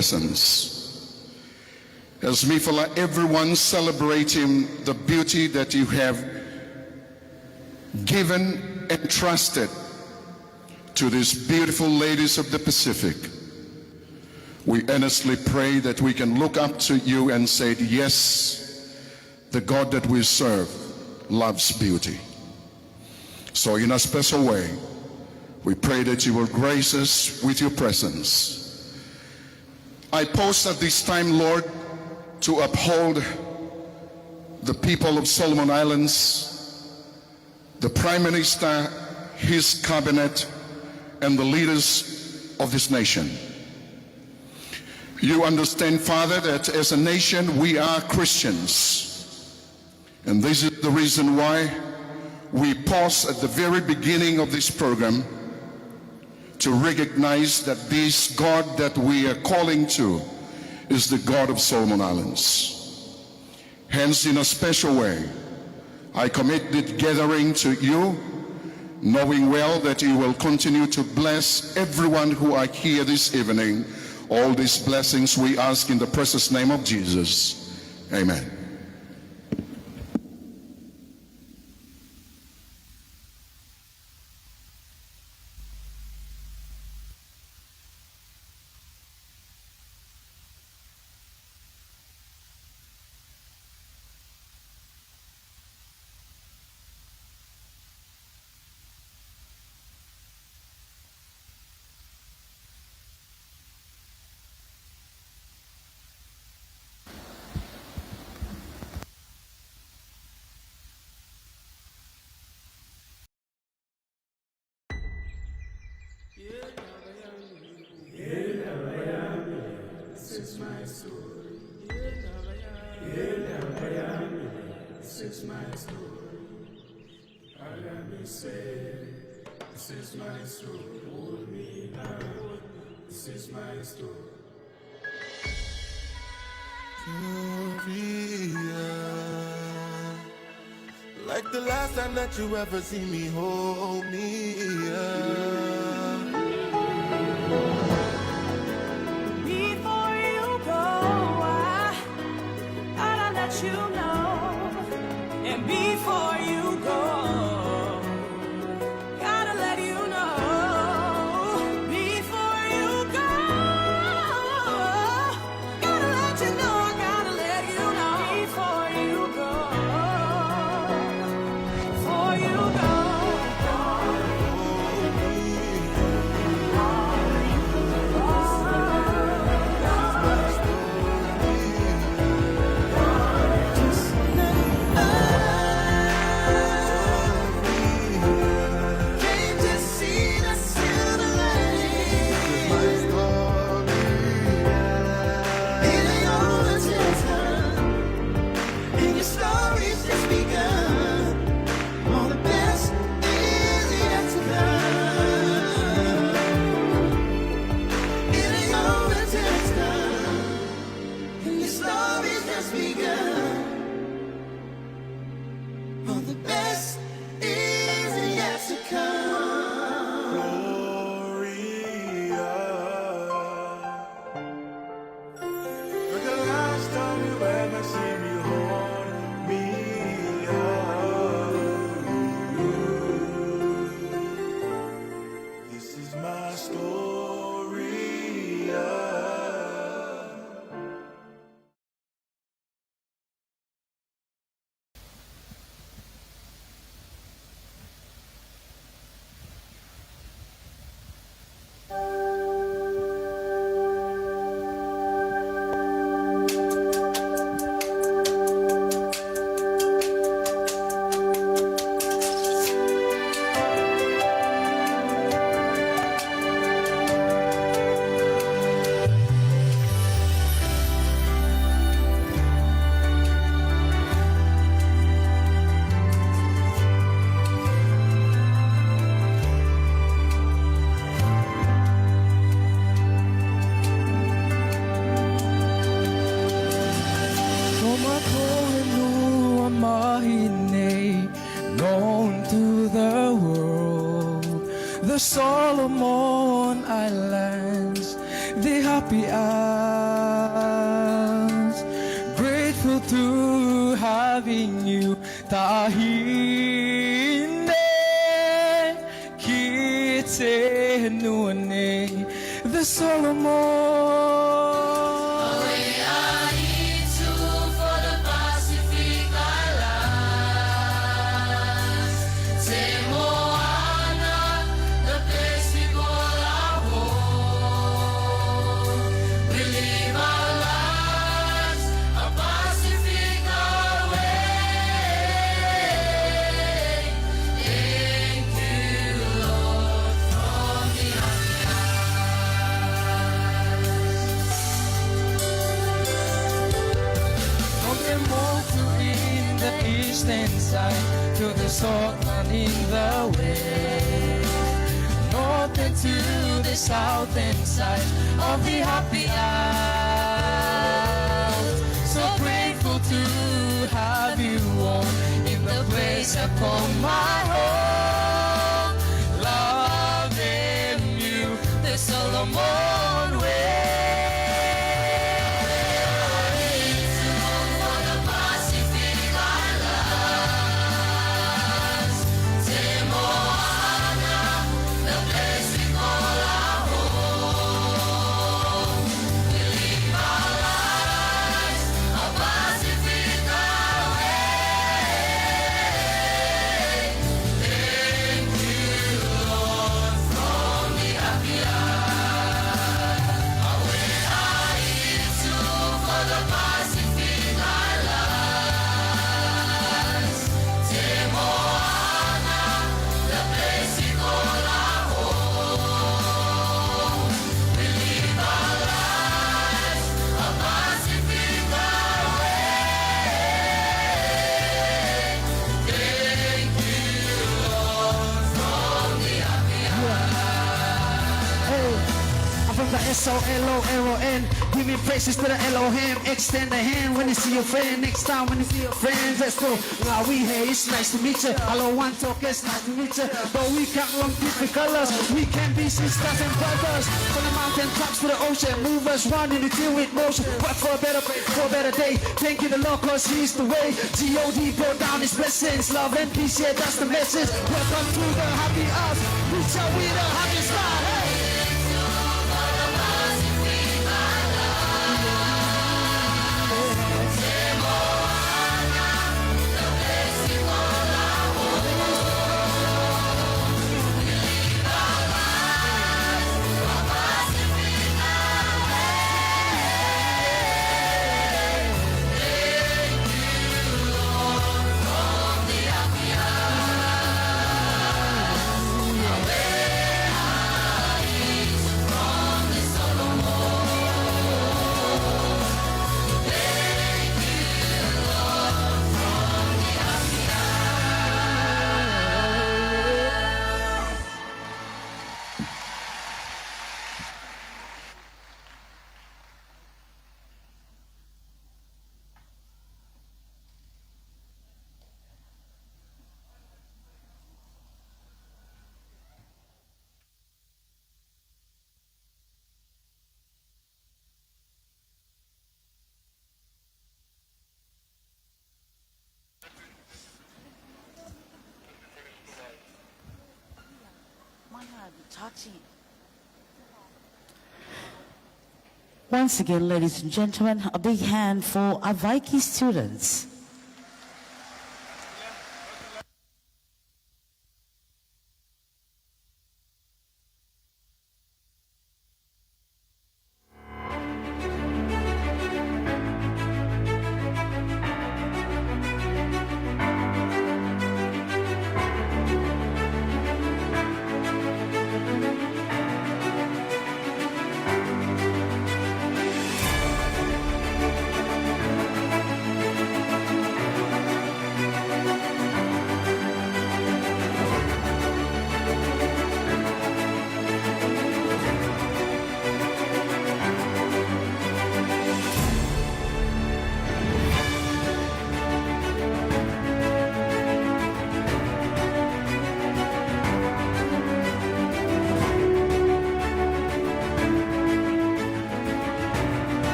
presence. As we for everyone celebrating the beauty that you have given and trusted to these beautiful ladies of the Pacific, we earnestly pray that we can look up to you and say, yes, the God that we serve loves beauty. So in a special way, we pray that you will grace us with your presence. I pause at this time, Lord, to uphold the people of Solomon Islands, the Prime Minister, his cabinet, and the leaders of this nation. You understand, Father, that as a nation we are Christians. And this is the reason why we pause at the very beginning of this program to recognize that this God that we are calling to is the God of Solomon Islands. Hence, in a special way, I commit this gathering to you, knowing well that you will continue to bless everyone who are here this evening. All these blessings we ask in the precious name of Jesus. Amen. Like the last time that you ever see me, hold me Before you go, I gotta let you know. And before you go, gotta let you know. Before you go, gotta let you know. I gotta let you know. Before you go, before you go. Came to see the silver lining. It ain't over till it's done, and your story's just begun. All the best is yet to come. It ain't over till it's done, and your story's just begun. All the best is yet to come. Gloria. Like the last time you ever see me, hold me This is my story. known to the world, the Solomon Islands, the happy island. grateful to having you. Tahine kite nuane the Solomon. Side to the southern in the west, north and to the south and side of the happy isles. So grateful to have you all in the place I call my home. Loving you the Solomon way. S-O-L-O-L-O-N. Give me praises to the Elohim. Extend a hand when you see your friend. Next time when you see your friends, let's go. Now we here, it's nice to meet you. Hello, one talk, it's nice to meet you. But we can't run different colors. We can be sisters and brothers. From the mountain tops to the ocean. Movers running the deal with motion. Work for a better day. Thank you the Lord, cause he's the way. G-O-D brought down his blessings. Love and peace, yeah, that's the message. Welcome to the happy us. Reach out with a happy style. Hey! Once again, ladies and gentlemen, a big hand for our Vaiki students.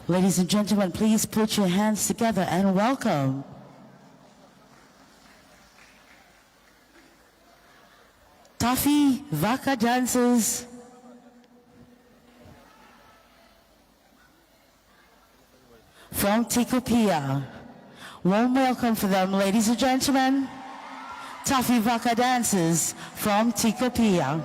Ladies and gentlemen, please put your hands together and welcome Taffy vaka dancers from Tikopia. Warm welcome for them, ladies and gentlemen. Taffy vaka dancers from Tikopia.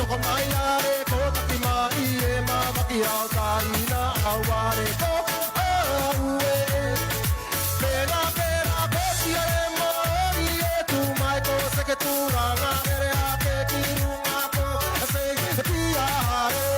Soko mai are ko taki mai e mamaki au taina aware ko aue. Pena pena kosi e mori e tu mai ko seke tu ranga ere ake kirunga ko se pia are.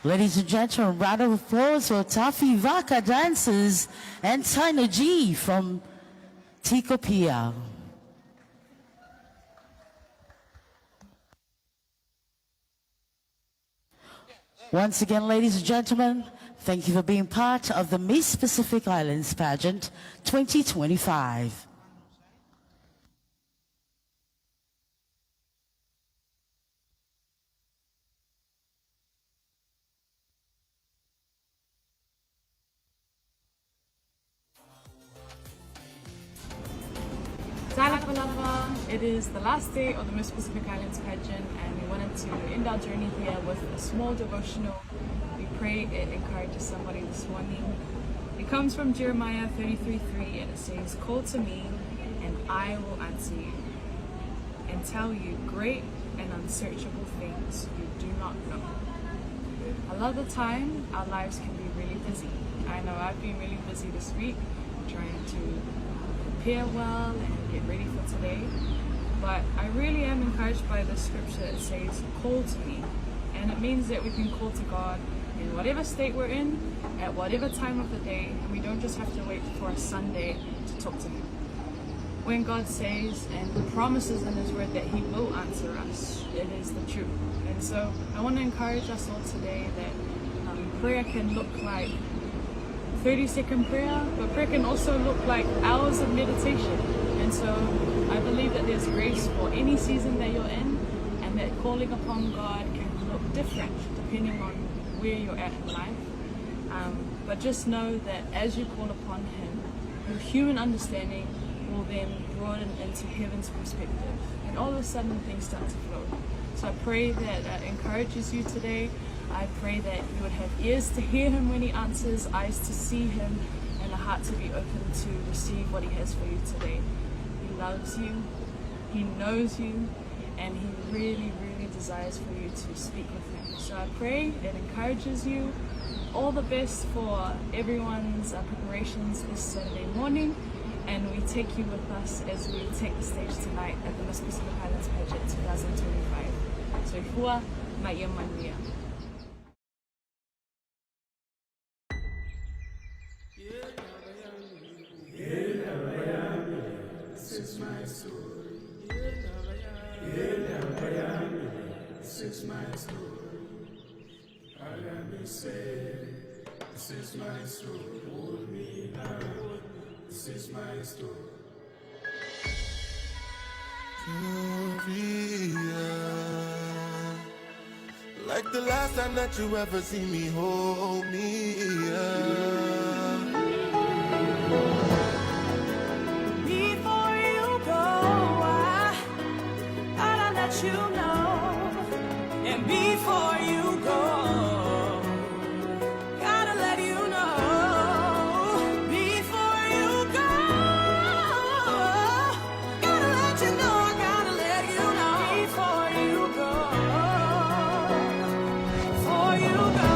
Ladies and gentlemen, round of applause for Taffy Vaka dancers and Tina G from Tikopia. Once again, ladies and gentlemen, thank you for being part of the Miss Pacific Islands Pageant 2025. It is the last day of the Miss Pacific Islands pageant, and we wanted to end our journey here with a small devotional. We pray it encourages somebody this morning. It comes from Jeremiah 33:3, and it says, "Call to me, and I will answer you, and tell you great and unsearchable things you do not know." A lot of the time, our lives can be really busy. I know I've been really busy this week, trying to prepare well and get ready for today. But I really am encouraged by the scripture that says, "Call to me." And it means that we can call to God in whatever state we're in, at whatever time of the day, and we don't just have to wait for a Sunday to talk to Him. When God says and promises in His Word that He will answer us, it is the truth. And so I want to encourage us all today that prayer can look like 30-second prayer, but prayer can also look like hours of meditation. And so I believe that there's grace for any season that you're in, and that calling upon God can look different depending on where you're at in life. But just know that as you call upon Him, your human understanding will then broaden into heaven's perspective, and all of a sudden things start to flow. So I pray that encourages you today. I pray that you would have ears to hear Him when He answers, eyes to see Him, and a heart to be open to receive what He has for you today. He loves you, He knows you, and He really, really desires for you to speak with Him. So I pray it encourages you all the best for everyone's preparations this Saturday morning, and we take you with us as we take the stage tonight at the Miss Pacific Islands Pageant 2025. So hua mai ia manea. This is my story. This is my story. Let me say, this is my story. Hold me now. This is my story. Korea. Like the last time that you ever see me, hold me. Before you go, I gotta let you know. And before you go, gotta let you know. Before you go, gotta let you know. I gotta let you know. Before you go, before you go.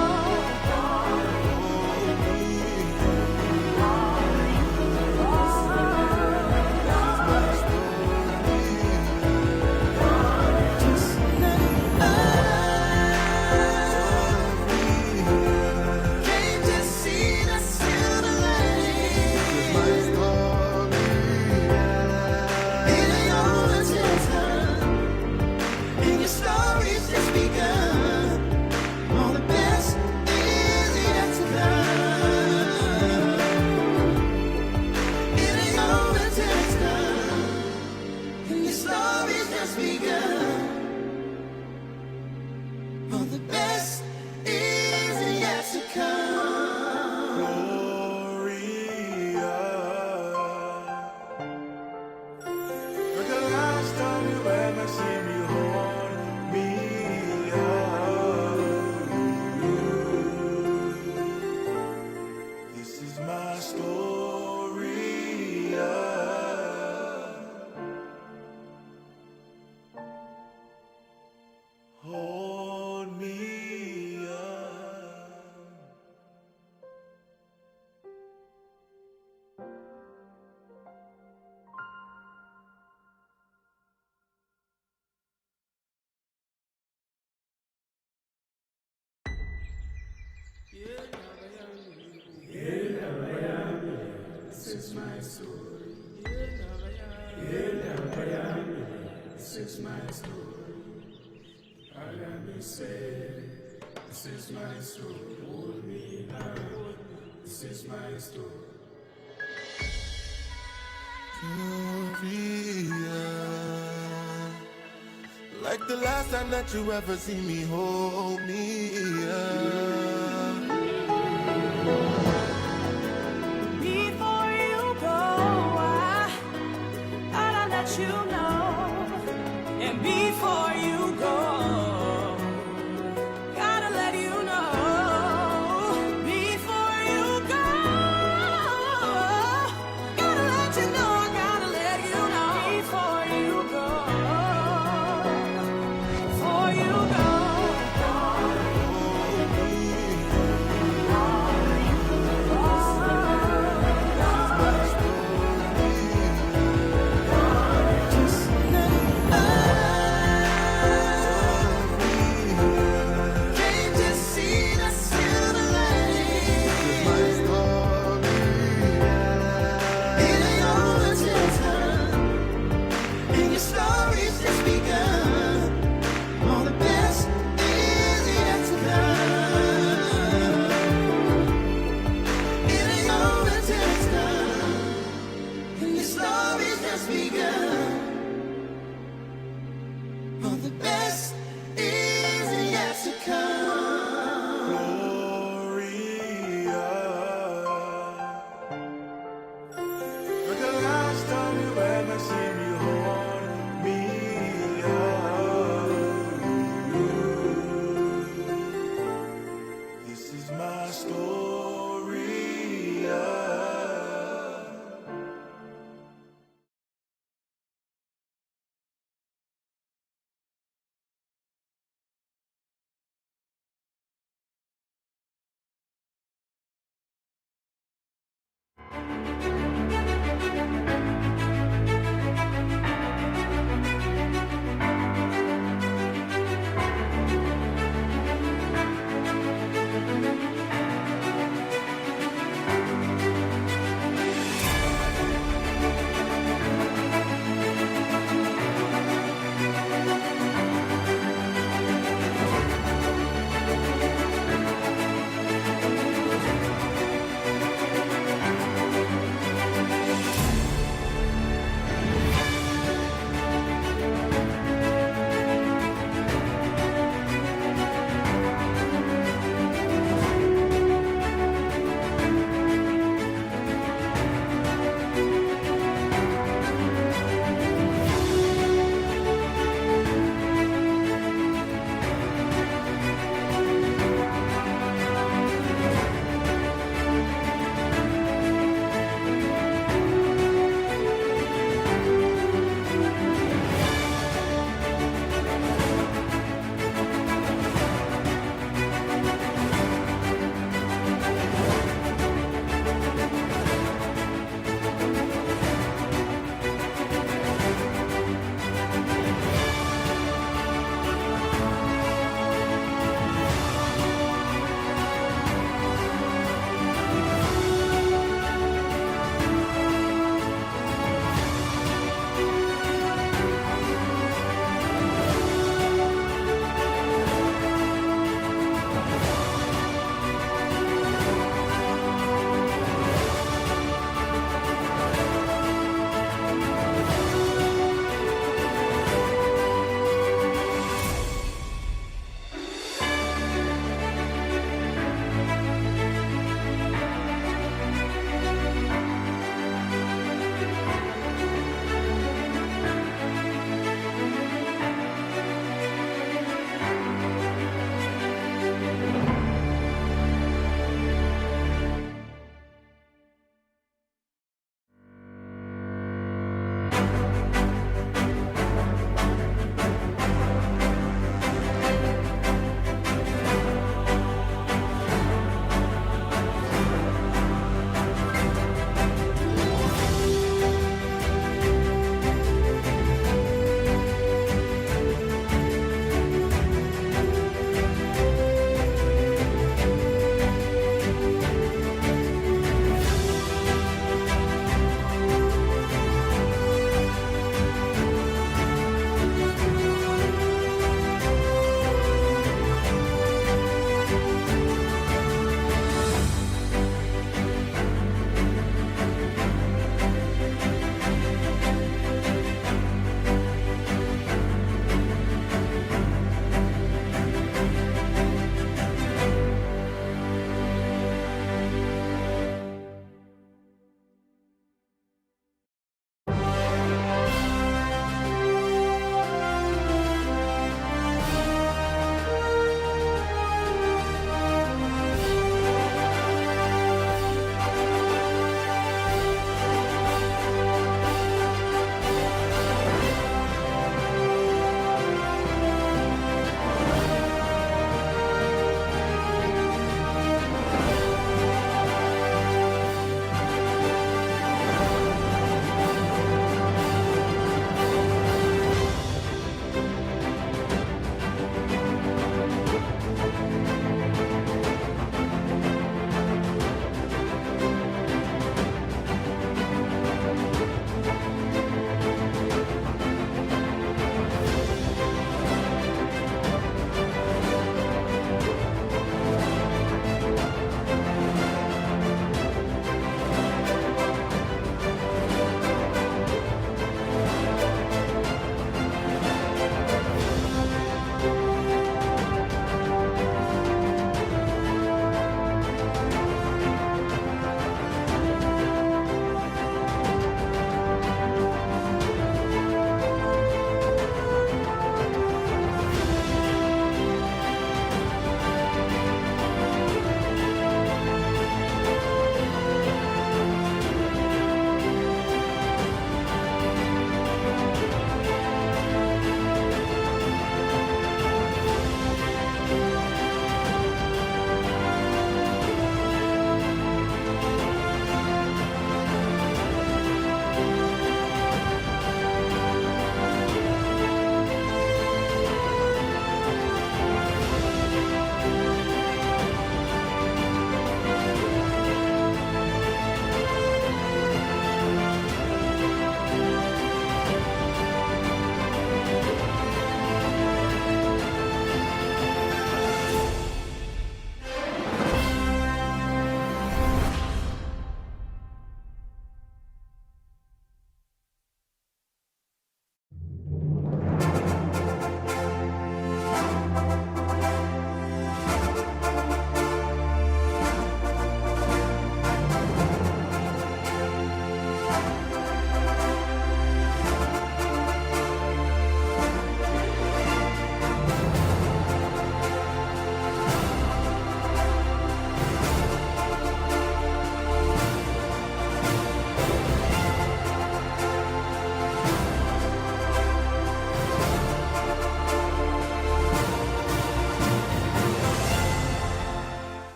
This is my story. This is my story. Let me say, this is my story. Hold me now. This is my story. Korea. Like the last time that you ever see me, hold me. Before you go, I gotta let you know. And before you go, gotta let you know. Before you go, gotta let you know. I gotta let you know. Before you go, before you go.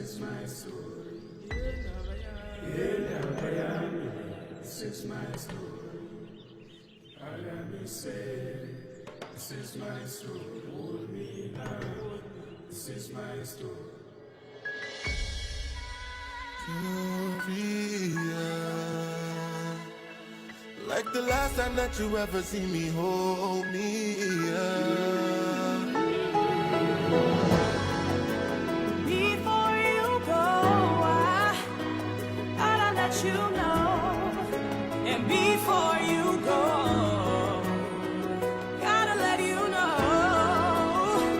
is my story. This is my story. Let me say, this is my story. Hold me now. This is my story. Like the last time that you ever see me, hold me Before you go, I gotta let you know. And before you go, gotta let you know.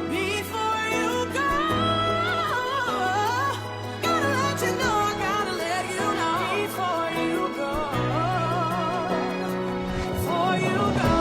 Before you go, gotta let you know. I gotta let you know. Before you go, before you go,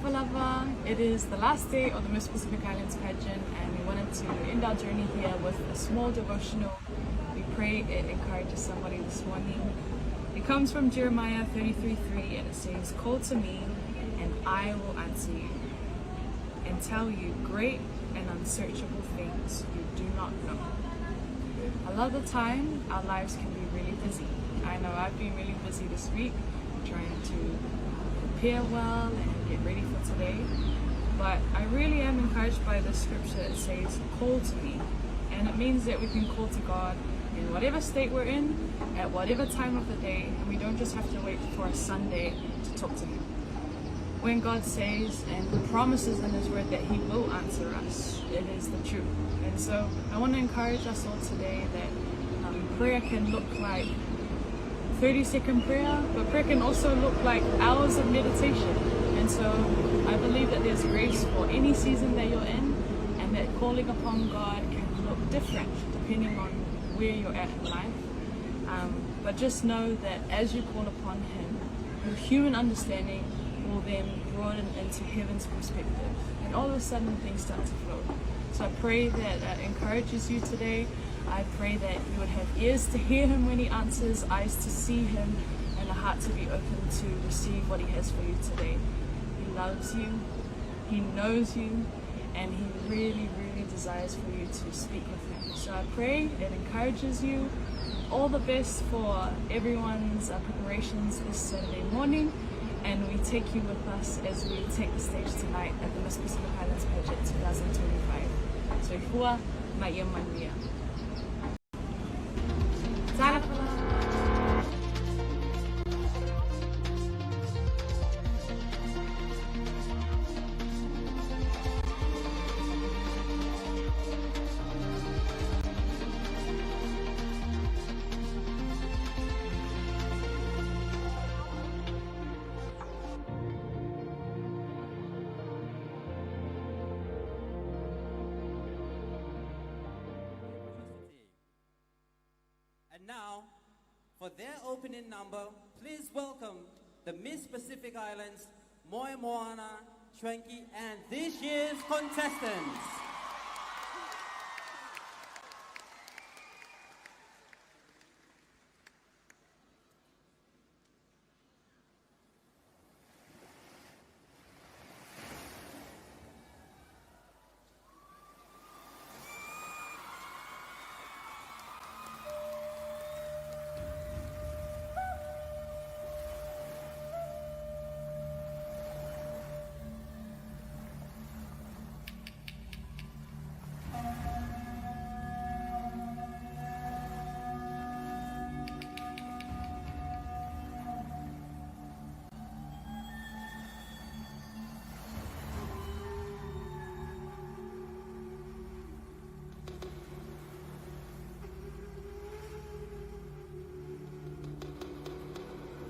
Talofa lava. It is the last day of the Miss Pacific Islands pageant, and we wanted to end our journey here with a small devotional. We pray it encourages somebody this morning. It comes from Jeremiah 33:3, and it says, "Call to me, and I will answer you, and tell you great and unsearchable things you do not know." A lot of the time, our lives can be really busy. I know I've been really busy this week, trying to prepare well and get ready for today. But I really am encouraged by the scripture that says, "Call to me." And it means that we can call to God in whatever state we're in, at whatever time of the day, and we don't just have to wait for a Sunday to talk to Him. When God says and promises in His Word that He will answer us, it is the truth. And so I want to encourage us all today that prayer can look like 30-second prayer, but prayer can also look like hours of meditation. And so I believe that there's grace for any season that you're in, and that calling upon God can look different depending on where you're at in life. But just know that as you call upon Him, your human understanding will then broaden into heaven's perspective, and all of a sudden things start to flow. So I pray that encourages you today. I pray that you would have ears to hear Him when He answers, eyes to see Him, and a heart to be open to receive what He has for you today. He loves you, He knows you, and He really, really desires for you to speak with Him. So I pray it encourages you. All the best for everyone's preparations this Saturday morning, and we take you with us as we take the stage tonight at the Miss Pacific Islands Pageant 2025. So hua mai ia manuia. And now, for their opening number, please welcome the Miss Pacific Islands, Moi Moana, Schwenki, and this year's contestants.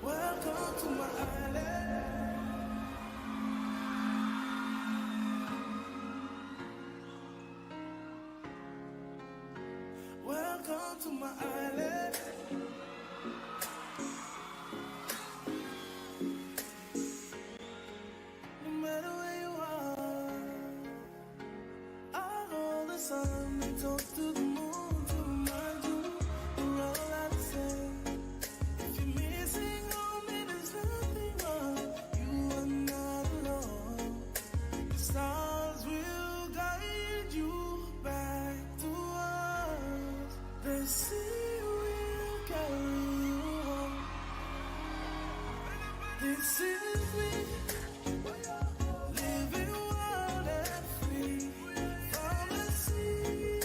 Welcome to my island. Welcome to my island. No matter where you are, I hold the sun and talk to the moon to remind you we're all at the same. If you're missing home, it is nothing wrong. You are not alone. The stars will guide you back to us. The sea will carry you home. This is me, living wild and free. From the sea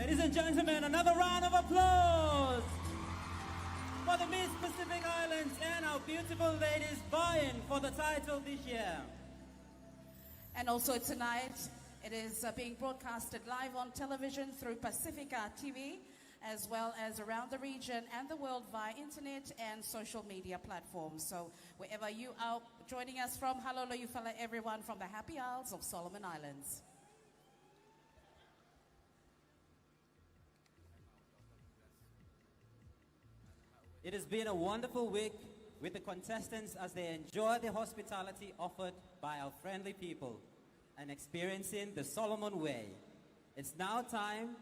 Ladies and gentlemen, another round of applause for the Miss Pacific Islands and our beautiful ladies vying for the title this year. And also tonight, it is being broadcasted live on television through Pacifica TV, as well as around the region and the world via internet and social media platforms. So wherever you are joining us from, halolo yufala everyone from the Happy Isles of Solomon Islands. It has been a wonderful week with the contestants as they enjoy the hospitality offered by our friendly people and experiencing the Solomon way. It's now time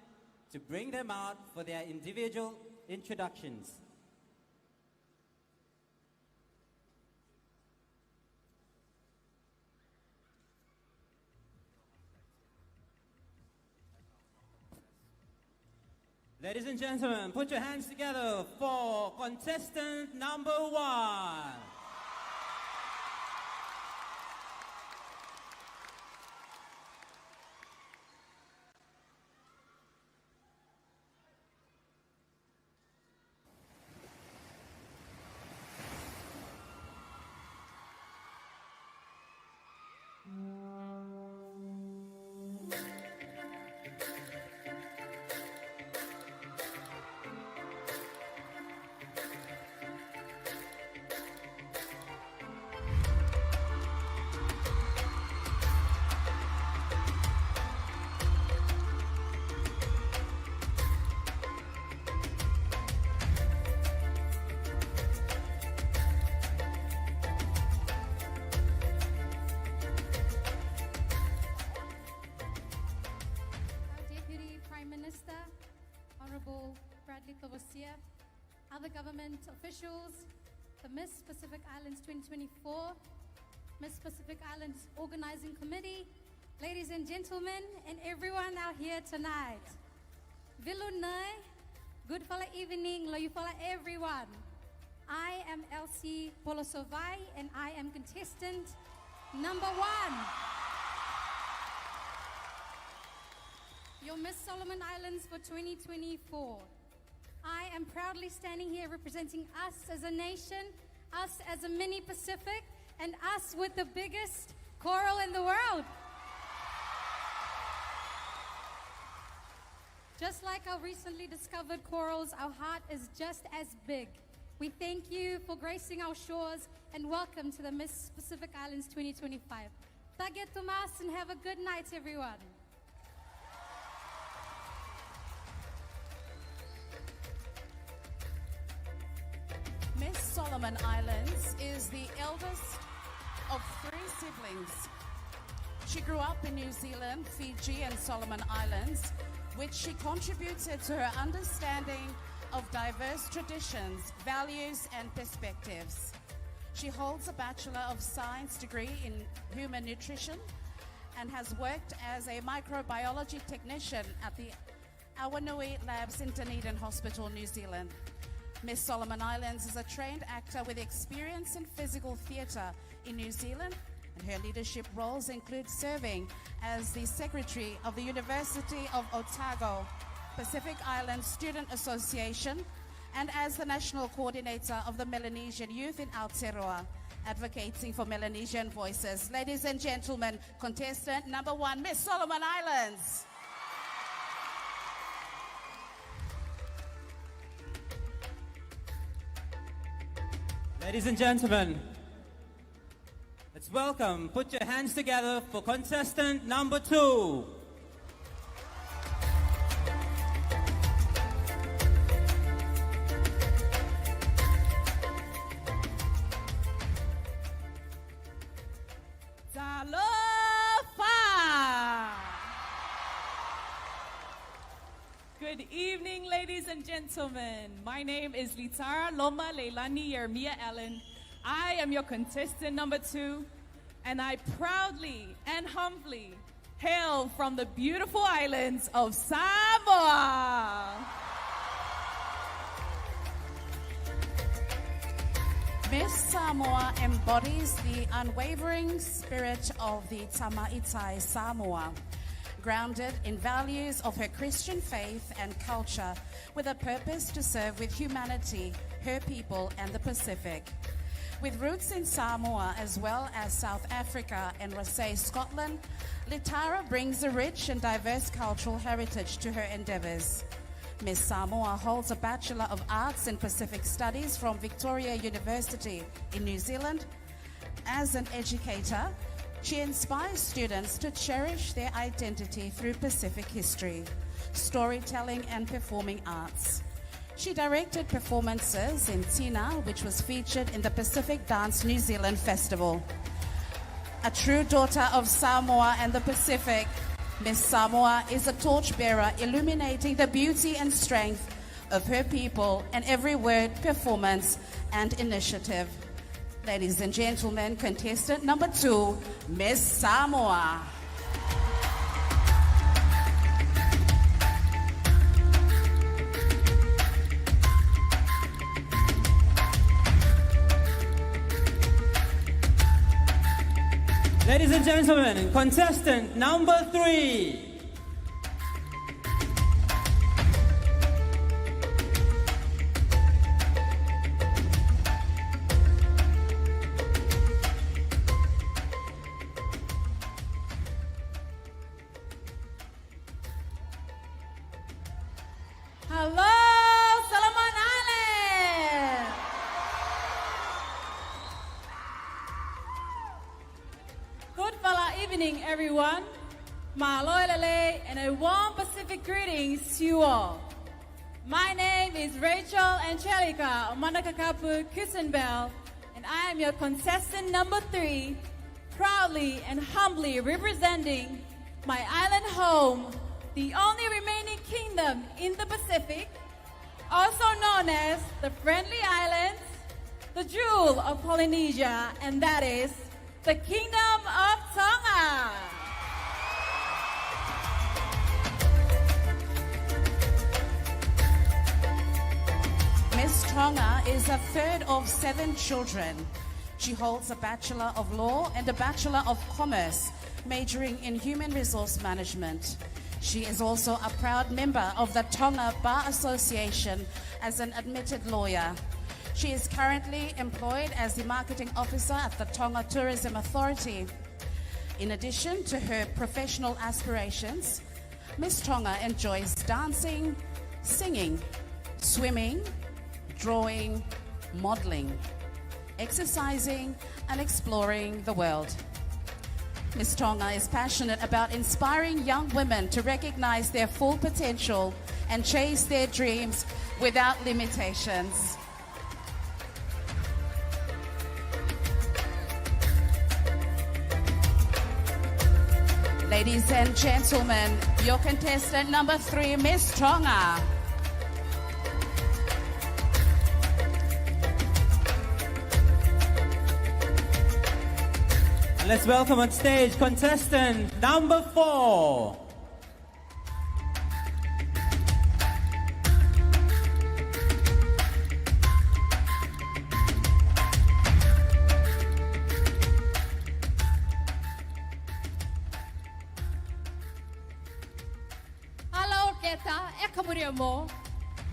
to bring them out for their individual introductions. Ladies and gentlemen, put your hands together for contestant number 1. Other government officials, the Miss Pacific Islands 2024, Miss Pacific Islands Organizing Committee, ladies and gentlemen, and everyone out here tonight. Vilunai, good fala evening, lo fala everyone. I am Elsie Polosovai and I am contestant number 1. Your Miss Solomon Islands for 2024. I am proudly standing here representing us as a nation, us as a mini Pacific, and us with the biggest coral in the world. Just like our recently discovered corals, our heart is just as big. We thank you for gracing our shores and welcome to the Miss Pacific Islands 2025. Tage Tomas and have a good night, everyone. Miss Solomon Islands is the eldest of 3 siblings. She grew up in New Zealand, Fiji, and Solomon Islands, which she contributed to her understanding of diverse traditions, values, and perspectives. She holds a Bachelor of Science degree in Human Nutrition and has worked as a microbiology technician at the Awanui Labs in Dunedin Hospital, New Zealand. Miss Solomon Islands is a trained actor with experience in physical theatre in New Zealand, and her leadership roles include serving as the Secretary of the University of Otago Pacific Islands Student Association and as the National Coordinator of the Melanesian Youth in Aotearoa, advocating for Melanesian voices. Ladies and gentlemen, contestant number 1, Miss Solomon Islands. Ladies and gentlemen, let's welcome, put your hands together for contestant number 2. Good evening, ladies and gentlemen. My name is Litara Loma Leilani Yermia Allen. I am your contestant number 2, and I proudly and humbly hail from the beautiful islands of Samoa. Miss Samoa embodies the unwavering spirit of the Tamaitai Samoa. grounded in values of her Christian faith and culture, with a purpose to serve with humanity, her people, and the Pacific. With roots in Samoa as well as South Africa and Roseau, Scotland, Litara brings a rich and diverse cultural heritage to her endeavours. Miss Samoa holds a Bachelor of Arts in Pacific Studies from Victoria University in New Zealand. As an educator, she inspires students to cherish their identity through Pacific history, storytelling, and performing arts. She directed performances in Tina, which was featured in the Pacific Dance New Zealand Festival. A true daughter of Samoa and the Pacific, Miss Samoa is a torchbearer illuminating the beauty and strength of her people in every word, performance, and initiative. Ladies and gentlemen, contestant number 2, Miss Samoa. Ladies and gentlemen, contestant number 3. Hello, Solomon Island. Good fella evening, everyone. Mahaloelele, and a warm Pacific greetings to you all. My name is Rachel Angelica Omanakakapu Kusenbell, and I am your contestant number 3, proudly and humbly representing my island home, the only remaining kingdom in the Pacific, also known as the Friendly Islands, the jewel of Polynesia, and that is the Kingdom of Tonga. Miss Tonga is a third of 7 children. She holds a Bachelor of Law and a Bachelor of Commerce, majoring in Human Resource Management. She is also a proud member of the Tonga Bar Association as an admitted lawyer. She is currently employed as the Marketing Officer at the Tonga Tourism Authority. In addition to her professional aspirations, Miss Tonga enjoys dancing, singing, swimming, drawing, modeling, exercising, and exploring the world. Miss Tonga is passionate about inspiring young women to recognize their full potential and chase their dreams without limitations. Ladies and gentlemen, your contestant number 3, Miss Tonga. And let's welcome on stage contestant number 4. Hello, Keta, Ekamuriamo,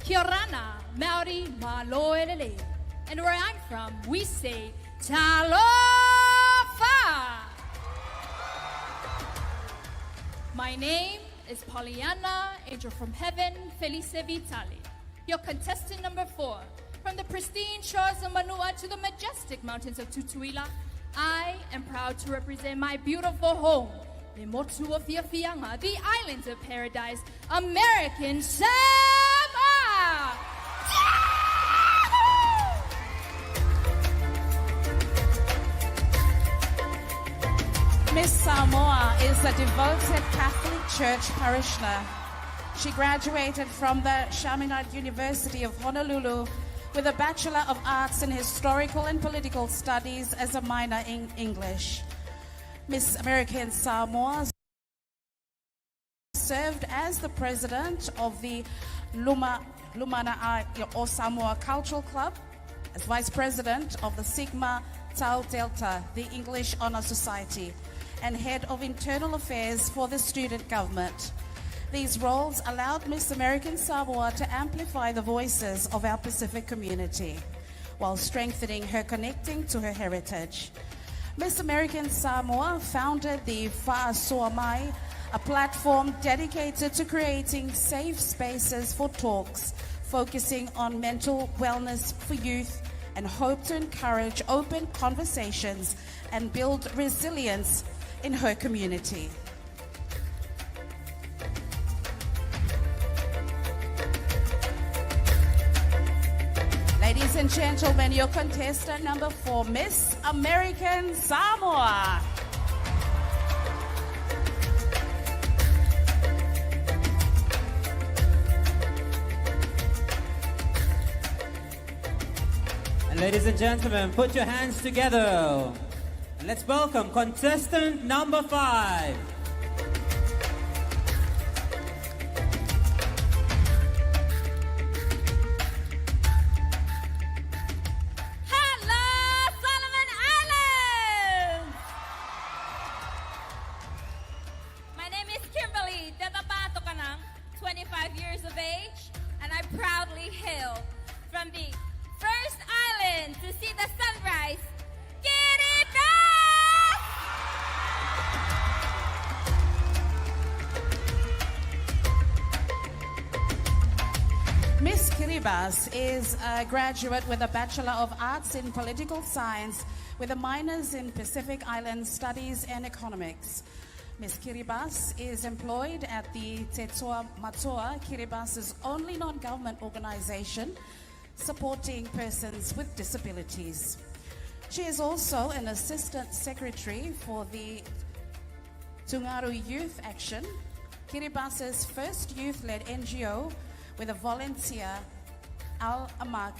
Kiorana, Maori, Maloelele. And where I'm from, we say, Talofa! My name is Pollyanna, angel from heaven, Felice Vitali. Your contestant number 4. From the pristine shores of Manua to the majestic mountains of Tutuila, I am proud to represent my beautiful home, the Motua Fiafianga, the islands of paradise, American Samoa! Miss Samoa is a devoted Catholic Church parishioner. She graduated from the Chaminade University of Honolulu with a Bachelor of Arts in Historical and Political Studies as a minor in English. Miss American Samoa served as the president of the Lumana'a or Samoa Cultural Club, as vice president of the Sigma Tau Delta, the English Honor Society, and Head of Internal Affairs for the student government. These roles allowed Miss American Samoa to amplify the voices of our Pacific community while strengthening her connecting to her heritage. Miss American Samoa founded the Fa'asoa Mai, a platform dedicated to creating safe spaces for talks, focusing on mental wellness for youth, and hope to encourage open conversations and build resilience in her community. Ladies and gentlemen, your contestant number 4, Miss American Samoa. And ladies and gentlemen, put your hands together. And let's welcome contestant number 5. From the first island to see the sunrise, Kiribati! Miss Kiribati is a graduate with a Bachelor of Arts in Political Science with a minors in Pacific Island Studies and Economics. Miss Kiribati is employed at the Te Toa Matoa, Kiribati's only non-government organization supporting persons with disabilities. She is also an assistant secretary for the Nauru Youth Action, Kiribati's first youth-led NGO with a volunteer Al-Amak,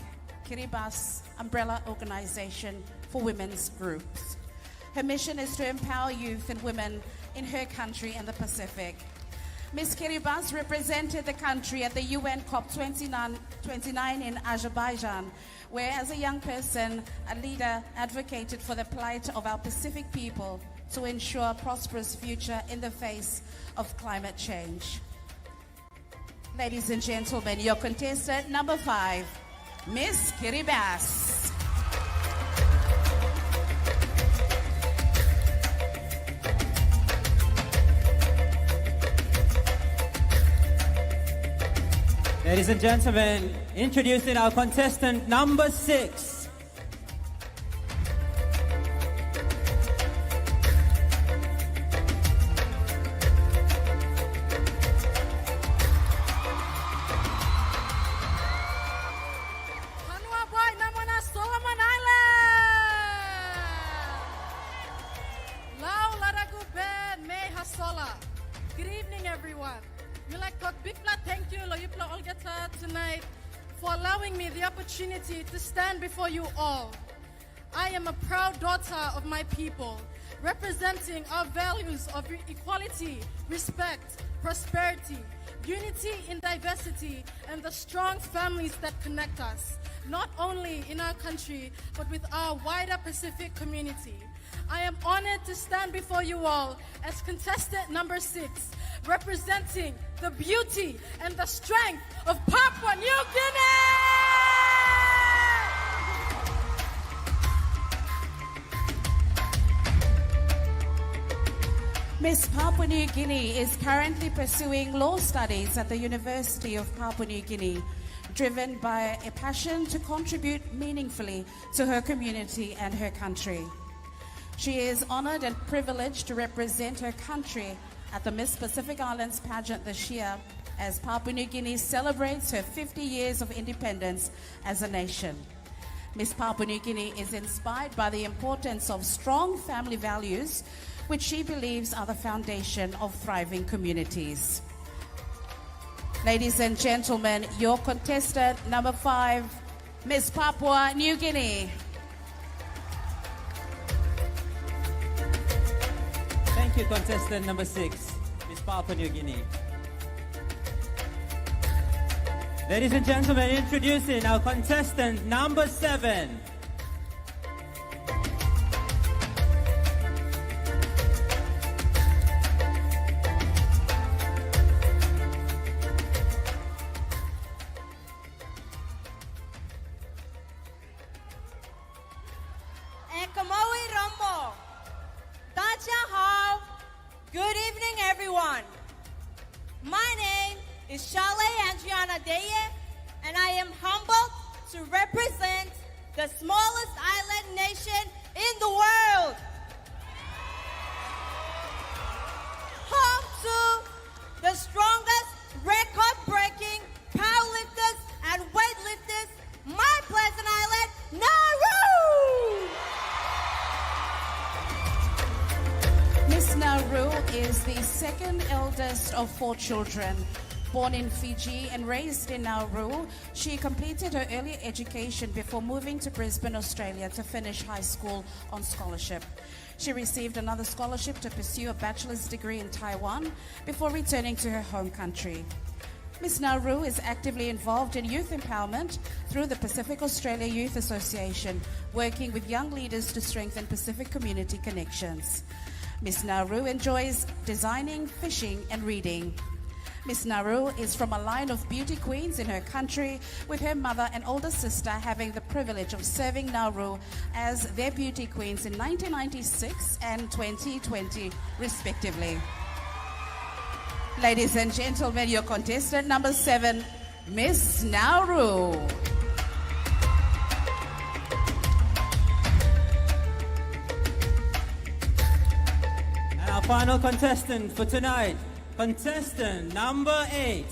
Kiribati umbrella organization for women's groups. Her mission is to empower youth and women in her country and the Pacific. Ms. Kiribati represented the country at the UN COP29 in Azerbaijan, where as a young person, a leader advocated for the plight of our Pacific people to ensure a prosperous future in the face of climate change. Ladies and gentlemen, your contestant number 5, Ms. Kiribati. Ladies and gentlemen, introducing our contestant number 6. Good evening, everyone. Thank you, Loyupla Olgata, tonight for allowing me the opportunity to stand before you all. I am a proud daughter of my people, representing our values of equality, respect, prosperity, unity in diversity, and the strong families that connect us, not only in our country, but with our wider Pacific community. I am honored to stand before you all as contestant number 6, representing the beauty and the strength of Papua New Guinea! Miss Papua New Guinea is currently pursuing law studies at the University of Papua New Guinea, driven by a passion to contribute meaningfully to her community and her country. She is honored and privileged to represent her country at the Miss Pacific Islands Pageant this year as Papua New Guinea celebrates her 50 years of independence as a nation. Miss Papua New Guinea is inspired by the importance of strong family values, which she believes are the foundation of thriving communities. Ladies and gentlemen, your contestant number 5, Miss Papua New Guinea. Thank you, contestant number 6, Miss Papua New Guinea. Ladies and gentlemen, introducing our contestant number 7. My name is Shale Andriana Deye, and I am humbled to represent the smallest island nation in the world. Home to the strongest record-breaking powerlifters and weightlifters, my pleasant island, Nauru! Miss Nauru is the second eldest of 4 children. Born in Fiji and raised in Nauru, she completed her early education before moving to Brisbane, Australia to finish high school on scholarship. She received another scholarship to pursue a bachelor's degree in Taiwan before returning to her home country. Miss Nauru is actively involved in youth empowerment through the Pacific Australia Youth Association, working with young leaders to strengthen Pacific community connections. Miss Nauru enjoys designing, fishing, and reading. Miss Nauru is from a line of beauty queens in her country, with her mother and older sister having the privilege of serving Nauru as their beauty queens in 1996 and 2020, respectively. Ladies and gentlemen, your contestant number 7, Miss Nauru. And our final contestant for tonight, contestant number 8.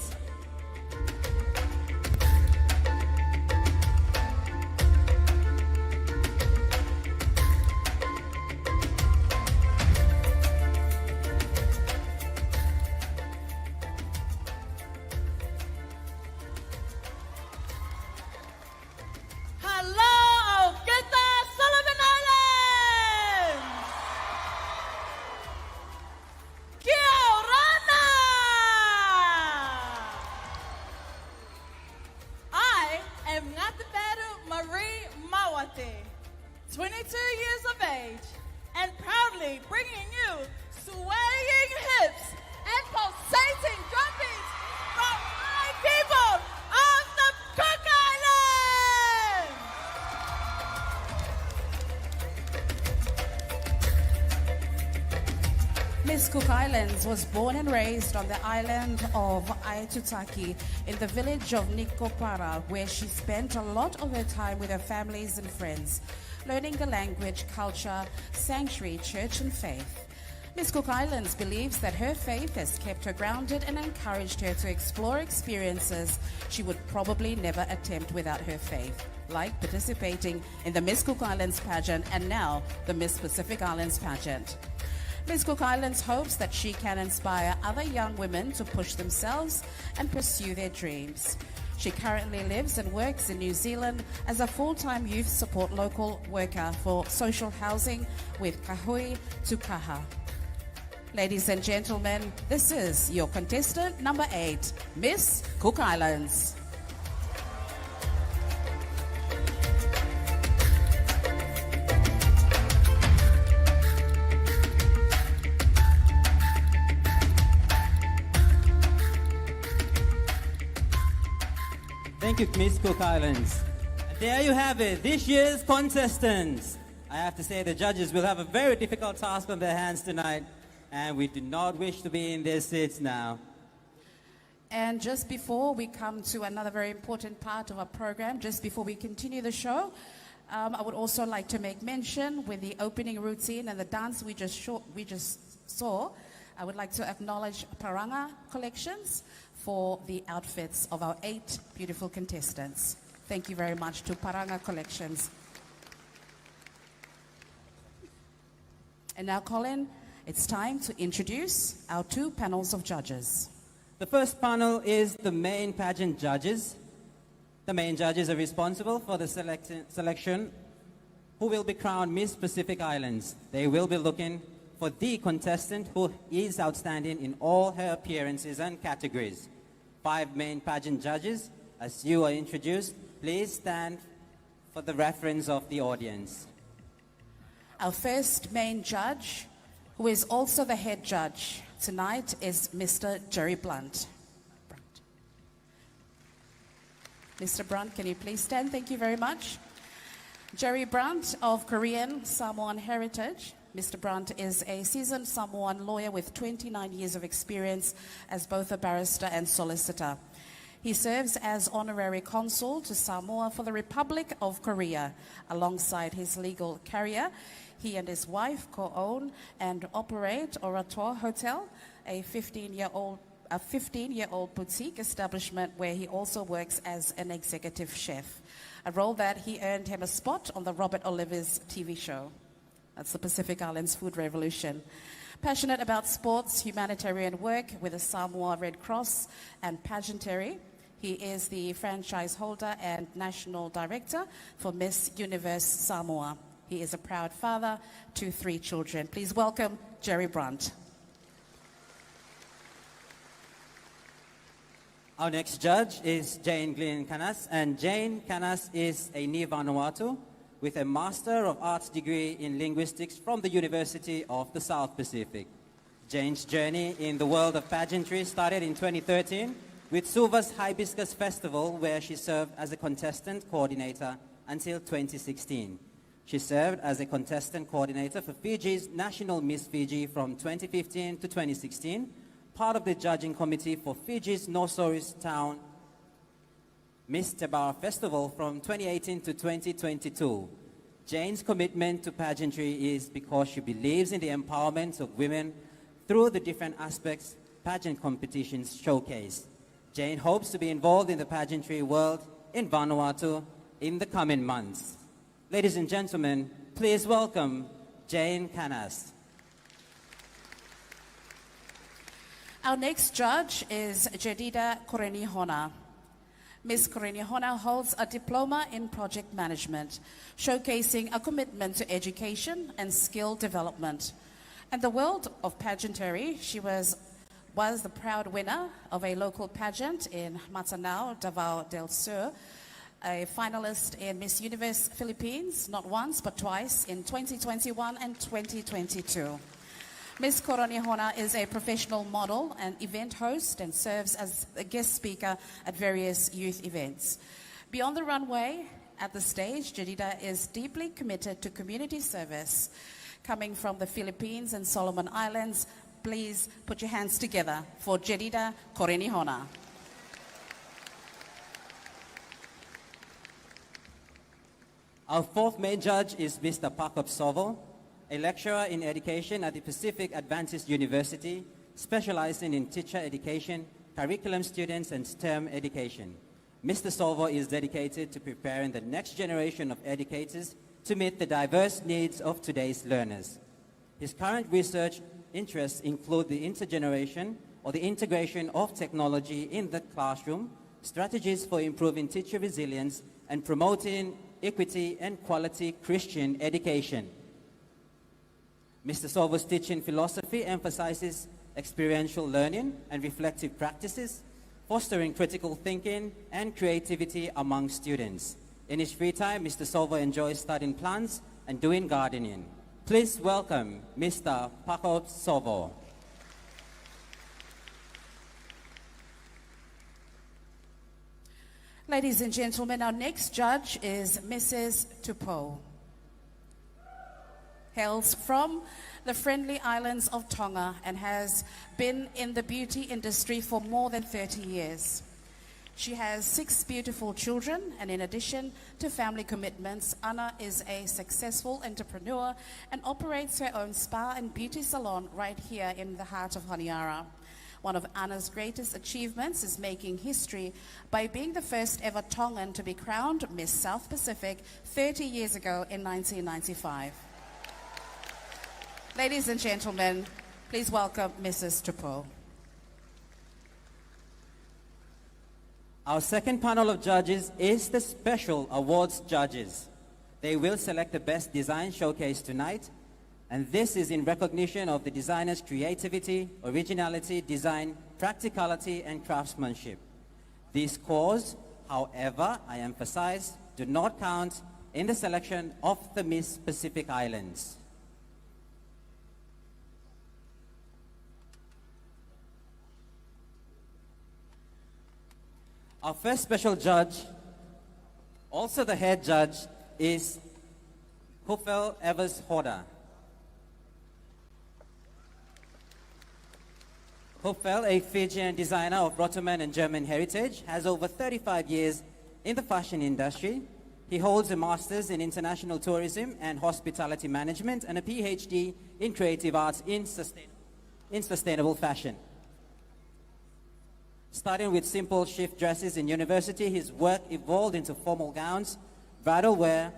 Hello, Augusta, Solomon Islands! Kia orana! I am Ngatiperu Marie Mawate, 22 years of age, and proudly bringing you swaying hips and pulsating drum beats from my people of the Cook Islands! Miss Cook Islands was born and raised on the island of Aitutaki in the village of Nikopara, where she spent a lot of her time with her families and friends, learning the language, culture, sanctuary, church, and faith. Miss Cook Islands believes that her faith has kept her grounded and encouraged her to explore experiences she would probably never attempt without her faith, like participating in the Miss Cook Islands pageant and now the Miss Pacific Islands pageant. Miss Cook Islands hopes that she can inspire other young women to push themselves and pursue their dreams. She currently lives and works in New Zealand as a full-time youth support local worker for social housing with Kahui Tukaha. Ladies and gentlemen, this is your contestant number 8, Miss Cook Islands. Thank you, Miss Cook Islands. And there you have it, this year's contestants. I have to say the judges will have a very difficult task on their hands tonight, and we do not wish to be in their seats now. And just before we come to another very important part of our program, just before we continue the show, I would also like to make mention with the opening routine and the dance we just saw, I would like to acknowledge Paranga Collections for the outfits of our 8 beautiful contestants. Thank you very much to Paranga Collections. And now, Colin, it's time to introduce our 2 panels of judges. The first panel is the main pageant judges. The main judges are responsible for the selection who will be crowned Miss Pacific Islands. They will be looking for the contestant who is outstanding in all her appearances and categories. 5 main pageant judges, as you are introduced, please stand for the reference of the audience. Our first main judge, who is also the head judge tonight, is Mr. Jerry Blunt. Mr. Brunt, can you please stand? Thank you very much. Jerry Brunt of Korean Samoan heritage, Mr. Brunt is a seasoned Samoan lawyer with 29 years of experience as both a barrister and solicitor. He serves as honorary consul to Samoa for the Republic of Korea. Alongside his legal career, he and his wife co-own and operate Orator Hotel, a 15-year-old boutique establishment where he also works as an executive chef, a role that he earned him a spot on the Robert Oliver's TV show. That's the Pacific Islands Food Revolution. Passionate about sports, humanitarian work with the Samoa Red Cross and pageantry, he is the franchise holder and national director for Miss Universe Samoa. He is a proud father to 3 children. Please welcome Jerry Brunt. Our next judge is Jane Glynn Canas, and Jane Canas is a Ni Vanuatu with a Master of Arts degree in Linguistics from the University of the South Pacific. Jane's journey in the world of pageantry started in 2013 with Suva's Hibiscus Festival, where she served as a contestant coordinator until 2016. She served as a contestant coordinator for Fiji's National Miss Fiji from 2015 to 2016, part of the judging committee for Fiji's Nauru Town Miss Tebar Festival from 2018 to 2022. Jane's commitment to pageantry is because she believes in the empowerment of women through the different aspects pageant competitions showcase. Jane hopes to be involved in the pageantry world in Vanuatu in the coming months. Ladies and gentlemen, please welcome Jane Canas. Our next judge is Jedida Korenihona. Ms. Korenihona holds a diploma in project management, showcasing a commitment to education and skill development. In the world of pageantry, she was the proud winner of a local pageant in Matanao, Davao del Sur, a finalist in Miss Universe Philippines, not once but twice, in 2021 and 2022. Ms. Korenihona is a professional model and event host and serves as a guest speaker at various youth events. Beyond the runway, at the stage, Jedida is deeply committed to community service. Coming from the Philippines and Solomon Islands, please put your hands together for Jedida Korenihona. Our 4th main judge is Mr. Pakop Sovo, a lecturer in education at the Pacific Adventist University, specializing in teacher education, curriculum students, and STEM education. Mr. Sovo is dedicated to preparing the next generation of educators to meet the diverse needs of today's learners. His current research interests include the intergeneration or the integration of technology in the classroom, strategies for improving teacher resilience, and promoting equity and quality Christian education. Mr. Sovo's teaching philosophy emphasizes experiential learning and reflective practices, fostering critical thinking and creativity among students. In his free time, Mr. Sovo enjoys studying plants and doing gardening. Please welcome Mr. Pakop Sovo. Ladies and gentlemen, our next judge is Mrs. Tupou. Hails from the friendly islands of Tonga and has been in the beauty industry for more than 30 years. She has 6 beautiful children, and in addition to family commitments, Anna is a successful entrepreneur and operates her own spa and beauty salon right here in the heart of Honiara. One of Anna's greatest achievements is making history by being the first ever Tongan to be crowned Miss South Pacific 30 years ago in 1995. Ladies and gentlemen, please welcome Mrs. Tupou. Our second panel of judges is the Special Awards judges. They will select the best design showcase tonight, and this is in recognition of the designer's creativity, originality, design, practicality, and craftsmanship. These scores, however, I emphasize, do not count in the selection of the Miss Pacific Islands. Our first special judge, also the head judge, is Hufel Evers Hoda. Hopefel, a Fijian designer of Ottoman and German heritage, has over 35 years in the fashion industry. He holds a master's in international tourism and hospitality management and a PhD in creative arts in sustainable fashion. Starting with simple shift dresses in university, his work evolved into formal gowns, bridal wear,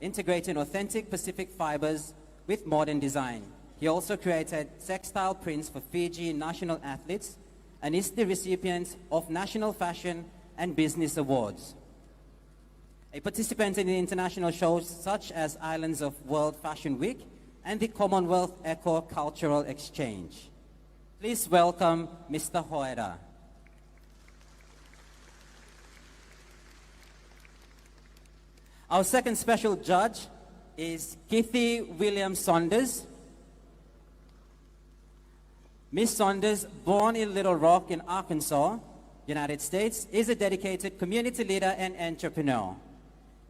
integrating authentic Pacific fibers with modern design. He also created textile prints for Fiji national athletes and is the recipient of National Fashion and Business Awards. A participant in the international shows such as Islands of World Fashion Week and the Commonwealth Eco Cultural Exchange. Please welcome Mr. Hoeda. Our second special judge is Kitty Williams Saunders. Miss Saunders, born in Little Rock in Arkansas, United States, is a dedicated community leader and entrepreneur.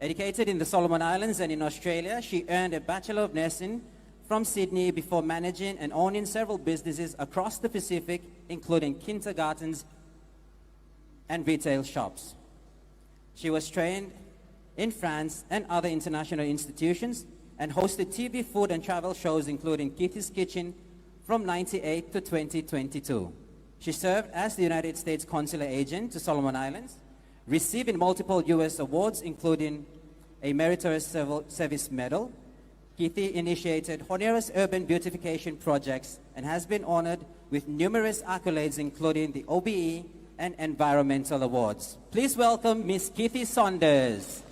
Educated in the Solomon Islands and in Australia, she earned a Bachelor of Nursing from Sydney before managing and owning several businesses across the Pacific, including kindergartens and retail shops. She was trained in France and other international institutions and hosted TV, food, and travel shows, including Kitty's Kitchen from 1998 to 2022. She served as the United States Consular Agent to Solomon Islands, receiving multiple U.S. awards, including a Meritorious Service Medal. Kitty initiated honorarious urban beautification projects and has been honored with numerous accolades, including the OBE and environmental awards. Please welcome Miss Kitty Saunders.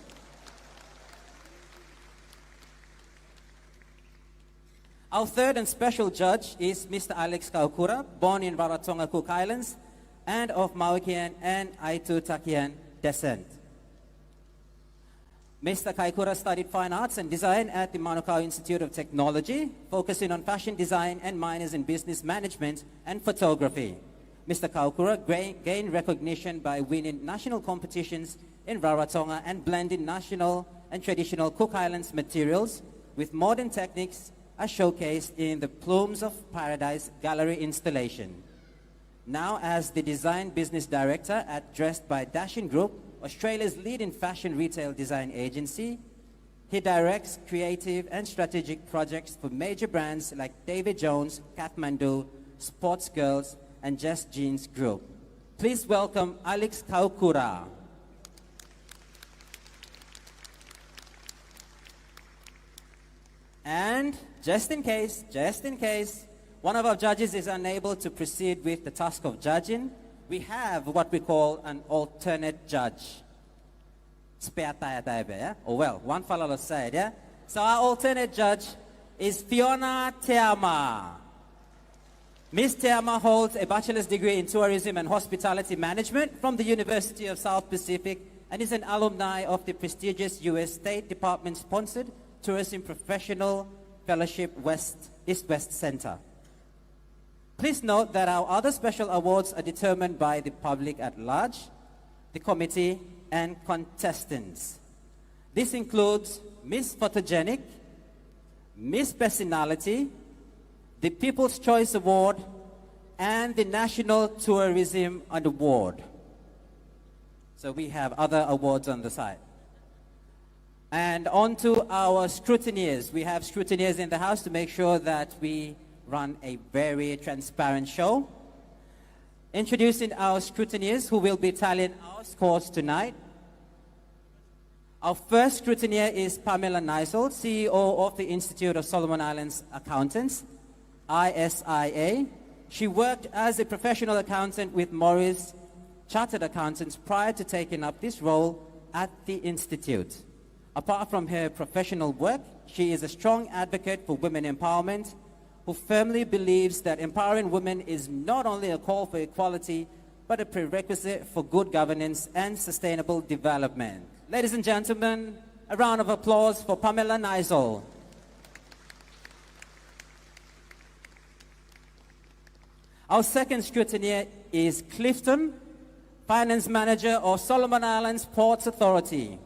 Our third and special judge is Mr. Alex Kaukura, born in Rarotonga Cook Islands and of Mauikian and Aitutakian descent. Mr. Kaukura studied fine arts and design at the Manukau Institute of Technology, focusing on fashion design and minors in business management and photography. Mr. Kaukura gained recognition by winning national competitions in Rarotonga and blending national and traditional Cook Islands materials with modern techniques as showcased in the Plumes of Paradise gallery installation. Now as the Design Business Director at Dressed by Dashing Group, Australia's leading fashion retail design agency, he directs creative and strategic projects for major brands like David Jones, Kathmandu, Sports Girls, and Just Jeans Group. Please welcome Alex Kaukura. And just in case, one of our judges is unable to proceed with the task of judging, we have what we call an alternate judge. Spare tire, yeah? Oh well, one fellow side, yeah? So our alternate judge is Fiona Teama. Ms. Teama holds a bachelor's degree in tourism and hospitality management from the University of South Pacific and is an alumni of the prestigious U.S. State Department-sponsored Tourism Professional Fellowship East-West Center. Please note that our other special awards are determined by the public at large, the committee, and contestants. This includes Miss Photogenic, Miss Personality, the People's Choice Award, and the National Tourism Award. So we have other awards on the side. And on to our scrutineers. We have scrutineers in the house to make sure that we run a very transparent show. Introducing our scrutineers who will be tallying our scores tonight. Our first scrutineer is Pamela Nisel, CEO of the Institute of Solomon Islands Accountants, ISIA. She worked as a professional accountant with Morris Chartered Accountants prior to taking up this role at the Institute. Apart from her professional work, she is a strong advocate for women empowerment, who firmly believes that empowering women is not only a call for equality, but a prerequisite for good governance and sustainable development. Ladies and gentlemen, a round of applause for Pamela Nisel. Our second scrutineer is Clifton, Finance Manager of Solomon Islands Ports Authority.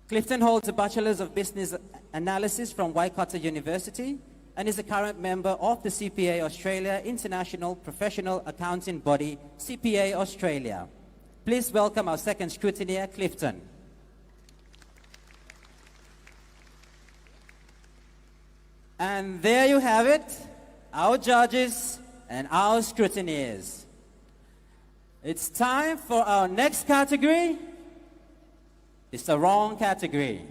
Clifton holds a Bachelor's of Business Analysis from Waikato University and is a current member of the CPA Australia International Professional Accounting Body, CPA Australia. Please welcome our second scrutineer, Clifton. And there you have it, our judges and our scrutineers. It's time for our next category. It's the wrong category.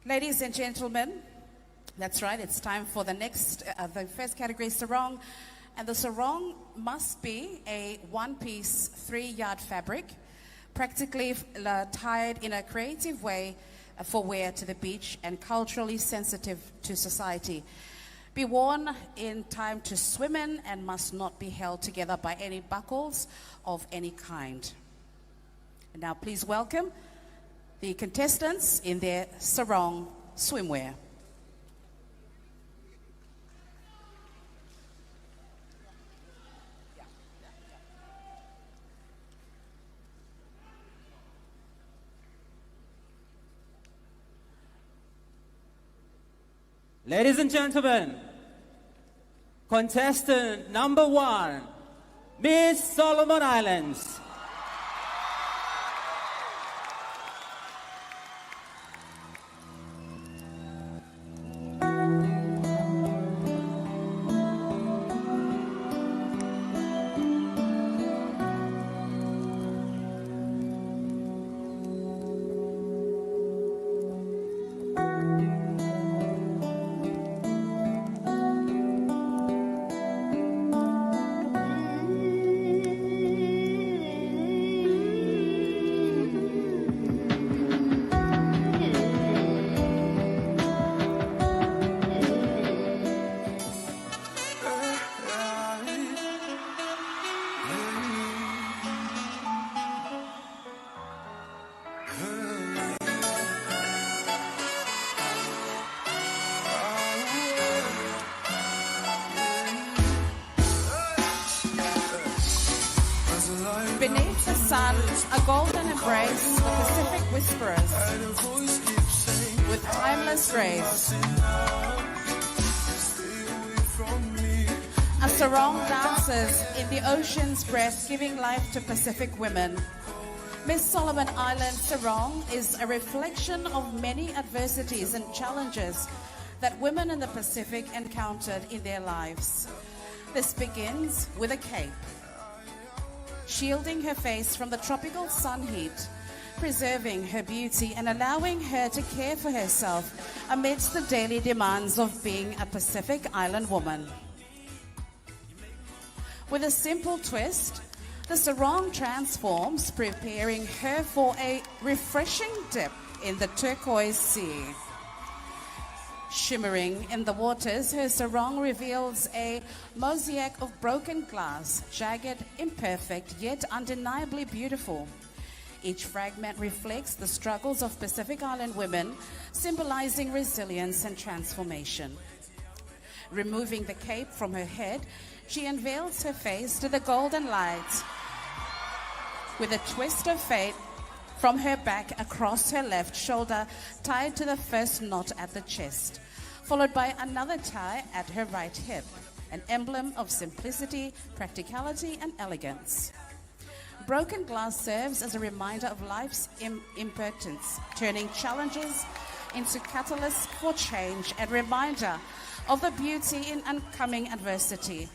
Ladies and gentlemen, that's right, it's time for the next, the first category, sarong. And the sarong must be a one-piece, 3-yard fabric, practically tied in a creative way for wear to the beach and culturally sensitive to society. Be worn in time to swim in and must not be held together by any buckles of any kind. And now please welcome the contestants in their sarong swimwear. Ladies and gentlemen, contestant number 1, Miss Solomon Islands. Beneath the sun, a golden embrace, the Pacific whisperers, with timeless grace. A sarong dances in the ocean's breath, giving life to Pacific women. Miss Solomon Island sarong is a reflection of many adversities and challenges that women in the Pacific encountered in their lives. This begins with a cape, shielding her face from the tropical sun heat, preserving her beauty and allowing her to care for herself amidst the daily demands of being a Pacific Island woman. With a simple twist, the sarong transforms, preparing her for a refreshing dip in the turquoise sea. Shimmering in the waters, her sarong reveals a mosaic of broken glass, jagged, imperfect, yet undeniably beautiful. Each fragment reflects the struggles of Pacific Island women, symbolizing resilience and transformation. Removing the cape from her head, she unveils her face to the golden light. With a twist of fate, from her back across her left shoulder, tied to the first knot at the chest, followed by another tie at her right hip, an emblem of simplicity, practicality, and elegance. Broken glass serves as a reminder of life's impermanence, turning challenges into catalysts for change and reminder of the beauty in oncoming adversity.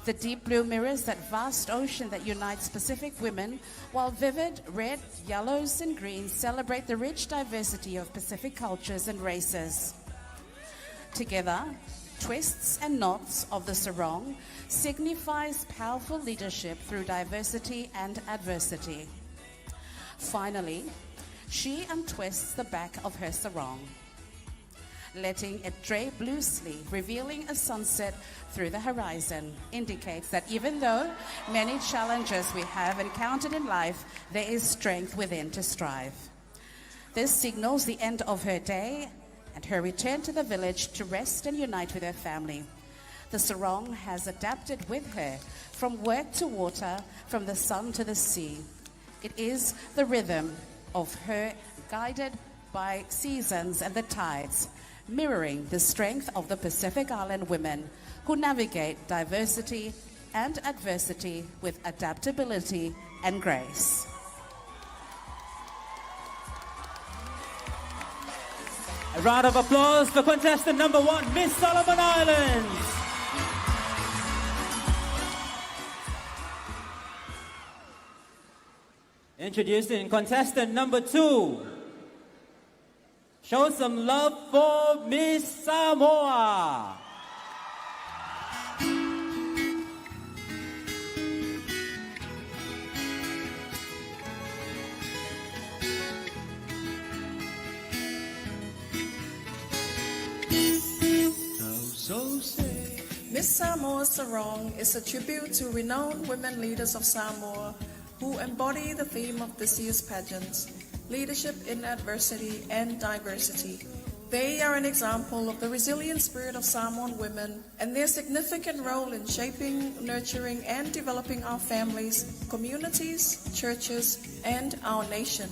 The deep blue mirrors that vast ocean that unites Pacific women, while vivid red, yellows, and greens celebrate the rich diversity of Pacific cultures and races. Together, twists and knots of the sarong signifies powerful leadership through diversity and adversity. Finally, she untwists the back of her sarong, letting it drape loosely, revealing a sunset through the horizon, indicates that even though many challenges we have encountered in life, there is strength within to strive. This signals the end of her day and her return to the village to rest and unite with her family. The sarong has adapted with her from work to water, from the sun to the sea. It is the rhythm, of her guided by seasons and the tides, mirroring the strength of the Pacific Island women who navigate diversity and adversity with adaptability and grace. A round of applause for contestant number 1, Miss Solomon Islands. Introducing contestant number 2. Show some love for Miss Samoa. Miss Samoa's sarong is a tribute to renowned women leaders of Samoa who embody the theme of this year's pageant, leadership in adversity and diversity. They are an example of the resilient spirit of Samoan women and their significant role in shaping, nurturing, and developing our families, communities, churches, and our nation.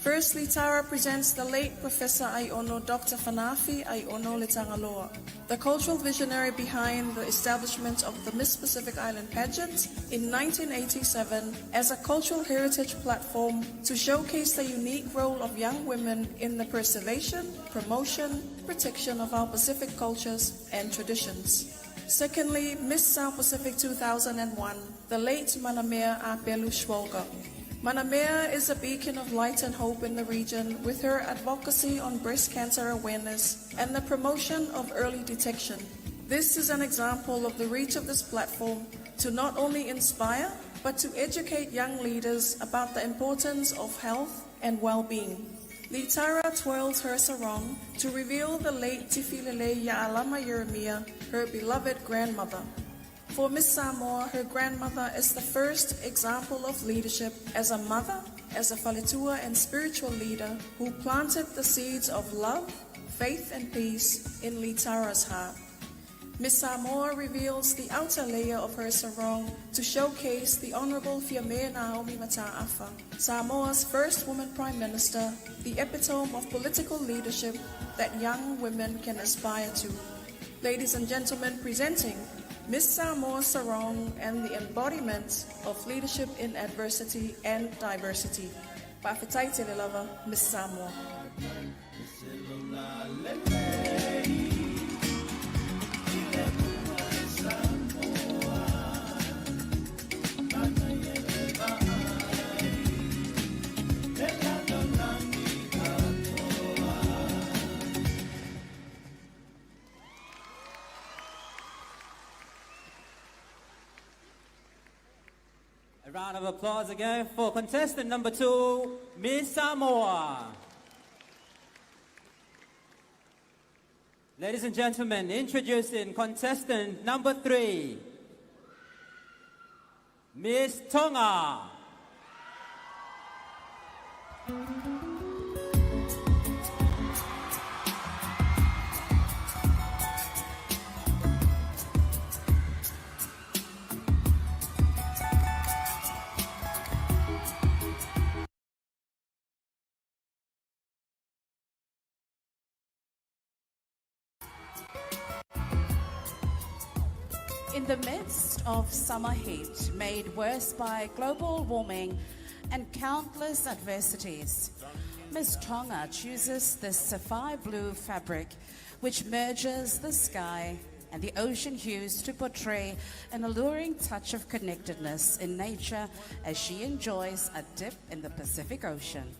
Firstly, Tara presents the late Professor Aiono Dr. Fanafi Aiono Letangaloa, the cultural visionary behind the establishment of the Miss Pacific Island pageant in 1987 as a cultural heritage platform to showcase the unique role of young women in the preservation, promotion, protection of our Pacific cultures and traditions. Secondly, Miss South Pacific 2001, the late Manamea Apelu Shwoga. Manamea is a beacon of light and hope in the region with her advocacy on breast cancer awareness and the promotion of early detection. This is an example of the reach of this platform to not only inspire, but to educate young leaders about the importance of health and well-being. Litara twirls her sarong to reveal the late Tifilele Ya'alama Yeremia, her beloved grandmother. For Miss Samoa, her grandmother is the first example of leadership as a mother, as a falitua and spiritual leader who planted the seeds of love, faith and peace in Litara's heart. Miss Samoa reveals the outer layer of her sarong to showcase the Honorable Fiamea Naomi Mata'afa, Samoa's first woman prime minister, the epitome of political leadership that young women can aspire to. Ladies and gentlemen, presenting Miss Samoa sarong and the embodiment of leadership in adversity and diversity. Pa'awhitai te lava, Miss Samoa. A round of applause again for contestant number 2, Miss Samoa. Ladies and gentlemen, introducing contestant number 3, Miss Tonga. In the midst of summer heat made worse by global warming and countless adversities, Miss Tonga chooses this sapphire blue fabric which merges the sky and the ocean hues to portray an alluring touch of connectedness in nature as she enjoys a dip in the Pacific Ocean.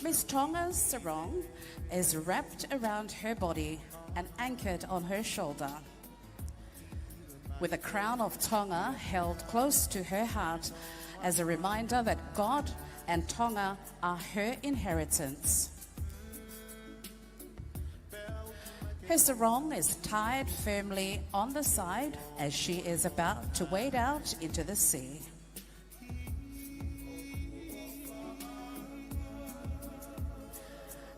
Miss Tonga's sarong is wrapped around her body and anchored on her shoulder, with a crown of Tonga held close to her heart as a reminder that God and Tonga are her inheritance. Her sarong is tied firmly on the side as she is about to wade out into the sea.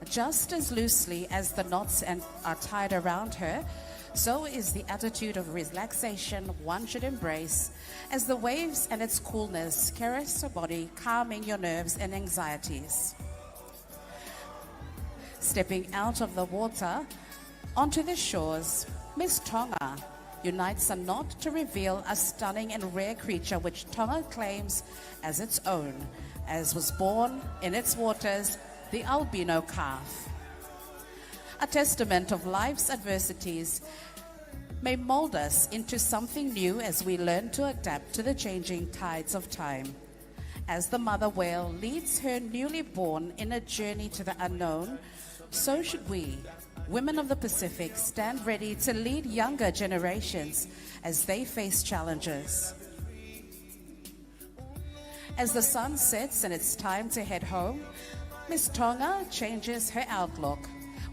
Just as loosely as the knots are tied around her, so is the attitude of relaxation one should embrace as the waves and its coolness caress your body, calming your nerves and anxieties. Stepping out of the water onto the shores, Miss Tonga unites a knot to reveal a stunning and rare creature which Tonga claims as its own, as was born in its waters, the albino calf. A testament of life's adversities may mold us into something new as we learn to adapt to the changing tides of time. As the mother whale leads her newly born in a journey to the unknown, so should we, women of the Pacific, stand ready to lead younger generations as they face challenges. As the sun sets and it's time to head home, Miss Tonga changes her outlook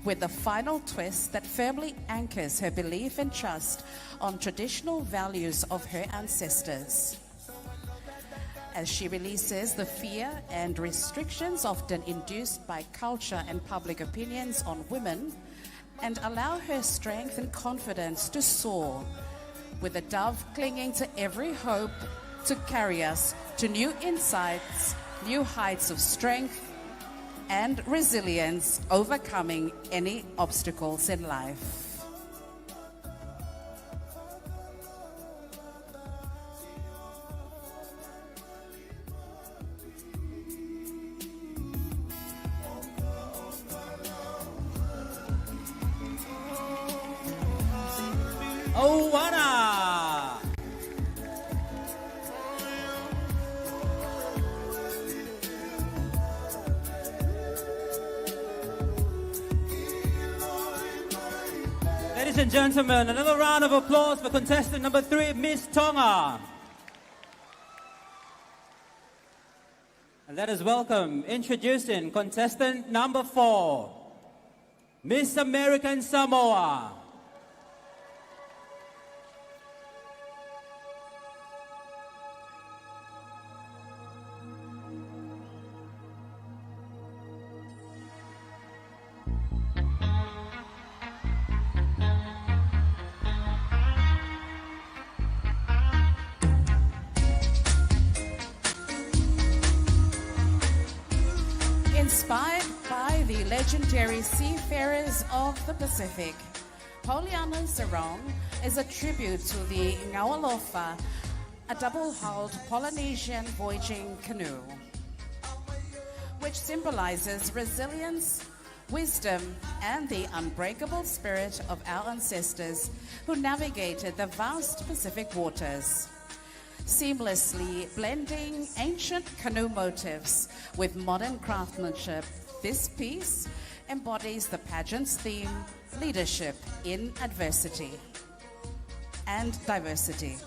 with the final twist that firmly anchors her belief and trust on traditional values of her ancestors. As she releases the fear and restrictions often induced by culture and public opinions on women, and allow her strength and confidence to soar, with a dove clinging to every hope to carry us to new insights, new heights of strength and resilience, overcoming any obstacles in life. Owana! Ladies and gentlemen, another round of applause for contestant number 3, Miss Tonga. And let us welcome, introducing contestant number 4, Miss American Samoa. Inspired by the legendary seafarers of the Pacific, Poliana's sarong is a tribute to the Ngawalofa, a double-hulled Polynesian voyaging canoe, which symbolizes resilience, wisdom, and the unbreakable spirit of our ancestors who navigated the vast Pacific waters. Seamlessly blending ancient canoe motifs with modern craftsmanship, this piece embodies the pageant's theme, leadership in adversity and diversity.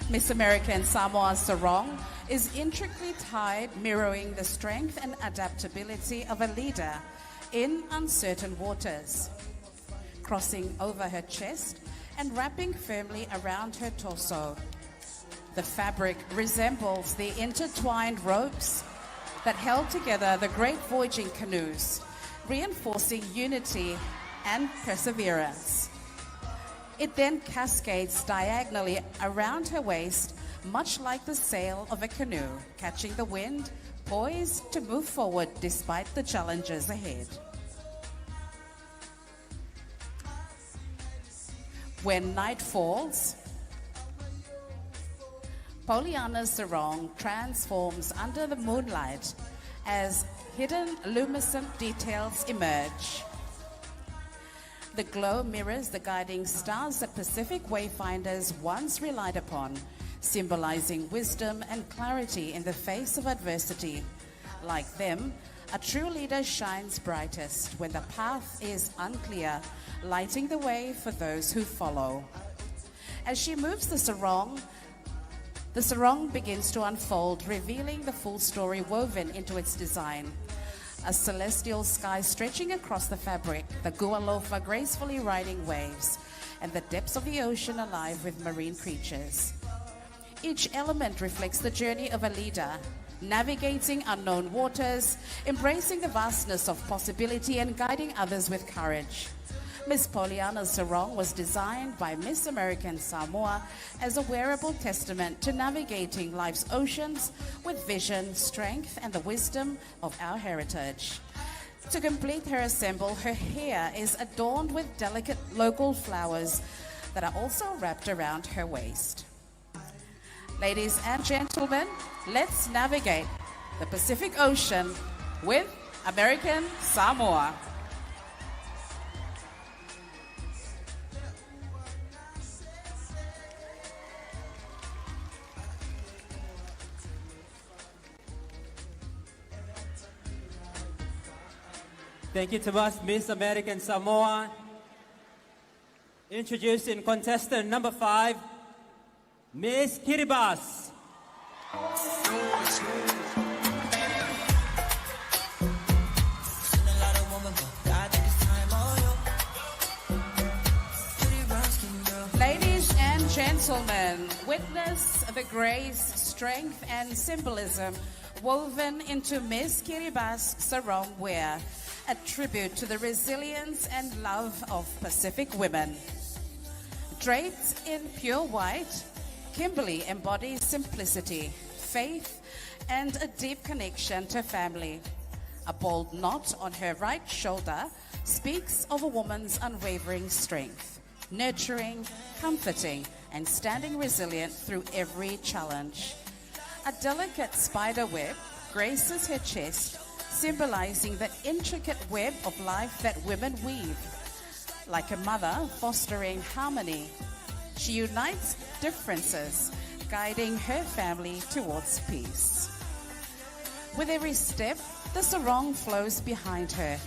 Miss American Samoa's sarong is intricately tied, mirroring the strength and adaptability of a leader in uncertain waters. Crossing over her chest and wrapping firmly around her torso, the fabric resembles the intertwined ropes that held together the great voyaging canoes, reinforcing unity and perseverance. It then cascades diagonally around her waist, much like the sail of a canoe, catching the wind, poised to move forward despite the challenges ahead. When night falls, Poliana's sarong transforms under the moonlight as hidden luminescent details emerge. The glow mirrors the guiding stars that Pacific wayfinders once relied upon, symbolizing wisdom and clarity in the face of adversity. Like them, a true leader shines brightest when the path is unclear, lighting the way for those who follow. As she moves the sarong begins to unfold, revealing the full story woven into its design. A celestial sky stretching across the fabric, the Gualofa gracefully riding waves, and the depths of the ocean alive with marine creatures. Each element reflects the journey of a leader, navigating unknown waters, embracing the vastness of possibility, and guiding others with courage. Miss Poliana's sarong was designed by Miss American Samoa as a wearable testament to navigating life's oceans with vision, strength, and the wisdom of our heritage. To complete her ensemble, her hair is adorned with delicate local flowers that are also wrapped around her waist. Ladies and gentlemen, let's navigate the Pacific Ocean with American Samoa. Thank you to us, Miss American Samoa. Introducing contestant number 5, Miss Kiribati. Ladies and gentlemen, witness the grace, strength, and symbolism woven into Miss Kiribati's sarong wear, a tribute to the resilience and love of Pacific women. Draped in pure white, Kimberly embodies simplicity, faith, and a deep connection to family. A bold knot on her right shoulder speaks of a woman's unwavering strength, nurturing, comforting, and standing resilient through every challenge. A delicate spider web graces her chest, symbolizing the intricate web of life that women weave. Like a mother fostering harmony, she unites differences, guiding her family towards peace. With every step, the sarong flows behind her,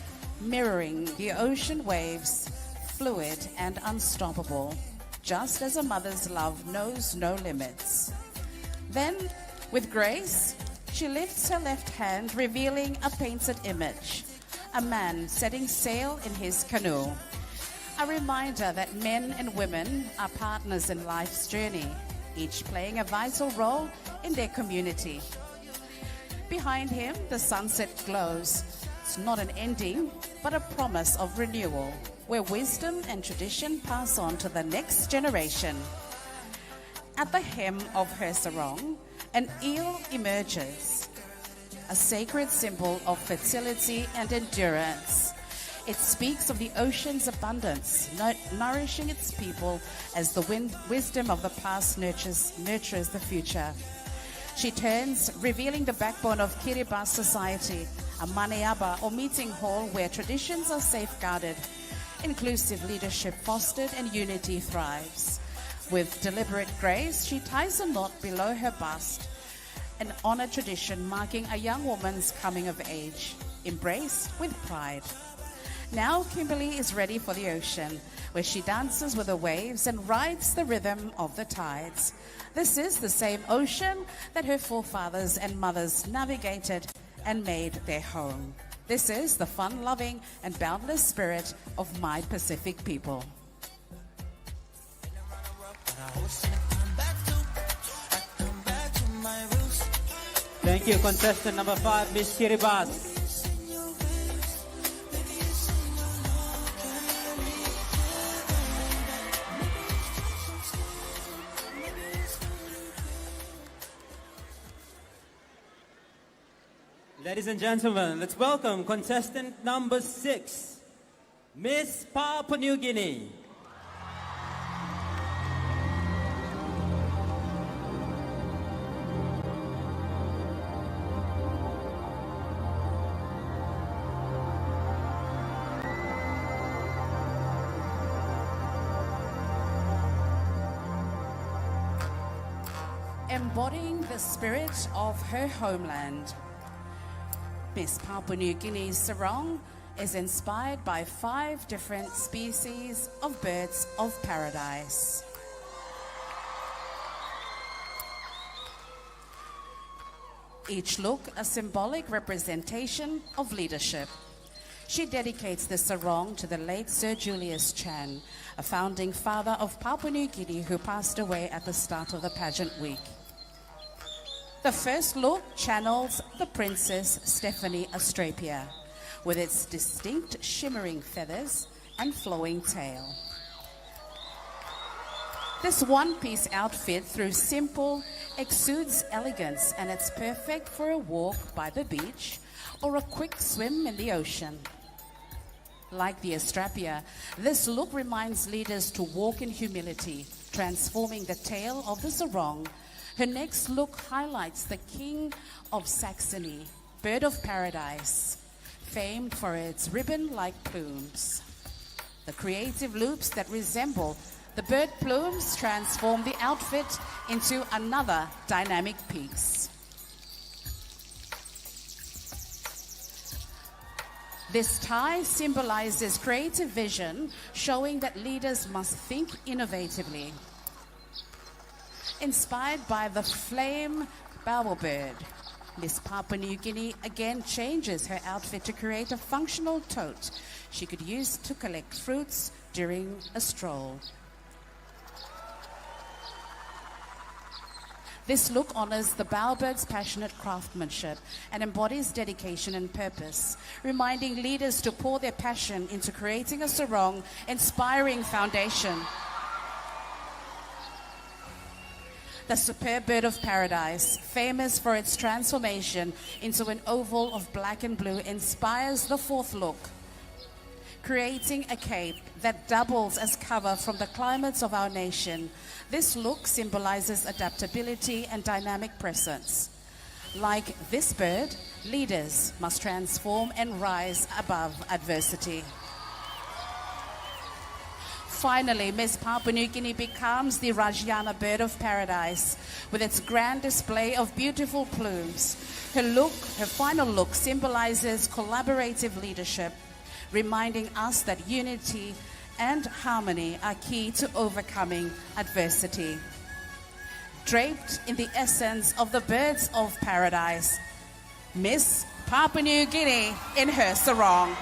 mirroring the ocean waves, fluid and unstoppable, just as a mother's love knows no limits. Then, with grace, she lifts her left hand, revealing a painted image, a man setting sail in his canoe. A reminder that men and women are partners in life's journey, each playing a vital role in their community. Behind him, the sunset glows. It's not an ending, but a promise of renewal, where wisdom and tradition pass on to the next generation. At the hem of her sarong, an eel emerges, a sacred symbol of fertility and endurance. It speaks of the ocean's abundance, nourishing its people as the wisdom of the past nurtures the future. She turns, revealing the backbone of Kiribati society, a maneaba or meeting hall where traditions are safeguarded, inclusive leadership fostered, and unity thrives. With deliberate grace, she ties a knot below her bust, an honored tradition marking a young woman's coming of age, embraced with pride. Now Kimberly is ready for the ocean, where she dances with the waves and rides the rhythm of the tides. This is the same ocean that her forefathers and mothers navigated and made their home. This is the fun-loving and boundless spirit of my Pacific people. Thank you, contestant number 5, Miss Kiribati. Ladies and gentlemen, let's welcome contestant number 6, Miss Papua New Guinea. Embodying the spirit of her homeland, Miss Papua New Guinea's sarong is inspired by 5 different species of birds of paradise. Each look a symbolic representation of leadership. She dedicates the sarong to the late Sir Julius Chan, a founding father of Papua New Guinea who passed away at the start of the pageant week. The first look channels the Princess Stephanie Astrapia with its distinct shimmering feathers and flowing tail. This one-piece outfit, through simple, exudes elegance, and it's perfect for a walk by the beach or a quick swim in the ocean. Like the Astrapia, this look reminds leaders to walk in humility, transforming the tail of the sarong. Her next look highlights the King of Saxony, bird of paradise, famed for its ribbon-like plumes. The creative loops that resemble the bird plumes transform the outfit into another dynamic piece. This tie symbolizes creative vision, showing that leaders must think innovatively. Inspired by the flame bowerbird, Miss Papua New Guinea again changes her outfit to create a functional tote she could use to collect fruits during a stroll. This look honors the bowerbird's passionate craftsmanship and embodies dedication and purpose, reminding leaders to pour their passion into creating a sarong inspiring foundation. The superb bird of paradise, famous for its transformation into an oval of black and blue, inspires the fourth look, creating a cape that doubles as cover from the climates of our nation. This look symbolizes adaptability and dynamic presence. Like this bird, leaders must transform and rise above adversity. Finally, Miss Papua New Guinea becomes the Rajana bird of paradise with its grand display of beautiful plumes. Her final look symbolizes collaborative leadership, reminding us that unity and harmony are key to overcoming adversity. Draped in the essence of the birds of paradise, Miss Papua New Guinea in her sarong.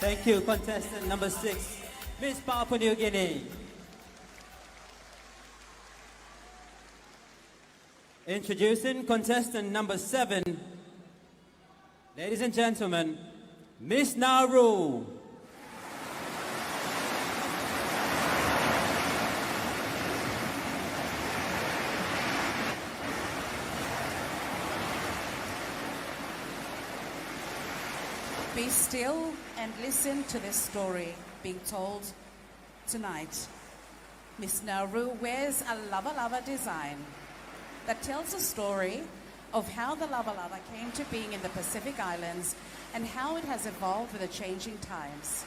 Thank you, contestant number 6, Miss Papua New Guinea. Introducing contestant number 7, ladies and gentlemen, Miss Nauru. Be still and listen to this story being told tonight. Miss Nauru wears a lava lava design that tells a story of how the lava lava came to being in the Pacific Islands and how it has evolved with the changing times.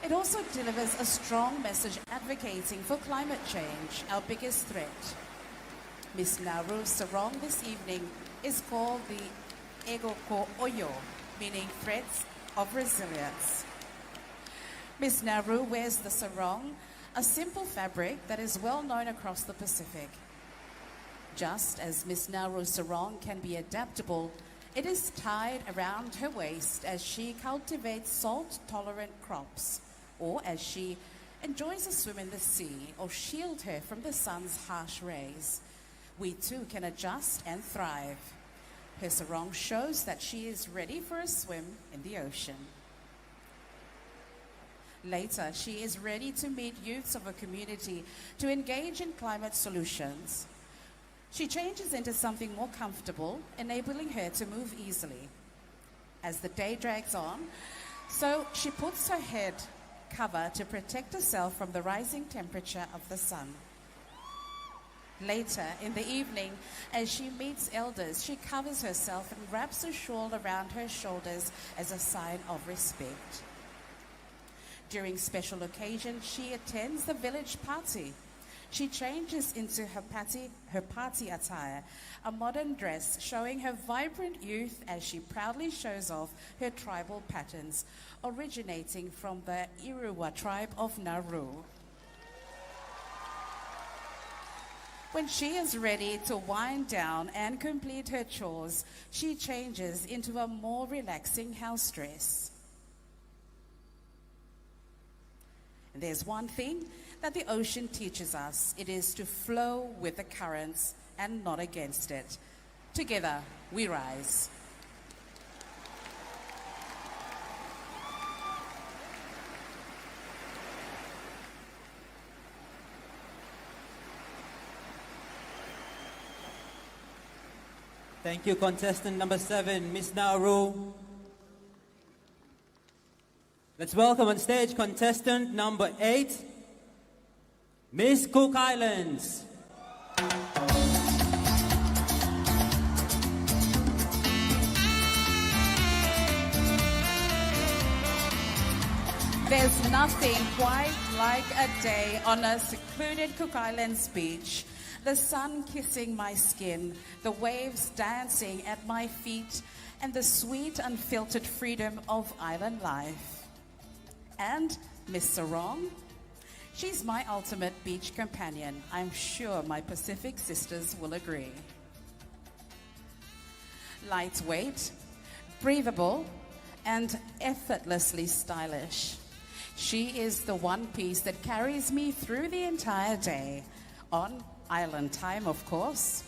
It also delivers a strong message advocating for climate change, our biggest threat. Miss Nauru's sarong this evening is called the Ego Ko Oyo, meaning threads of resilience. Miss Nauru wears the sarong, a simple fabric that is well known across the Pacific. Just as Miss Nauru's sarong can be adaptable, it is tied around her waist as she cultivates salt-tolerant crops, or as she enjoys a swim in the sea, or shield her from the sun's harsh rays. We too can adjust and thrive. Her sarong shows that she is ready for a swim in the ocean. Later, she is ready to meet youths of her community to engage in climate solutions. She changes into something more comfortable, enabling her to move easily. As the day drags on, so she puts her head cover to protect herself from the rising temperature of the sun. Later in the evening, as she meets elders, she covers herself and wraps a shawl around her shoulders as a sign of respect. During special occasions, she attends the village party. She changes into her party attire, a modern dress showing her vibrant youth as she proudly shows off her tribal patterns, originating from the Iriwa tribe of Nauru. When she is ready to wind down and complete her chores, she changes into a more relaxing house dress. And there's one thing that the ocean teaches us. It is to flow with the currents and not against it. Together, we rise. Thank you, contestant number 7, Miss Nauru. Let's welcome on stage contestant number 8, Miss Cook Islands. There's nothing quite like a day on a secluded Cook Islands beach. The sun kissing my skin, the waves dancing at my feet, and the sweet, unfiltered freedom of island life. And Miss Sarong, she's my ultimate beach companion. I'm sure my Pacific sisters will agree. Lightweight, breathable, and effortlessly stylish. She is the one piece that carries me through the entire day, on island time, of course.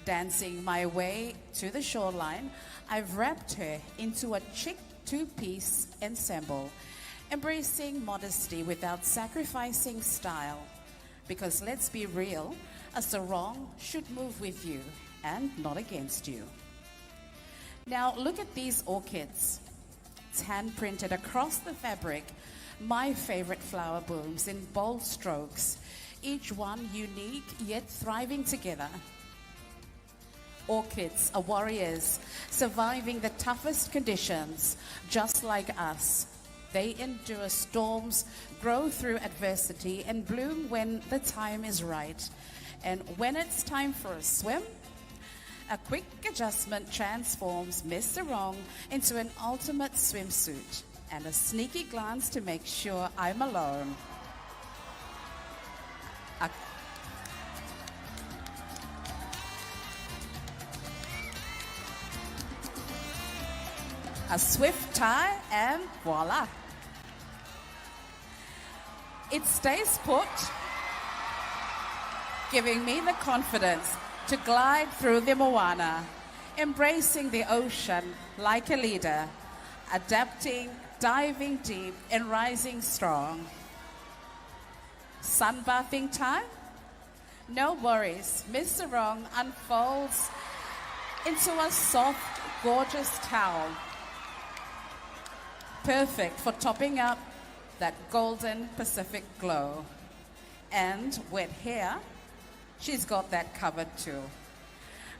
Dancing my way to the shoreline, I've wrapped her into a chic two-piece ensemble, embracing modesty without sacrificing style. Because let's be real, a sarong should move with you and not against you. Now look at these orchids. It's hand-printed across the fabric, my favorite flower blooms in bold strokes, each one unique yet thriving together. Orchids are warriors, surviving the toughest conditions, just like us. They endure storms, grow through adversity, and bloom when the time is right. And when it's time for a swim, a quick adjustment transforms Miss Sarong into an ultimate swimsuit, and a sneaky glance to make sure I'm alone. A swift tie and voila. It stays put, giving me the confidence to glide through the moana, embracing the ocean like a leader, adapting, diving deep, and rising strong. Sunbathing time? No worries. Miss Sarong unfolds into a soft, gorgeous towel, perfect for topping up that golden Pacific glow. And wet hair, she's got that covered too.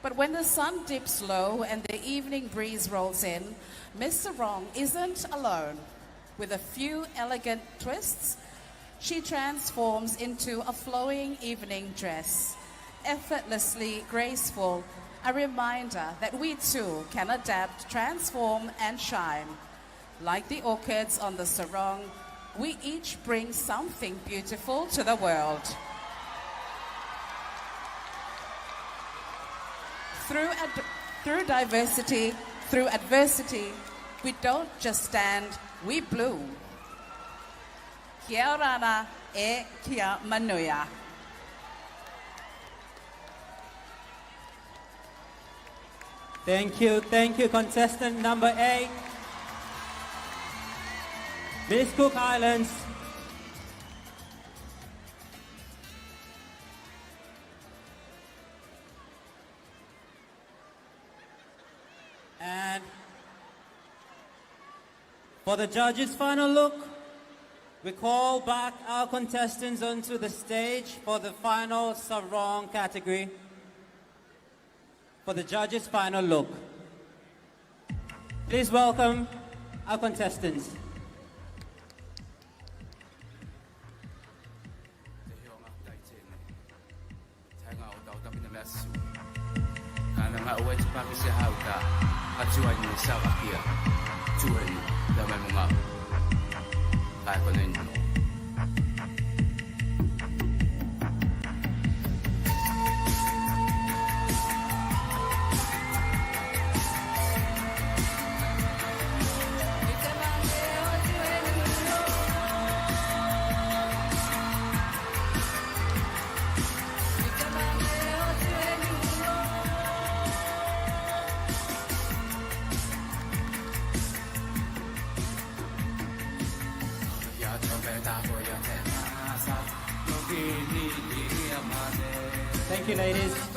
But when the sun dips low and the evening breeze rolls in, Miss Sarong isn't alone. With a few elegant twists, she transforms into a flowing evening dress, effortlessly graceful, a reminder that we too can adapt, transform, and shine. Like the orchids on the sarong, we each bring something beautiful to the world. Through diversity, through adversity, we don't just stand, we bloom. Kia orana e kia manuia. Thank you, contestant number 8. Miss Cook Islands. And for the judges' final look, we call back our contestants onto the stage for the final sarong category. For the judges' final look, please welcome our contestants. Thank you, ladies.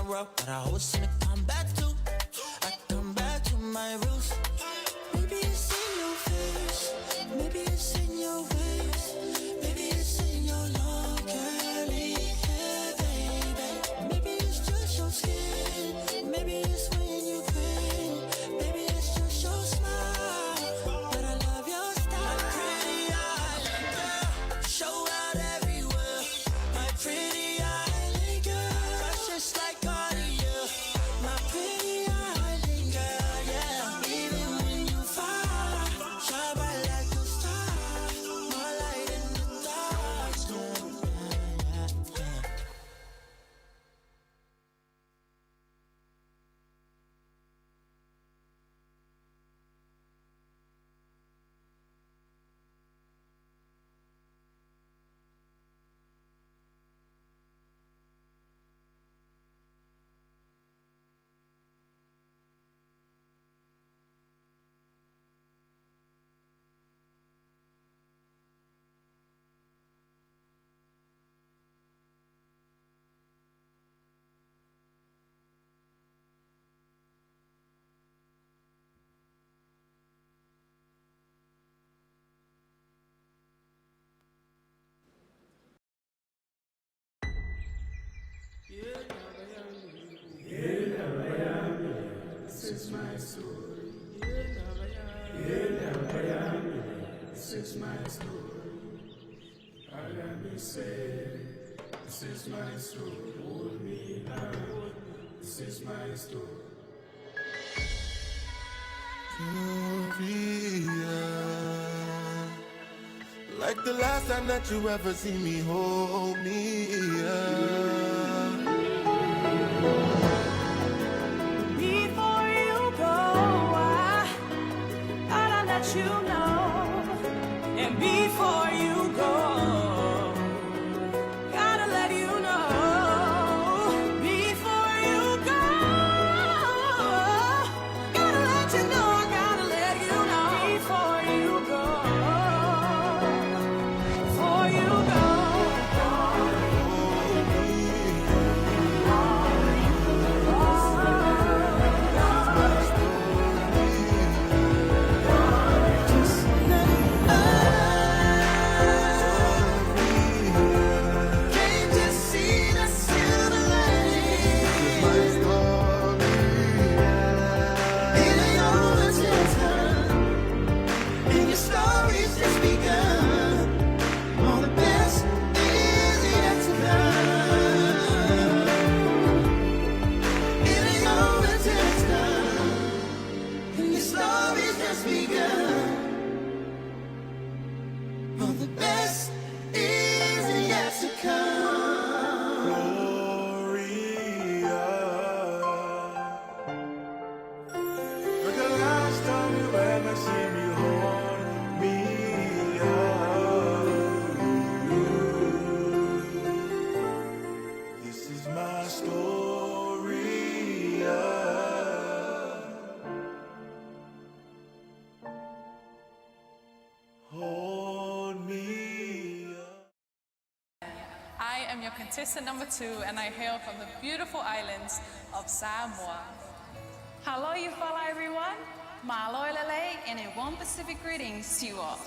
world, but I always seem to come back to. I come back to my roots. Maybe it's in your face, maybe it's in your ways, maybe it's in your long curly hair, baby. Maybe it's just your skin, maybe it's when you grin, maybe it's just your smile, but I love your style. My pretty island girl, show out everywhere. My pretty island girl, precious like Cartier. My pretty island girl, yeah. Even when you fall, shine bright like a star, more light in the dark. Yeah. This is my story. This is my story. I let me say, this is my story. Hold me now. This is my story. Gloria, like the last time that you ever see me, hold me up. Before you go, I gotta let you know. And before you go, gotta let you know. Before you go, gotta let you know. Gotta let you know. Before you go, before you go. I am your contestant number 2 and I hail from the beautiful islands of Samoa. Hello, you fala everyone. Mahalo lele and a warm Pacific greetings to you all.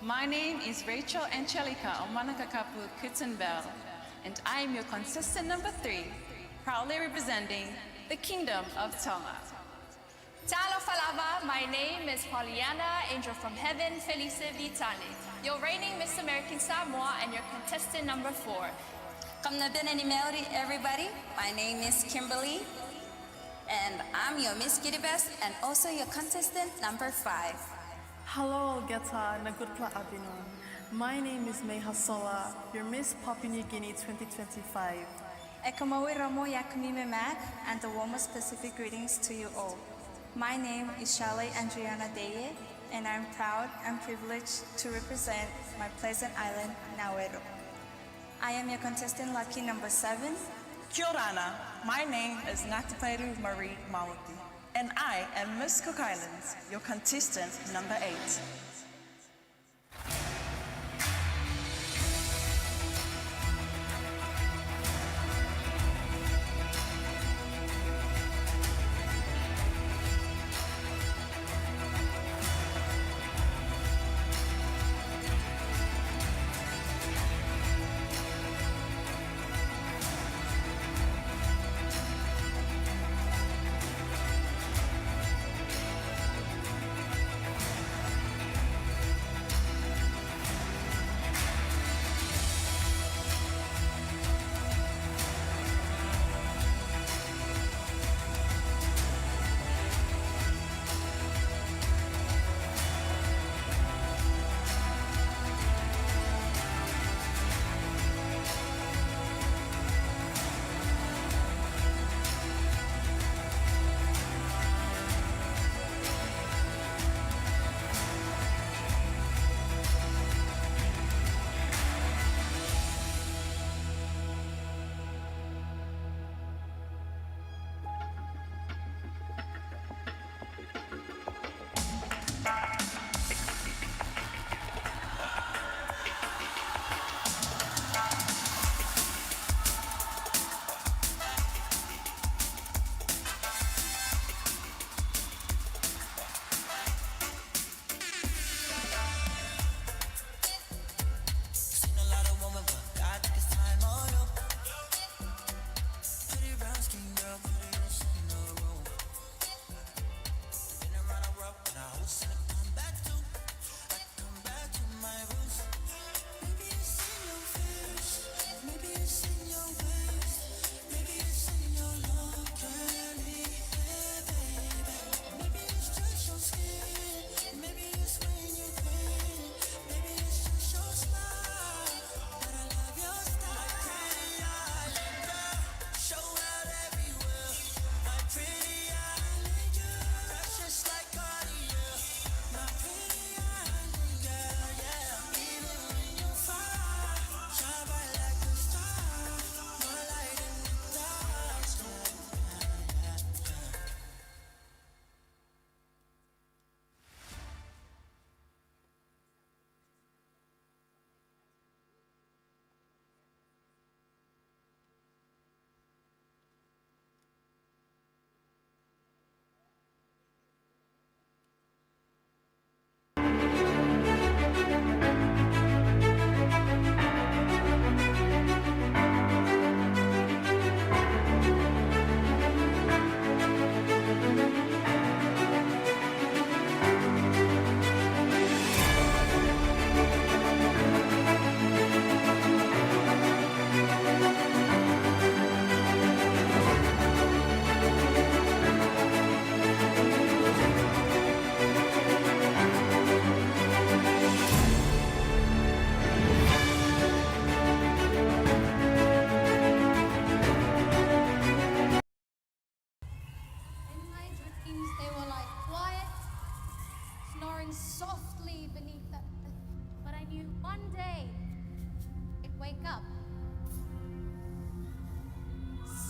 My name is Rachel Angelica Omanakakapu Kittenbell, and I am your contestant number 3, proudly representing the Kingdom of Tonga. Talo Falava, my name is Pollyanna, Angel from Heaven, Felice Vitale, your reigning Miss American Samoa and your contestant number 4. Kamnabinani Melody, everybody. My name is Kimberly, and I'm your Miss Kiribati and also your contestant number 5. Hello, Geta Nagutla Abinon. My name is Meha Sola, your Miss Papua New Guinea 2025. Ekamawi Ramo Yakumime Mac, and the warmest Pacific greetings to you all. My name is Charlotte Andriana Deye, and I'm proud and privileged to represent my pleasant island, Nauru. I am your contestant lucky number 7. Kia orana. My name is Ngatiperu Marie Mawati, and I am Miss Cook Islands, your contestant number 8.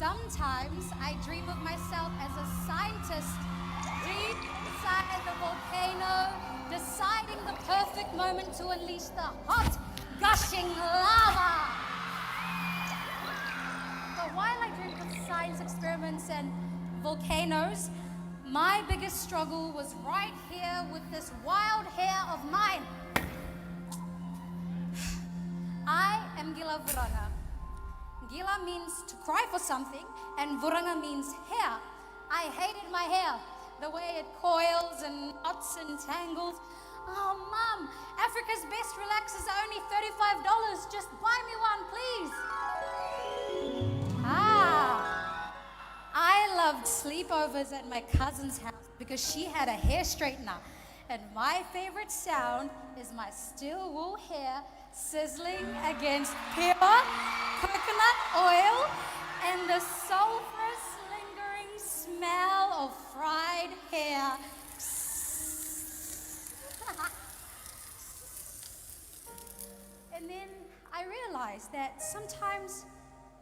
Sometimes I dream of myself as a scientist deep inside the volcano, deciding the perfect moment to unleash the hot, gushing lava. But while I dreamed of science experiments and volcanoes, my biggest struggle was right here with this wild hair of mine. I am Gila Vuranga. Gila means to cry for something, and Vuranga means hair. I hated my hair, the way it coils and knots and tangles. Oh, Mom, Africa's best relaxers are only $35. Just buy me one, please. I loved sleepovers at my cousin's house because she had a hair straightener. And my favorite sound is my still wool hair sizzling against pure coconut oil and the sulfurous lingering smell of fried hair. And then I realized that sometimes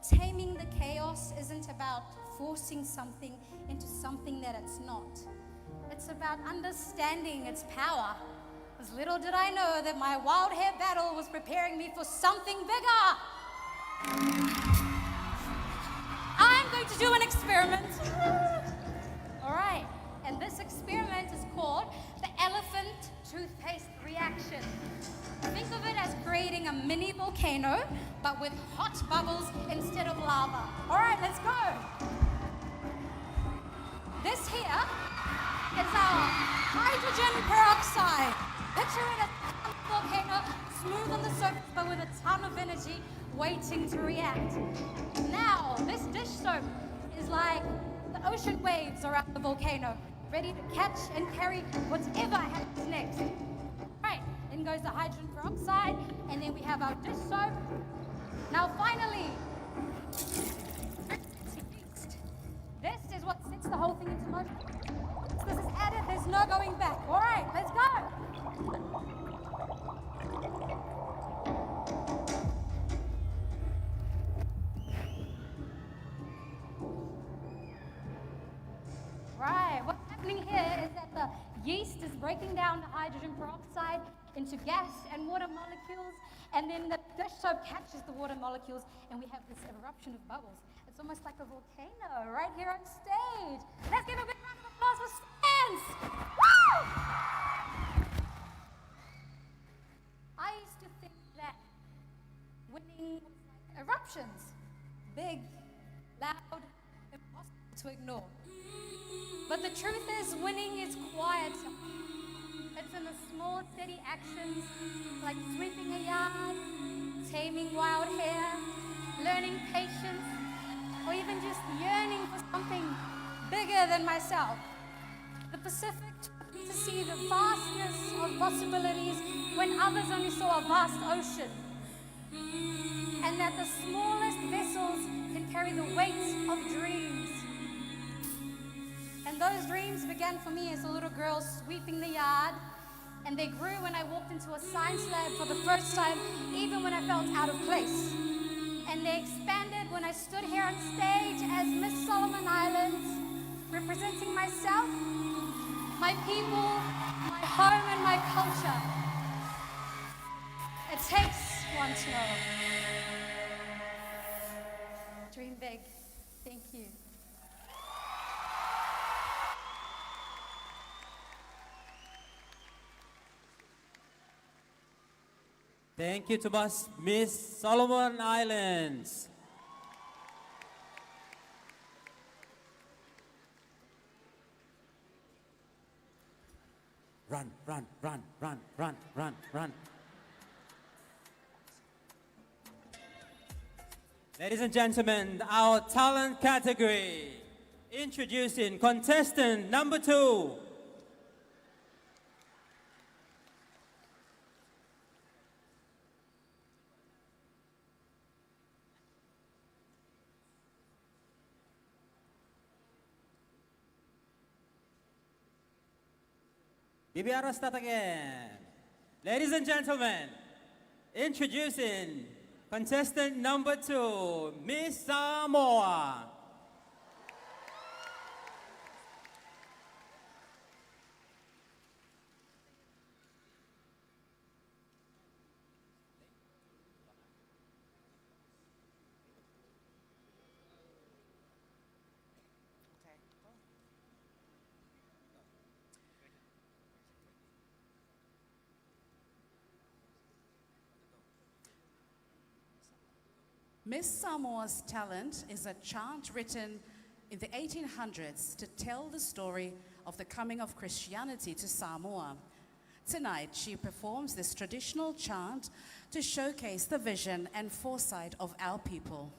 taming the chaos isn't about forcing something into something that it's not. It's about understanding its power. Because little did I know that my wild hair battle was preparing me for something bigger. I'm going to do an experiment. All right, and this experiment is called the elephant toothpaste reaction. Think of it as creating a mini volcano, but with hot bubbles instead of lava. All right, let's go. This here is our hydrogen peroxide. Picture it as a volcano, smooth on the surface, but with a ton of energy waiting to react. Now, this dish soap is like the ocean waves around the volcano, ready to catch and carry whatever happens next. Right, then goes the hydrogen peroxide, and then we have our dish soap. Now, finally, this is what sets the whole thing into motion. Once this is added, there's no going back. All right, let's go. Right, what's happening here is that the yeast is breaking down the hydrogen peroxide into gas and water molecules, and then the dish soap catches the water molecules, and we have this eruption of bubbles. It's almost like a volcano right here on stage. Let's give a big round of applause for Stans! Woo! I used to think that winning was like eruptions. Big, loud, impossible to ignore. But the truth is, winning is quiet. It's in the small, steady actions like sweeping a yard, taming wild hare, learning patience, or even just yearning for something bigger than myself. The Pacific taught me to see the vastness of possibilities when others only saw a vast ocean. And that the smallest vessels can carry the weight of dreams. And those dreams began for me as a little girl sweeping the yard, and they grew when I walked into a science lab for the first time, even when I felt out of place. And they expanded when I stood here on stage as Miss Solomon Islands, representing myself, my people, my home, and my culture. It takes one to know. Dream big. Thank you. Thank you to us, Miss Solomon Islands. Run, run, run, run, run, run, run. Ladies and gentlemen, our talent category. Introducing contestant number 2. Bibiara start again. Ladies and gentlemen, introducing contestant number 2, Miss Samoa. Miss Samoa's talent is a chant written in the 1800s to tell the story of the coming of Christianity to Samoa. Tonight, she performs this traditional chant to showcase the vision and foresight of our people.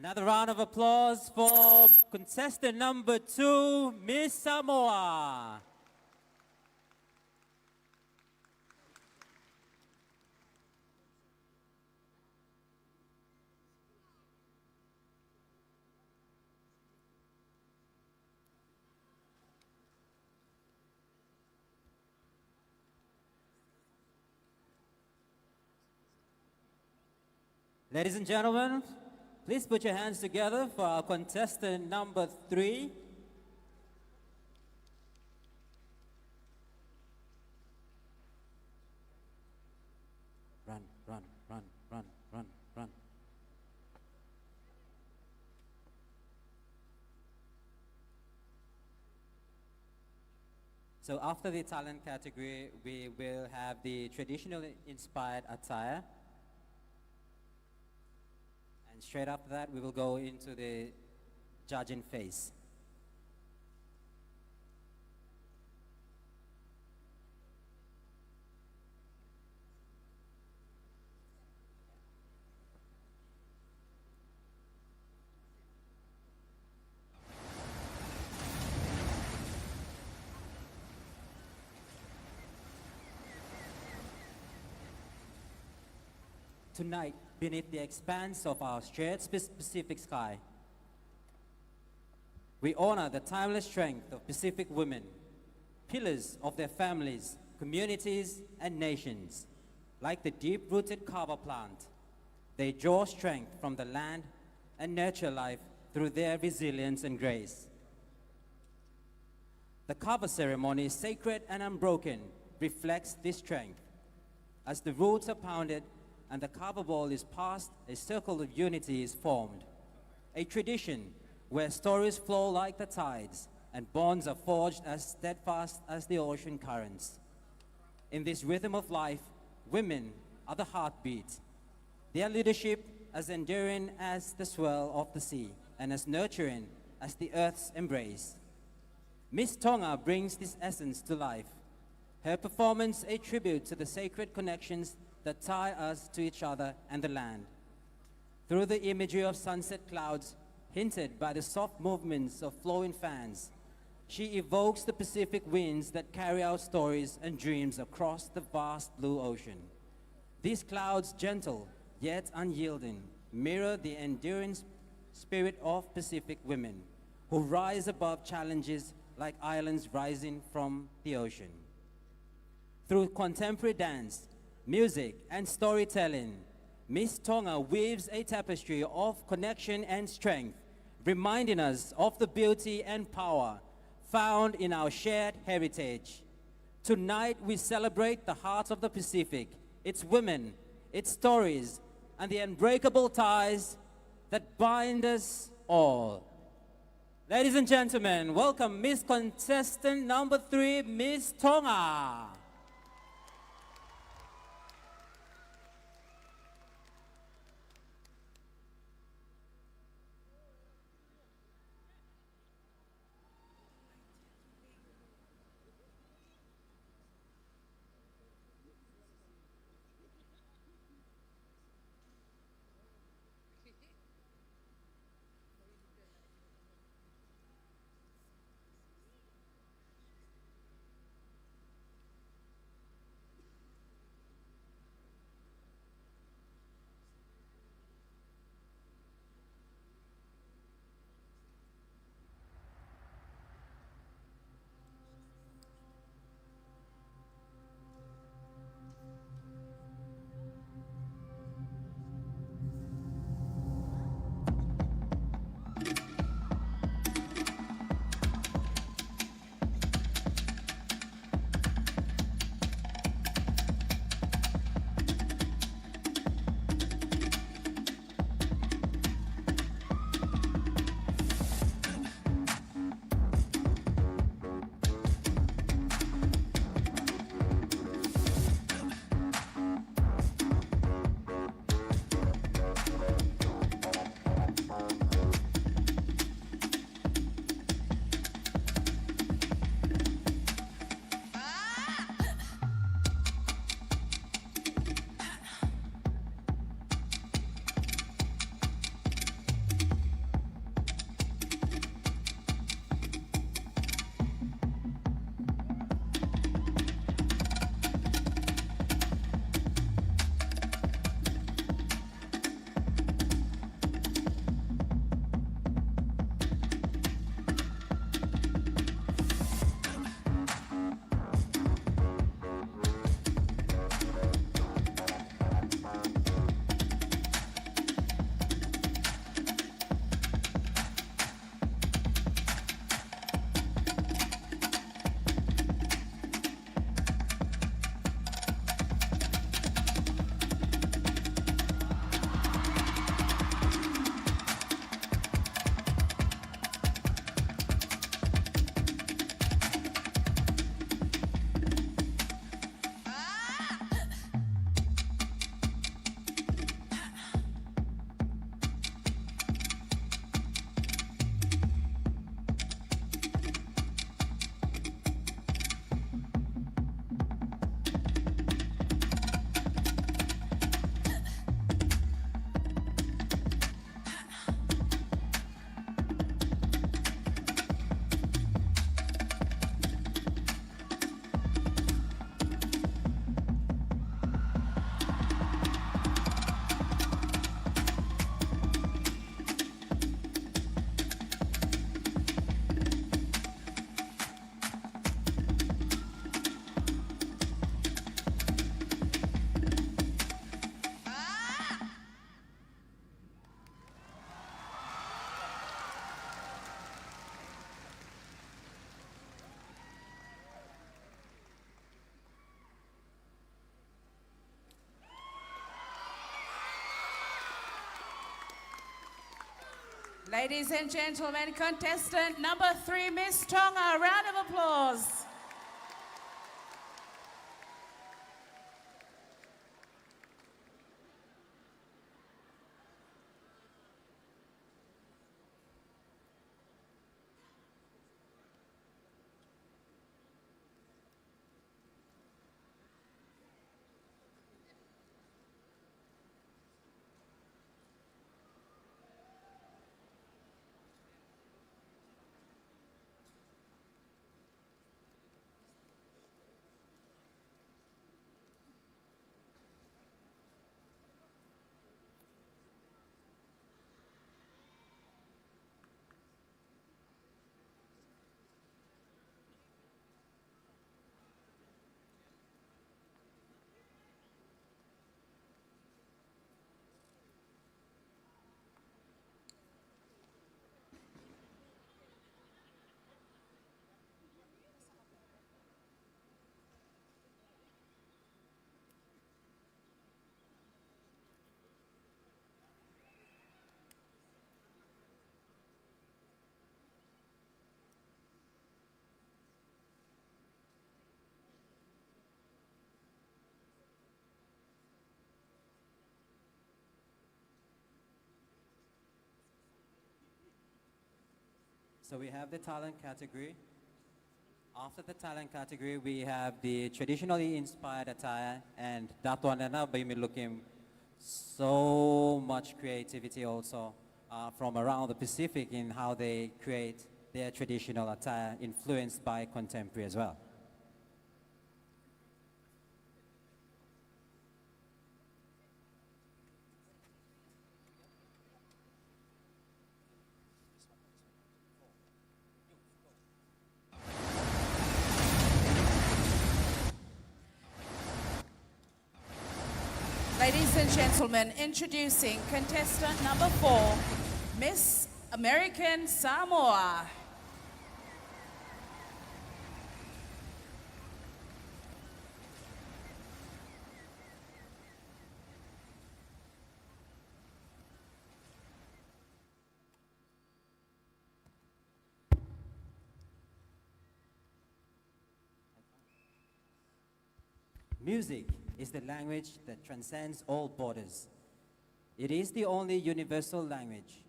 Another round of applause for contestant number 2, Miss Samoa. Ladies and gentlemen, please put your hands together for our contestant number 3. Run, run, run, run, run, run. So after the talent category, we will have the traditionally inspired attire. And straight after that, we will go into the judging phase. Tonight, beneath the expanse of our shared Pacific sky, we honor the timeless strength of Pacific women, pillars of their families, communities, and nations. Like the deep-rooted kava plant, they draw strength from the land and nurture life through their resilience and grace. The kava ceremony, sacred and unbroken, reflects this strength. As the roots are pounded and the kava ball is passed, a circle of unity is formed. A tradition where stories flow like the tides and bonds are forged as steadfast as the ocean currents. In this rhythm of life, women are the heartbeat. Their leadership as enduring as the swell of the sea and as nurturing as the earth's embrace. Miss Tonga brings this essence to life. Her performance a tribute to the sacred connections that tie us to each other and the land. Through the imagery of sunset clouds, hinted by the soft movements of flowing fans, she evokes the Pacific winds that carry our stories and dreams across the vast blue ocean. These clouds, gentle yet unyielding, mirror the enduring spirit of Pacific women who rise above challenges like islands rising from the ocean. Through contemporary dance, music, and storytelling, Miss Tonga weaves a tapestry of connection and strength, reminding us of the beauty and power found in our shared heritage. Tonight, we celebrate the heart of the Pacific, its women, its stories, and the unbreakable ties that bind us all. Ladies and gentlemen, welcome Miss Contestant number 3, Miss Tonga. Ladies and gentlemen, contestant number 3, Miss Tonga. A round of applause. So we have the talent category. After the talent category, we have the traditionally inspired attire, and that one and now by me looking so much creativity also from around the Pacific in how they create their traditional attire, influenced by contemporary as well. Ladies and gentlemen, introducing contestant number 4, Miss American Samoa. Music is the language that transcends all borders. It is the only universal language.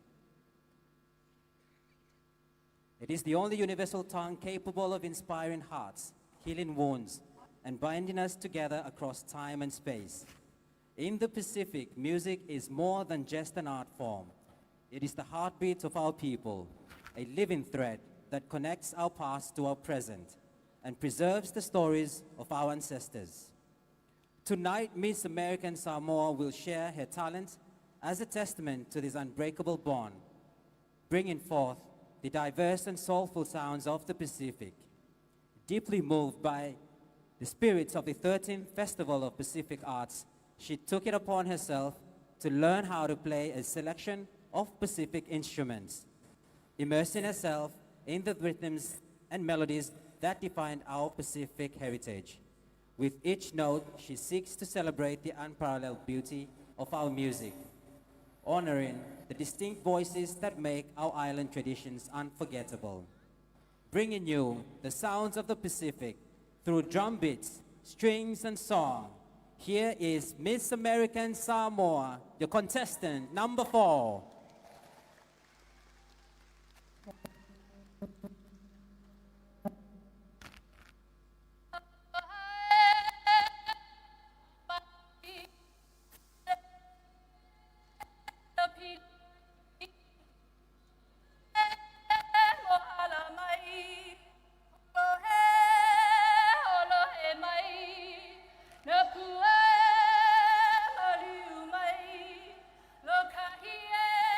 It is the only universal tongue capable of inspiring hearts, healing wounds, and binding us together across time and space. In the Pacific, music is more than just an art form. It is the heartbeat of our people, a living thread that connects our past to our present and preserves the stories of our ancestors. Tonight, Miss American Samoa will share her talent as a testament to this unbreakable bond, bringing forth the diverse and soulful sounds of the Pacific. Deeply moved by the spirits of the 13th Festival of Pacific Arts, she took it upon herself to learn how to play a selection of Pacific instruments, immersing herself in the rhythms and melodies that define our Pacific heritage. With each note, she seeks to celebrate the unparalleled beauty of our music, honoring the distinct voices that make our island traditions unforgettable. Bringing you the sounds of the Pacific through drum beats, strings, and song. Here is Miss American Samoa, your contestant number 4. Look here.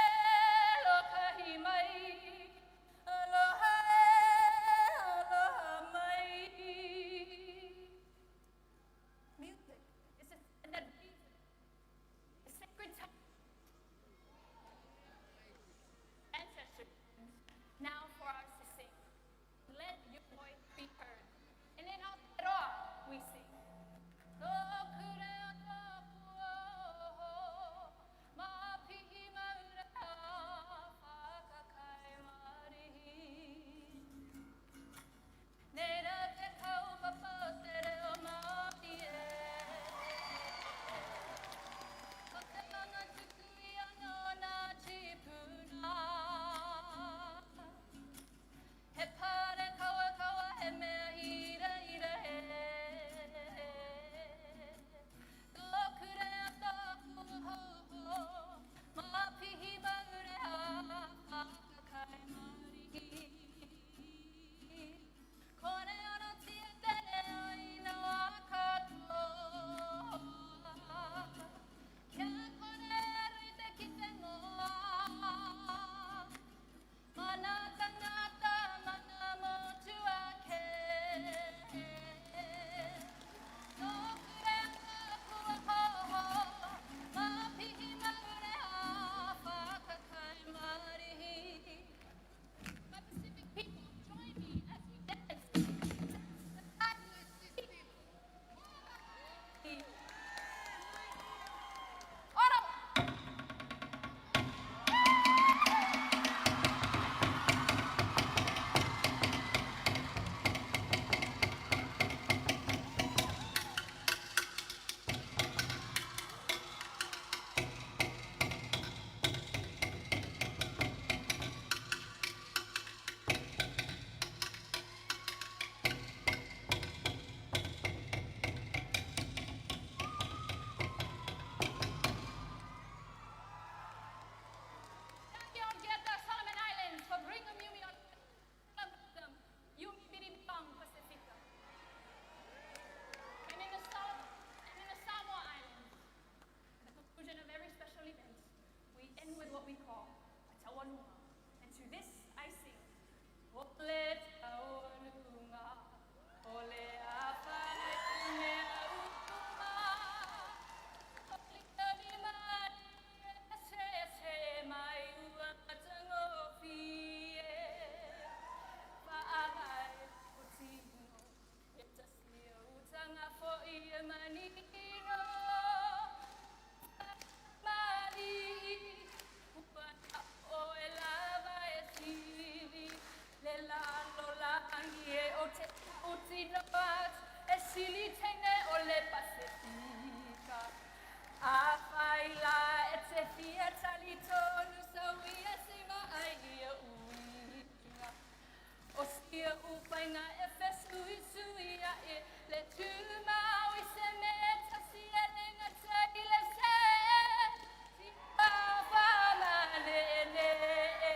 tino at e sili tene o le Pasifika. A whaila e te fia talito nusa wia sima ai ia uinga. O skia upainga e fesui suia e le tūmau i se me tasi e nenga tai le se. Si pāwhala nene e.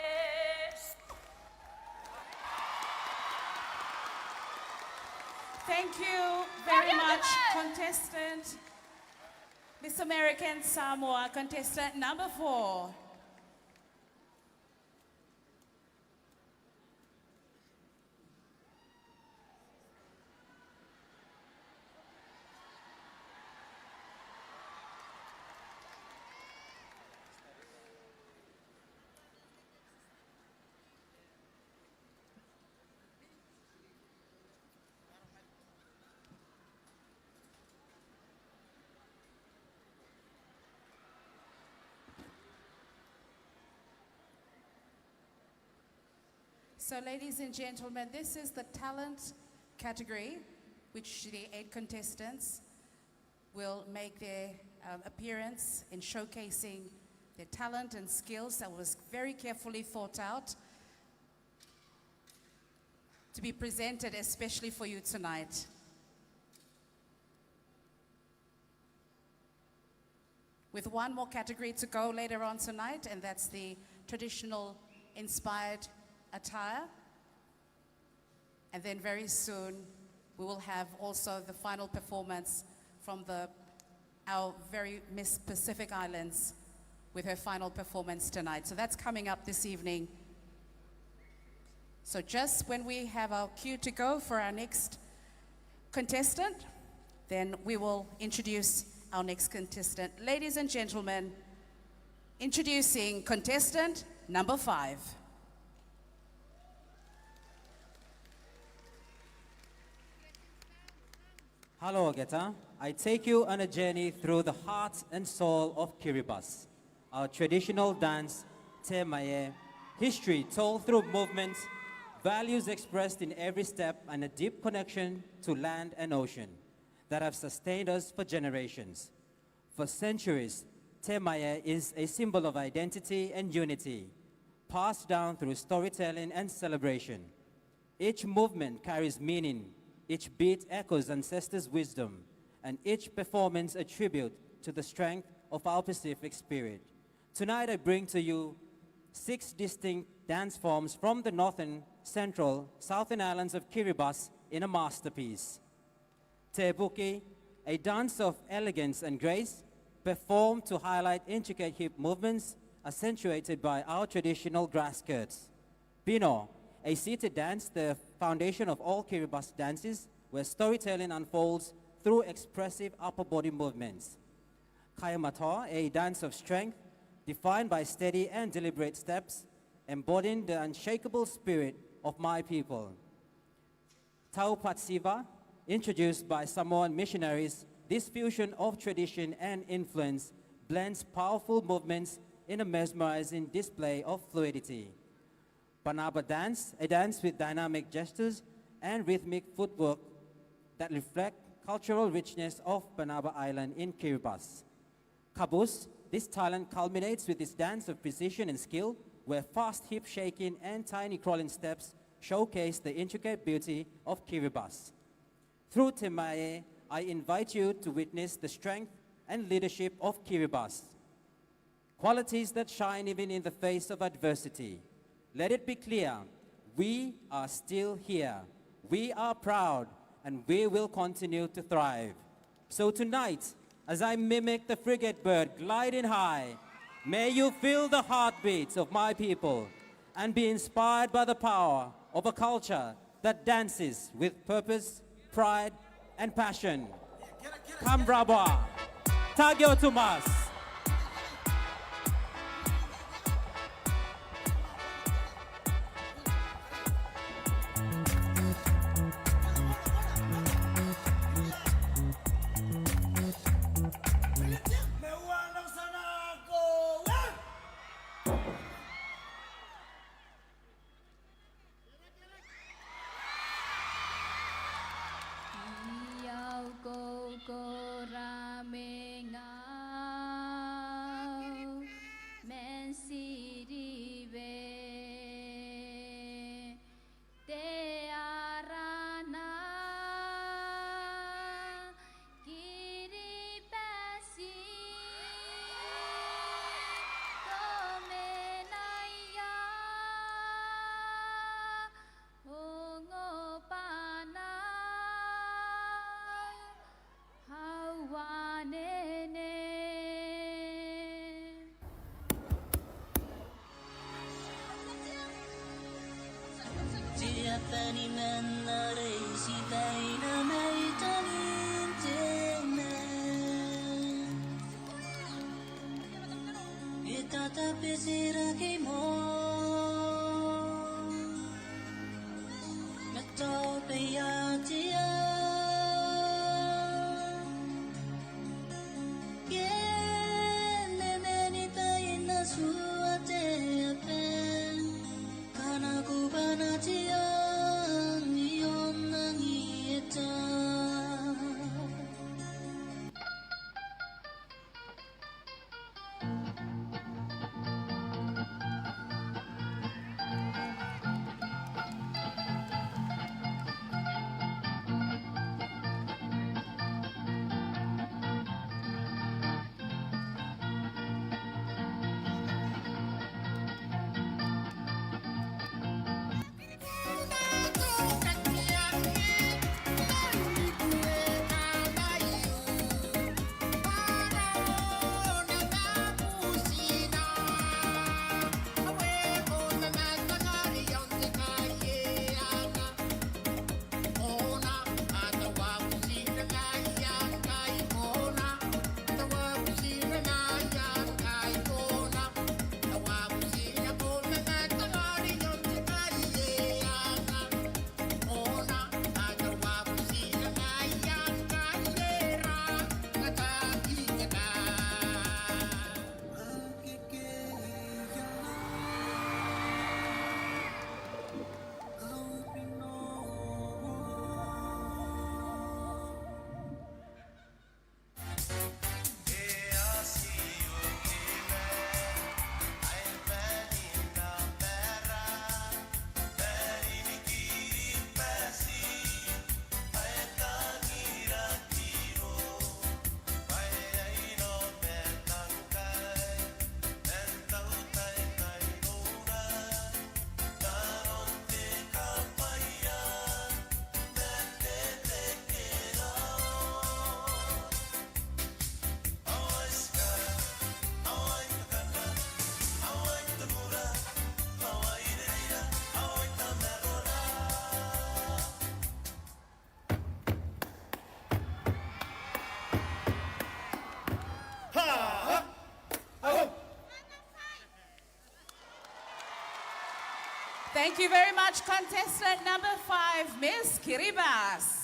Thank you very much, contestant. Miss American Samoa, contestant number 4. So ladies and gentlemen, this is the talent category, which the 8 contestants will make their appearance in showcasing their talent and skills that was very carefully thought out to be presented especially for you tonight. With one more category to go later on tonight, and that's the traditional inspired attire. And then very soon we will have also the final performance from our very Miss Pacific Islands with her final performance tonight. So that's coming up this evening. So just when we have our cue to go for our next contestant, then we will introduce our next contestant. Ladies and gentlemen, introducing contestant number 5. Hello, Ageta. I take you on a journey through the heart and soul of Kiribati, our traditional dance, Te Mae, history told through movements, values expressed in every step, and a deep connection to land and ocean that have sustained us for generations. For centuries, Te Mae is a symbol of identity and unity, passed down through storytelling and celebration. Each movement carries meaning. Each beat echoes ancestors' wisdom, and each performance a tribute to the strength of our Pacific spirit. Tonight I bring to you 6 distinct dance forms from the northern, central, southern islands of Kiribati in a masterpiece. Te Buki, a dance of elegance and grace, performed to highlight intricate hip movements accentuated by our traditional grass skirts. Pino, a seated dance, the foundation of all Kiribati dances, where storytelling unfolds through expressive upper body movements. Kayamata, a dance of strength, defined by steady and deliberate steps, embodying the unshakable spirit of my people. Taupatsiva, introduced by Samoan missionaries, this fusion of tradition and influence blends powerful movements in a mesmerizing display of fluidity. Banaba dance, a dance with dynamic gestures and rhythmic footwork that reflect cultural richness of Banaba Island in Kiribati. Kabus, this talent culminates with this dance of precision and skill, where fast hip shaking and tiny crawling steps showcase the intricate beauty of Kiribati. Through Te Mae, I invite you to witness the strength and leadership of Kiribati, qualities that shine even in the face of adversity. Let it be clear, we are still here. We are proud, and we will continue to thrive. So tonight, as I mimic the frigate bird gliding high, may you feel the heartbeats of my people and be inspired by the power of a culture that dances with purpose, pride, and passion. Kambraba, Tagyo Tumas. Japani men na reisi vaina maitanin tene. Itata pesira ke mo. Meto peyatia. Yene meni paina suate apen. Kana kubana tiang niom nangieta. Thank you very much, contestant number 5, Miss Kiribati.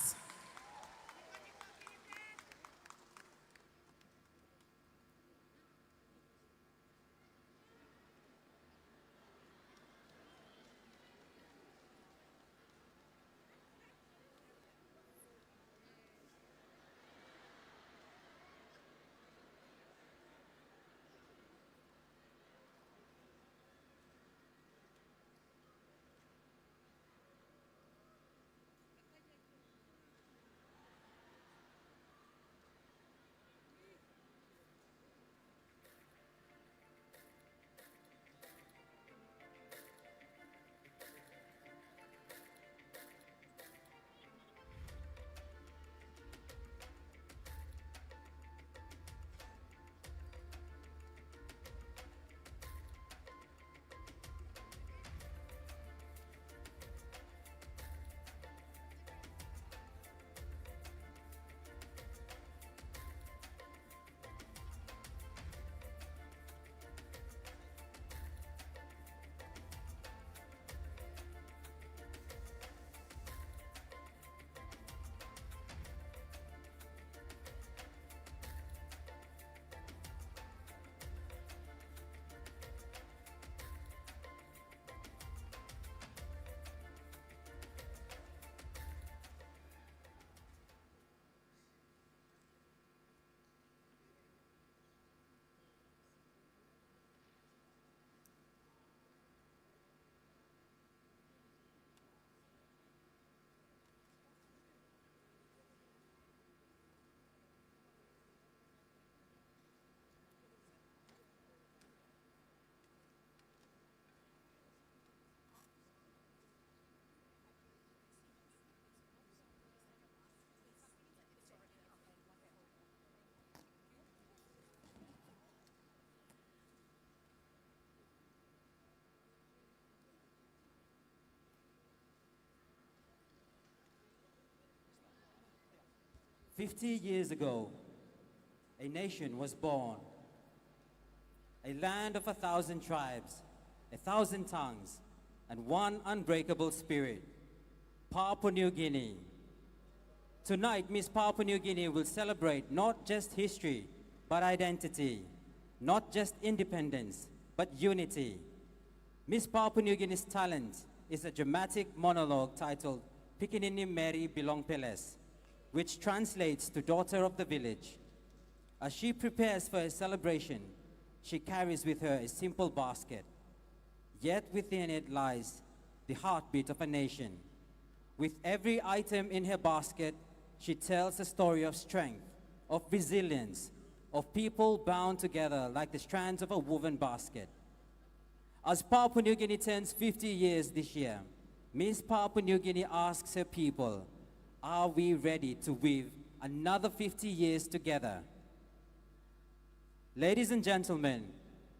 50 years ago, a nation was born, a land of 1,000 tribes, 1,000 tongues, and one unbreakable spirit, Papua New Guinea. Tonight, Miss Papua New Guinea will celebrate not just history, but identity, not just independence, but unity. Miss Papua New Guinea's talent is a dramatic monologue titled Pikinini Mary Bilong Peles, which translates to daughter of the village. As she prepares for a celebration, she carries with her a simple basket. Yet within it lies the heartbeat of a nation. With every item in her basket, she tells a story of strength, of resilience, of people bound together like the strands of a woven basket. As Papua New Guinea turns 50 years this year, Miss Papua New Guinea asks her people, are we ready to weave another 50 years together? Ladies and gentlemen,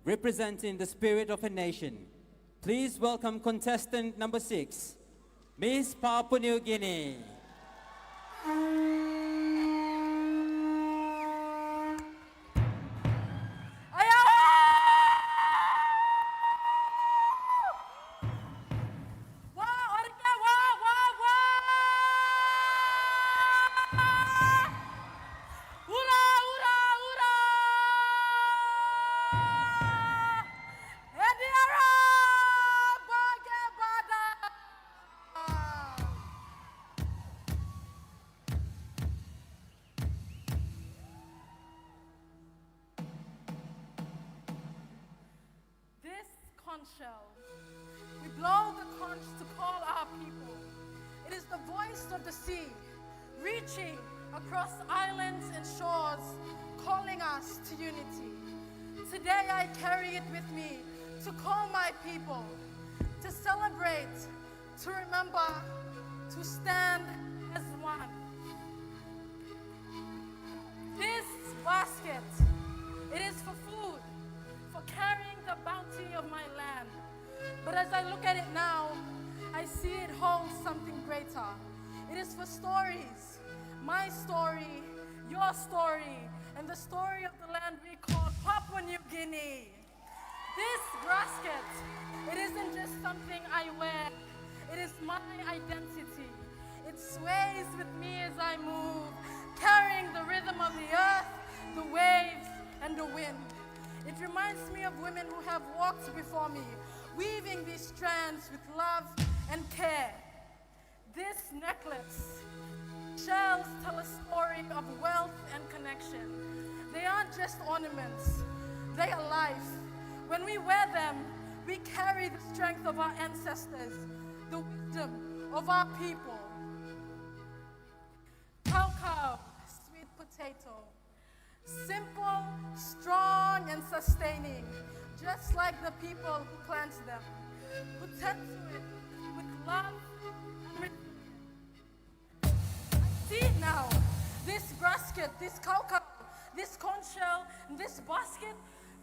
representing the spirit of a nation, please welcome contestant number 6, Miss Papua New Guinea. Shell. We blow the conch to call our people. It is the voice of the sea, reaching across islands and shores, calling us to unity. Today I carry it with me to call my people, to celebrate, to remember, to stand as one. This basket, it is for food, for carrying the bounty of my land. But as I look at it now, I see it holds something greater. It is for stories, my story, your story, and the story of the land we call Papua New Guinea. This basket, it isn't just something I wear, it is my identity. It sways with me as I move, carrying the rhythm of the earth, the waves, and the wind. It reminds me of women who have walked before me, weaving these strands with love and care. This necklace, shells tell a story of wealth and connection. They aren't just ornaments, they are life. When we wear them, we carry the strength of our ancestors, the wisdom of our people. Cocoa, sweet potato. Simple, strong, and sustaining, just like the people who plant them, who tend to it with love and I see it now. This basket, this cocoa, this conch shell, and this basket,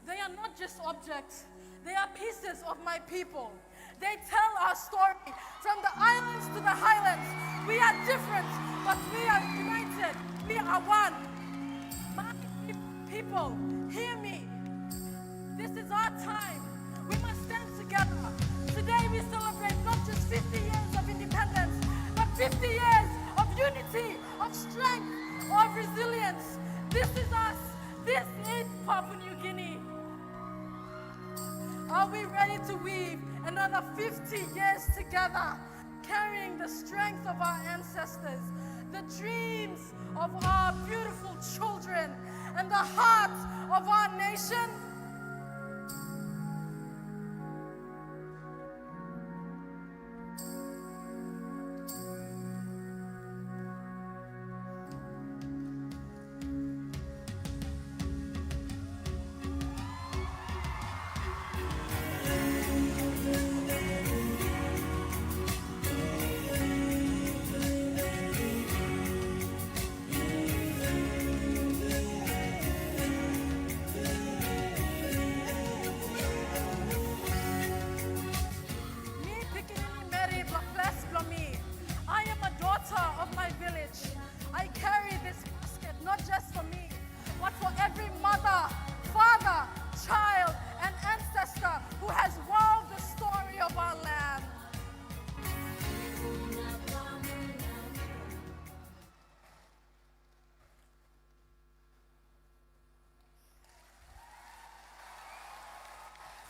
they are not just objects. They are pieces of my people. They tell our story from the islands to the highlands. We are different, but we are united. We are one. My people, hear me. This is our time. We must stand together. Today we celebrate not just 50 years of independence, but 50 years of unity, of strength, of resilience. This is us. This is Papua New Guinea. Are we ready to weave another 50 years together, carrying the strength of our ancestors, the dreams of our beautiful children, and the heart of our nation?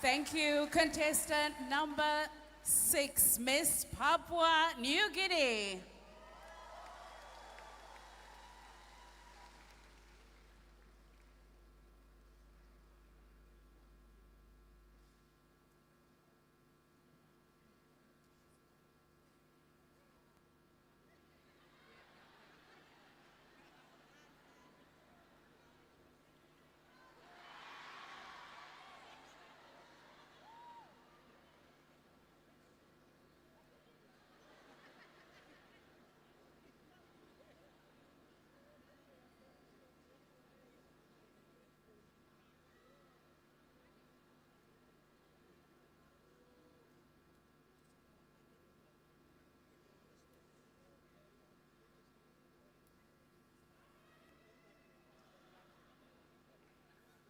Thank you, contestant number 6, Miss Papua New Guinea.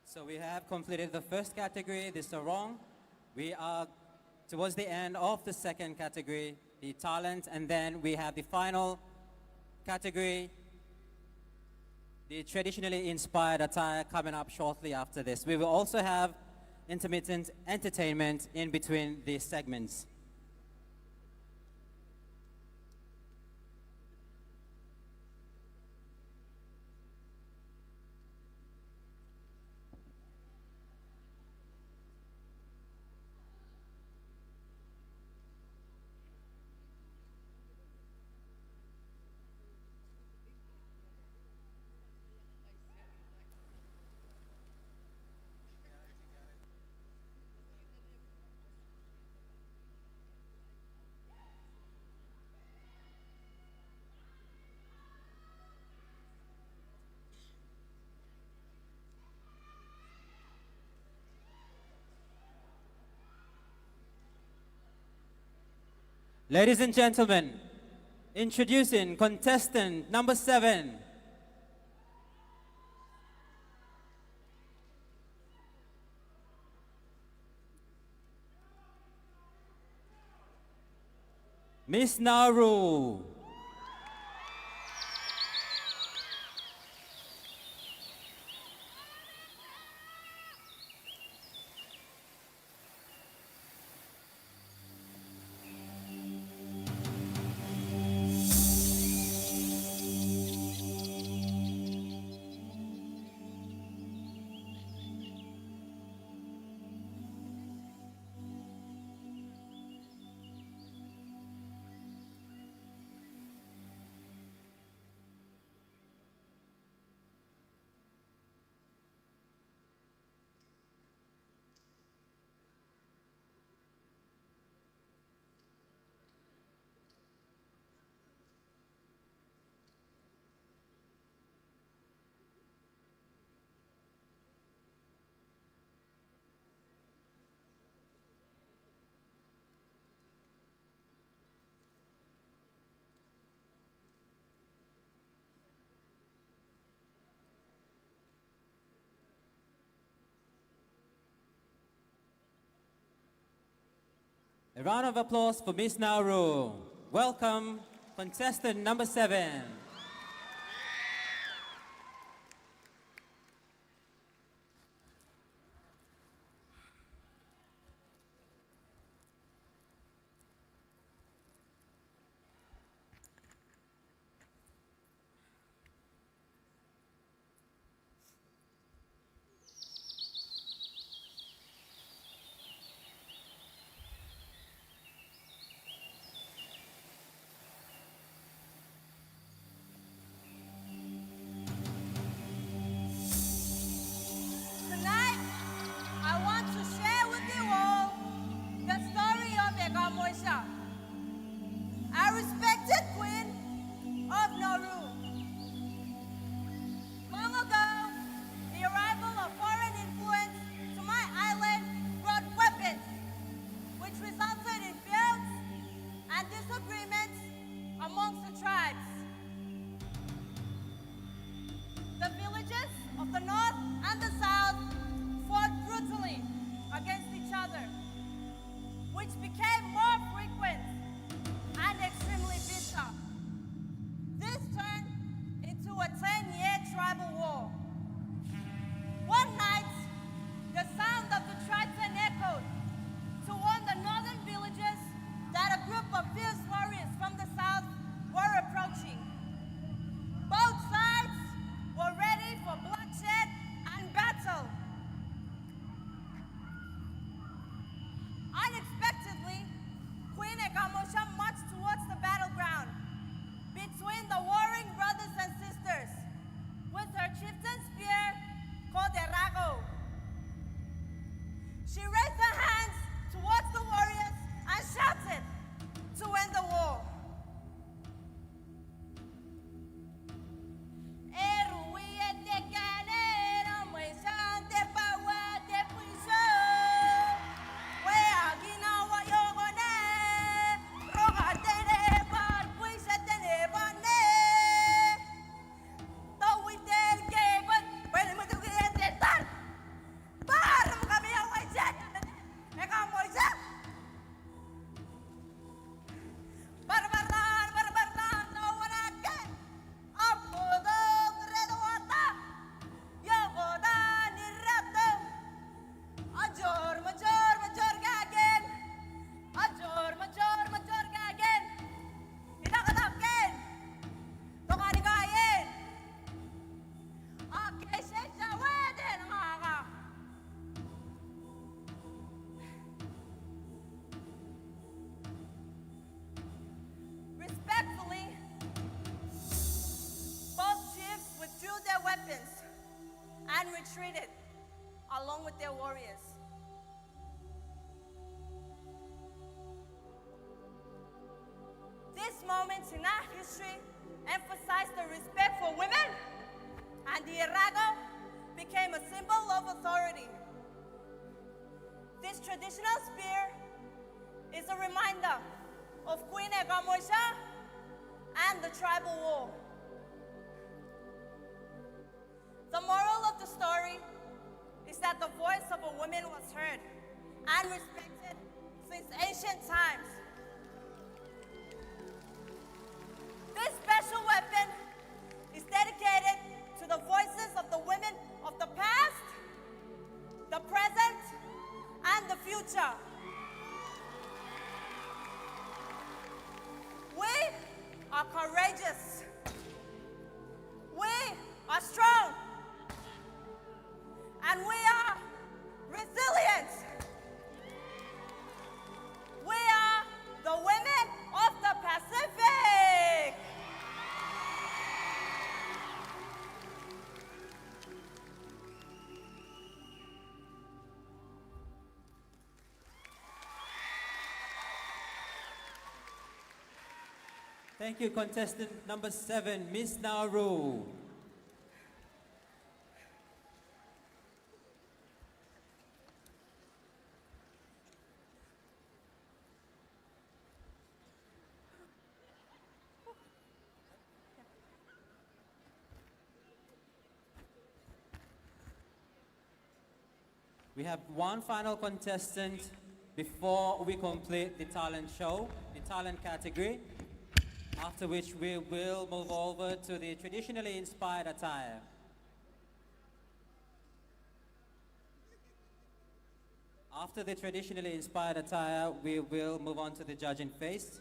So we have completed the first category, the sarong. We are towards the end of the second category, the talent, and then we have the final category, the traditionally inspired attire, coming up shortly after this. We will also have intermittent entertainment in between these segments. Ladies and gentlemen, introducing contestant number 7. Miss Nauru. A round of applause for Miss Nauru. Welcome, contestant number 7. Tonight, I want to share with you all the story of Egamoisha, a respected queen of Nauru. Long ago, the arrival of foreign influence to my island brought weapons, which resulted in feuds and disagreements amongst the tribes. The villages of the north and the south fought brutally against each other, which became more frequent and extremely bitter. This turned into a 10-year tribal war. One night, the sound of the trident echoed, treated along with their warriors. These moments in our history emphasize the respect for women, and the irago became a symbol of authority. This traditional spear is a reminder of Queen Egamoisha and the tribal war. The moral of the story is that the voice of a woman was heard and respected since ancient times. This special weapon is dedicated to the voices of the women of the past, the present, and the future. We are courageous. We are strong. And we are resilient. We are the women of the Pacific. Thank you, contestant number 7, Miss Nauru. We have one final contestant before we complete the talent show, the talent category, after which we will move over to the traditionally inspired attire. After the traditionally inspired attire, we will move on to the judging phase.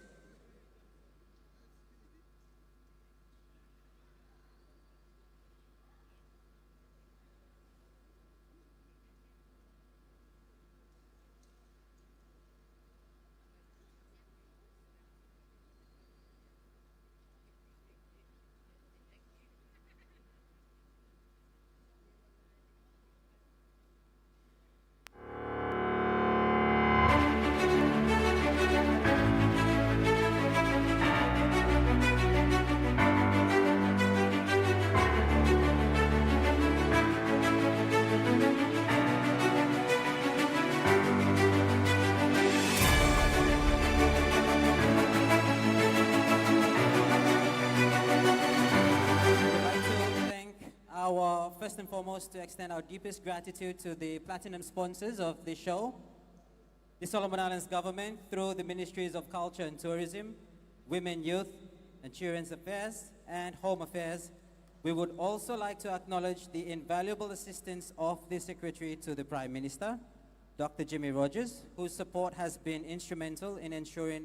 First and foremost, to extend our deepest gratitude to the platinum sponsors of the show, the Solomon Islands government through the Ministries of Culture and Tourism, Women, Youth, and Children's Affairs, and Home Affairs. We would also like to acknowledge the invaluable assistance of the Secretary to the Prime Minister, Dr. Jimmy Rogers, whose support has been instrumental in ensuring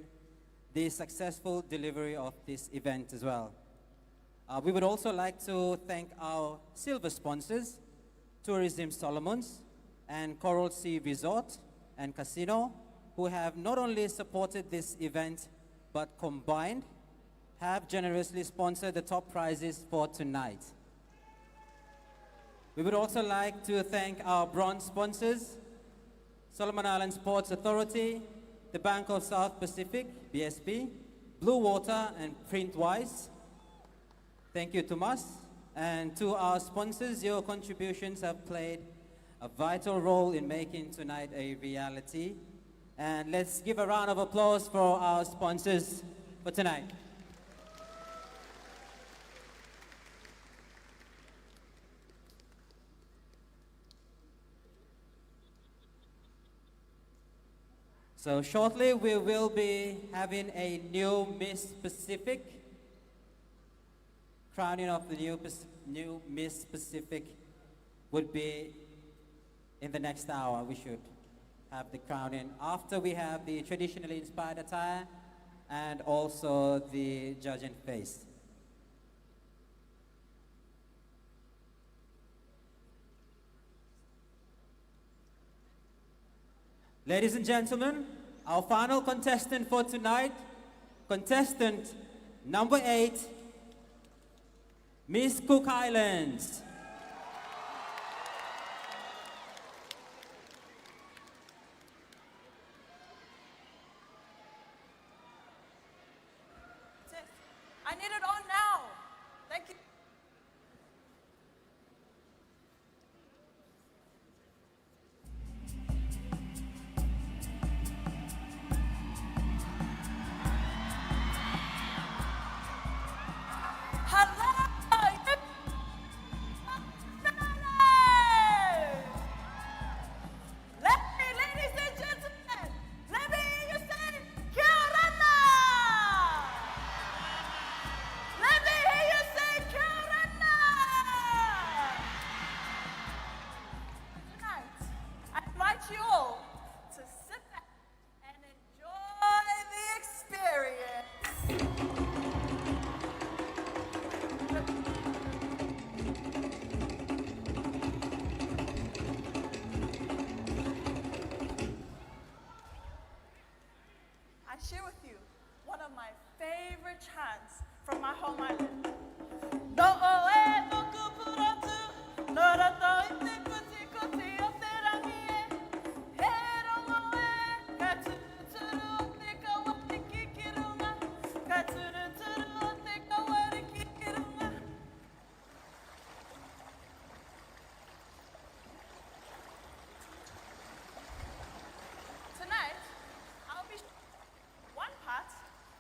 the successful delivery of this event as well. We would also like to thank our silver sponsors, Tourism Solomons and Coral Sea Resort and Casino, who have not only supported this event, but combined have generously sponsored the top prizes for tonight. We would also like to thank our bronze sponsors, Solomon Islands Ports Authority, the Bank of South Pacific, BSP, Blue Water, and Printwise. Thank you, Tomas. And to our sponsors, your contributions have played a vital role in making tonight a reality. And let's give a round of applause for our sponsors for tonight. So shortly we will be having a new Miss Pacific. Crowning of the new Miss Pacific would be in the next hour. We should have the crowning after we have the traditionally inspired attire and also the judging phase. Ladies and gentlemen, our final contestant for tonight, contestant number 8, Miss Cook Islands. chants from my home island. No oe no kupurotu, no rato ite kuti kuti o te rangie. He rongo e, ka turuturu o te kawariki ki runga, ka turuturu o te kawariki ki runga. Tonight, I'll be one part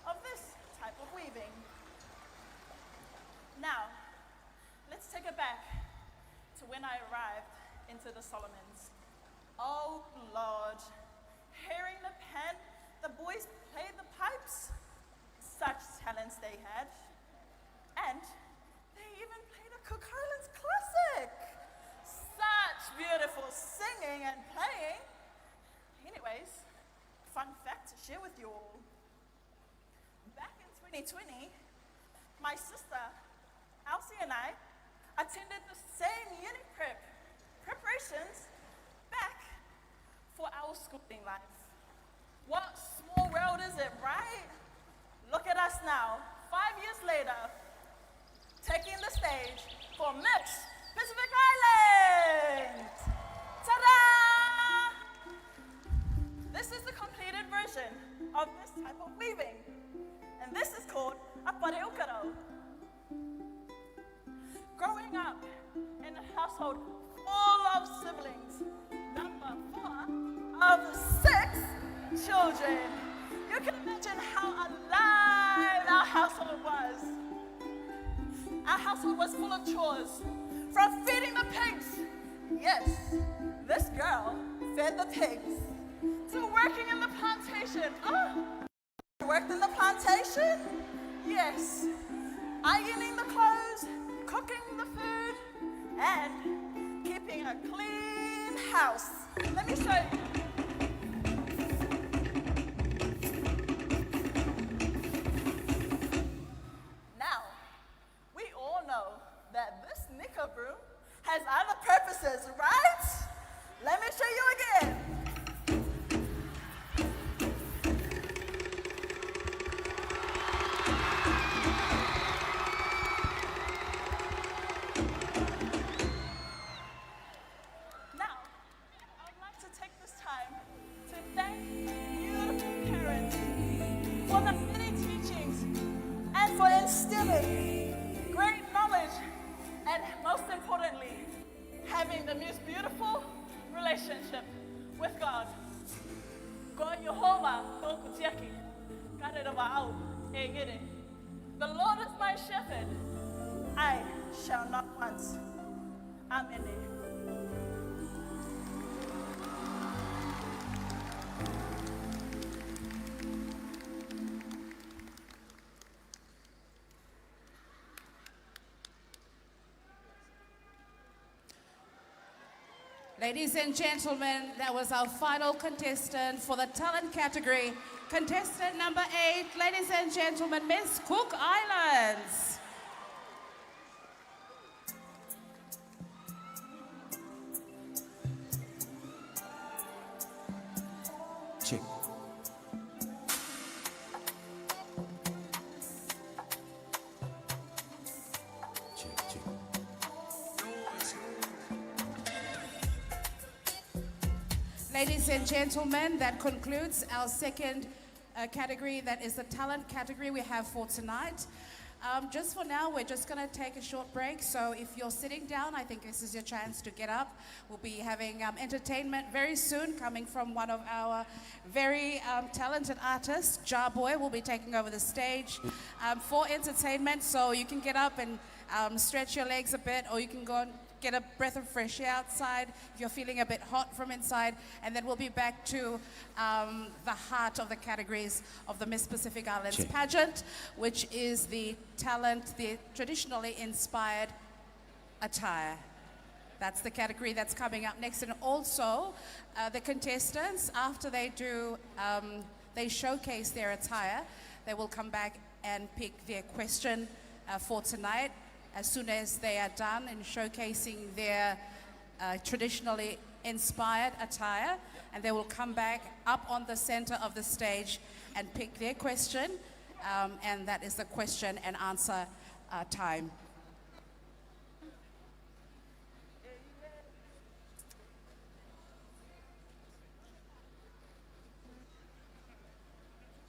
of this type of weaving. Now, let's take it back to when I arrived into the Solomons. Oh Lord, hearing the pen, the boys play the pipes, such talents they had. And they even played a Cook Islands classic. Such beautiful singing and playing. Anyways, fun fact to share with you all. Back in 2020, my sister, Elsie, and I attended the same uni preparations back for our schooling life. What small world is it, right? Look at us now, 5 years later, taking the stage for Miss Pacific Island. Ta-da! This is the completed version of this type of weaving, and this is called a pare ukaro. Growing up in a household full of siblings, number 4 of 6 children, you can imagine how alive our household was. Our household was full of chores, from feeding the pigs. Yes, this girl fed the pigs, to working in the plantation. Oh, worked in the plantation? Yes. Ironing the clothes, cooking the food, and keeping a clean house. Let me show you. Now, we all know that this nika broom has other purposes, right? Let me show you again. Great knowledge, and most importantly, having the most beautiful relationship with God. The Lord is my shepherd, I shall not want. Amen. Ladies and gentlemen, that was our final contestant for the talent category. Contestant number 8, ladies and gentlemen, Miss Cook Islands. Check. Ladies and gentlemen, that concludes our second category. That is the talent category we have for tonight. Just for now, we're just going to take a short break. So if you're sitting down, I think this is your chance to get up. We'll be having entertainment very soon coming from one of our very talented artists. Ja Boy will be taking over the stage for entertainment. So you can get up and stretch your legs a bit, or you can go and get a breath of fresh air outside if you're feeling a bit hot from inside, and then we'll be back to the heart of the categories of the Miss Pacific Islands pageant, which is the traditionally inspired attire. That's the category that's coming up next. And also the contestants, after they do, they showcase their attire, they will come back and pick their question for tonight. As soon as they are done in showcasing their traditionally inspired attire, and they will come back up on the center of the stage and pick their question, and that is the question and answer time.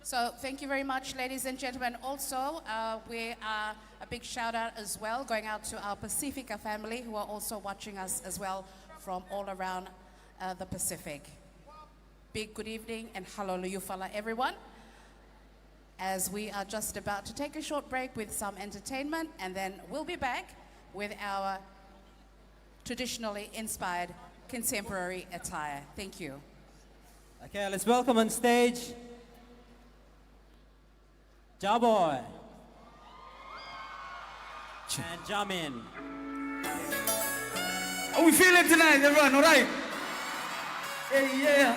So thank you very much, ladies and gentlemen. Also, we are a big shout out as well going out to our Pacifica family who are also watching us as well from all around the Pacific. Big good evening and hallelujah everyone. As we are just about to take a short break with some entertainment, and then we'll be back with our traditionally inspired contemporary attire. Thank you. Okay, let's welcome on stage Jaboy and Jamin. How we feeling tonight, everyone? All right? Hey, yeah.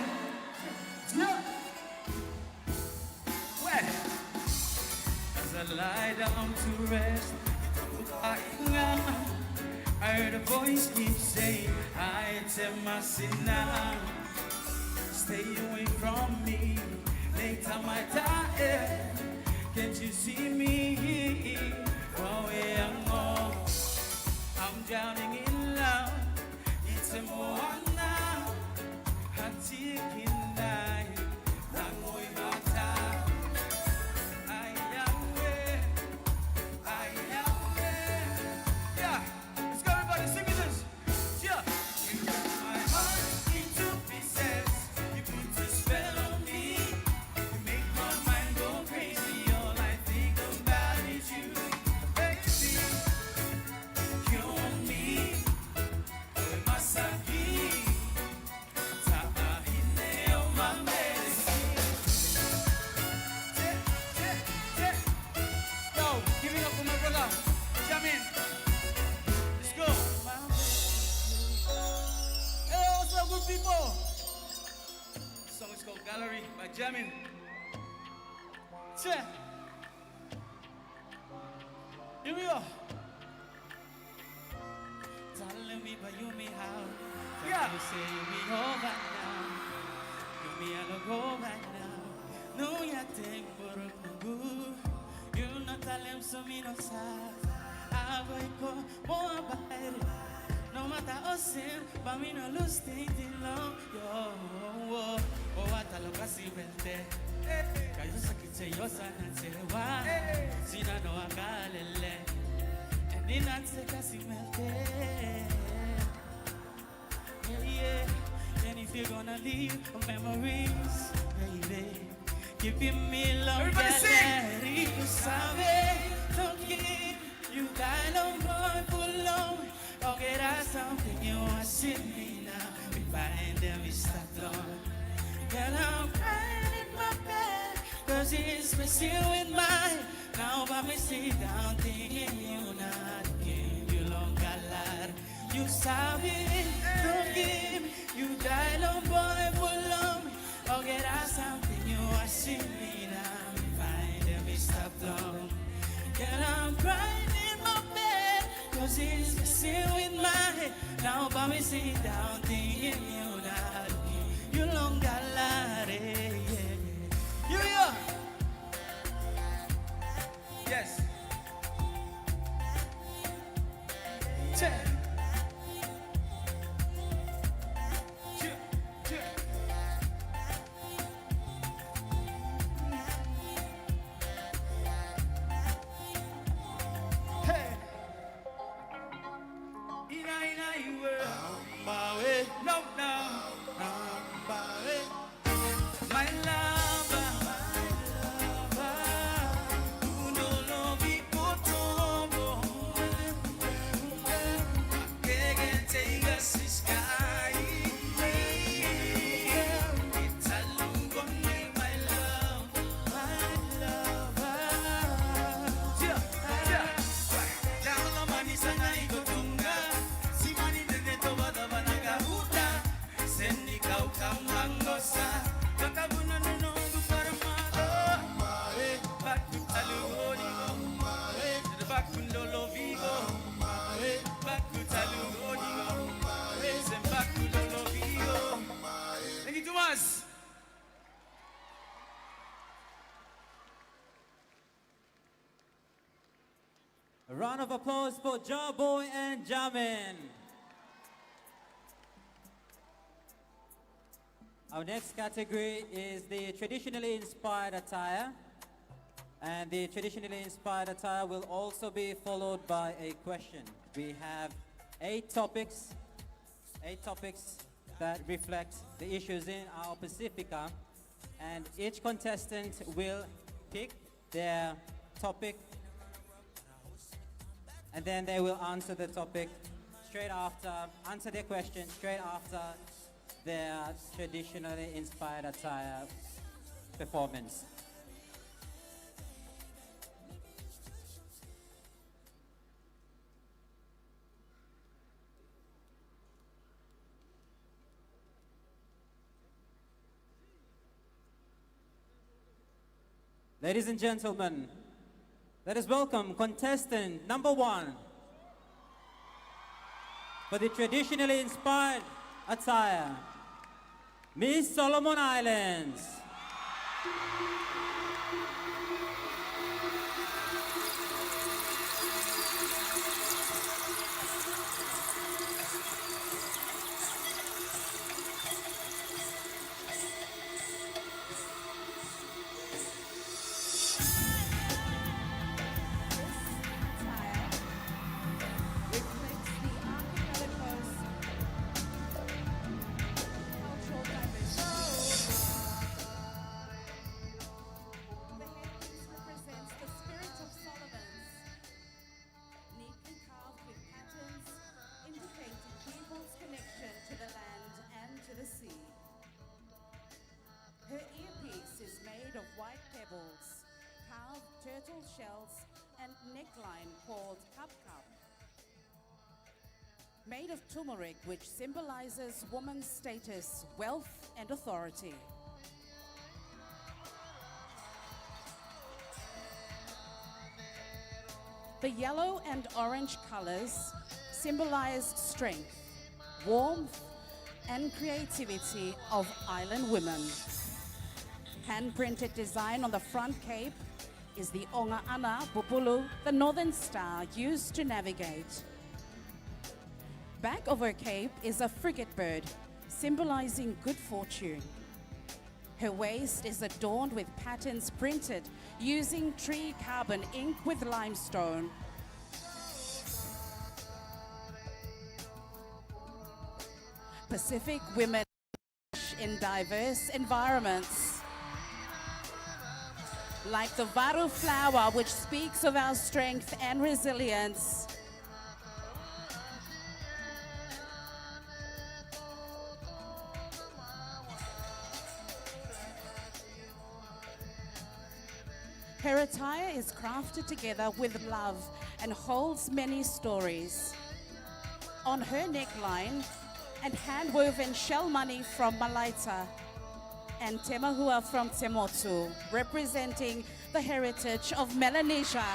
Well, as I lie down to rest, I heard a voice keep saying, I tell my sinner, stay away from me. Later my time, can't you see me? Oh, yeah, I'm drowning in love. It's a moana, I'm taking life. Yeah, let's go, everybody, sing this. Yeah. You cut my heart into pieces. You put a spell on me. You make my mind go crazy. All I think about is you, baby. You and me. Oh, my saki. Tahine on my medicine. Yo, give it up for my brother. Jamin. Let's go. Hey, what's up, good people? The song is called Gallery by Jamin. Check. Here we go. Tell me, but you me how. Yeah. You say me over now. You me I go right now. No, ya take for you not tell him so me no sad. I go more bad. No matter how sin, but me no lose thinking long. Yo, oh, what I look at see belte. Kayo sakit yo sana sewa. Sina no akalele. And in answer kasi melte. Yeah. And if you're gonna leave memories, baby, give me love. Everybody sing. You sabe, don't give. You got no more full on. Or get out something you want to see me now. We find them, we start on. Girl, I'm crying in my bed, cause it's messing with mine. Now by me sit down thinking you not give you long galar. You sabe, don't give. You die long boy full on. Or get out something you want to see me now. We find them, we start on. Girl, I'm crying in my bed, cause it's messing with my head. Now by me sit down thinking you not you long galare. Yeah. Yes. Check. A round of applause for Jaboy and Jamin. Our next category is the traditionally inspired attire. And the traditionally inspired attire will also be followed by a question. We have 8 topics that reflect the issues in our Pacifica. And each contestant will pick their topic, and then they will answer the topic answer their question straight after their traditionally inspired attire performance. Ladies and gentlemen, let us welcome contestant number 1 for the traditionally inspired attire, Miss Solomon Islands. Turtle shells and neckline called cup. Made of turmeric, which symbolizes woman's status, wealth, and authority. The yellow and orange colors symbolize strength, warmth, and creativity of island women. Hand-printed design on the front cape is the Onga Ana Pupulu, the northern star used to navigate. Back of her cape is a frigate bird, symbolizing good fortune. Her waist is adorned with patterns printed using tree carbon ink with limestone. Pacific women in diverse environments. Like the varu flower, which speaks of our strength and resilience. Her attire is crafted together with love and holds many stories. On her neckline, and hand-woven shell money from Malaita, and temahua from Temotu, representing the heritage of Melanesia.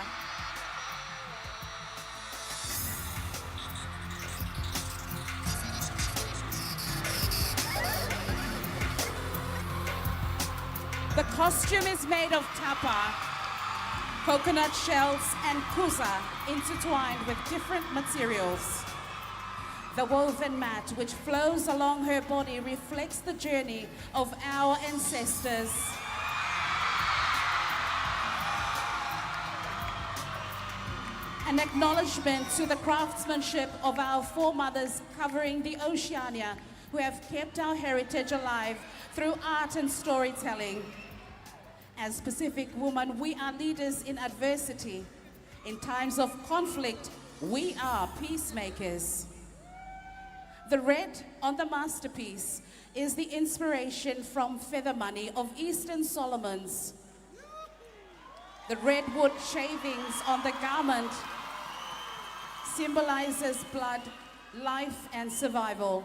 The costume is made of tapa, coconut shells, and kusa intertwined with different materials. The woven mat which flows along her body reflects the journey of our ancestors. An acknowledgement to the craftsmanship of our foremothers covering the Oceania, who have kept our heritage alive through art and storytelling. As Pacific women, we are leaders in adversity. In times of conflict, we are peacemakers. The red on the masterpiece is the inspiration from feather money of Eastern Solomons. The redwood shavings on the garment symbolizes blood, life, and survival.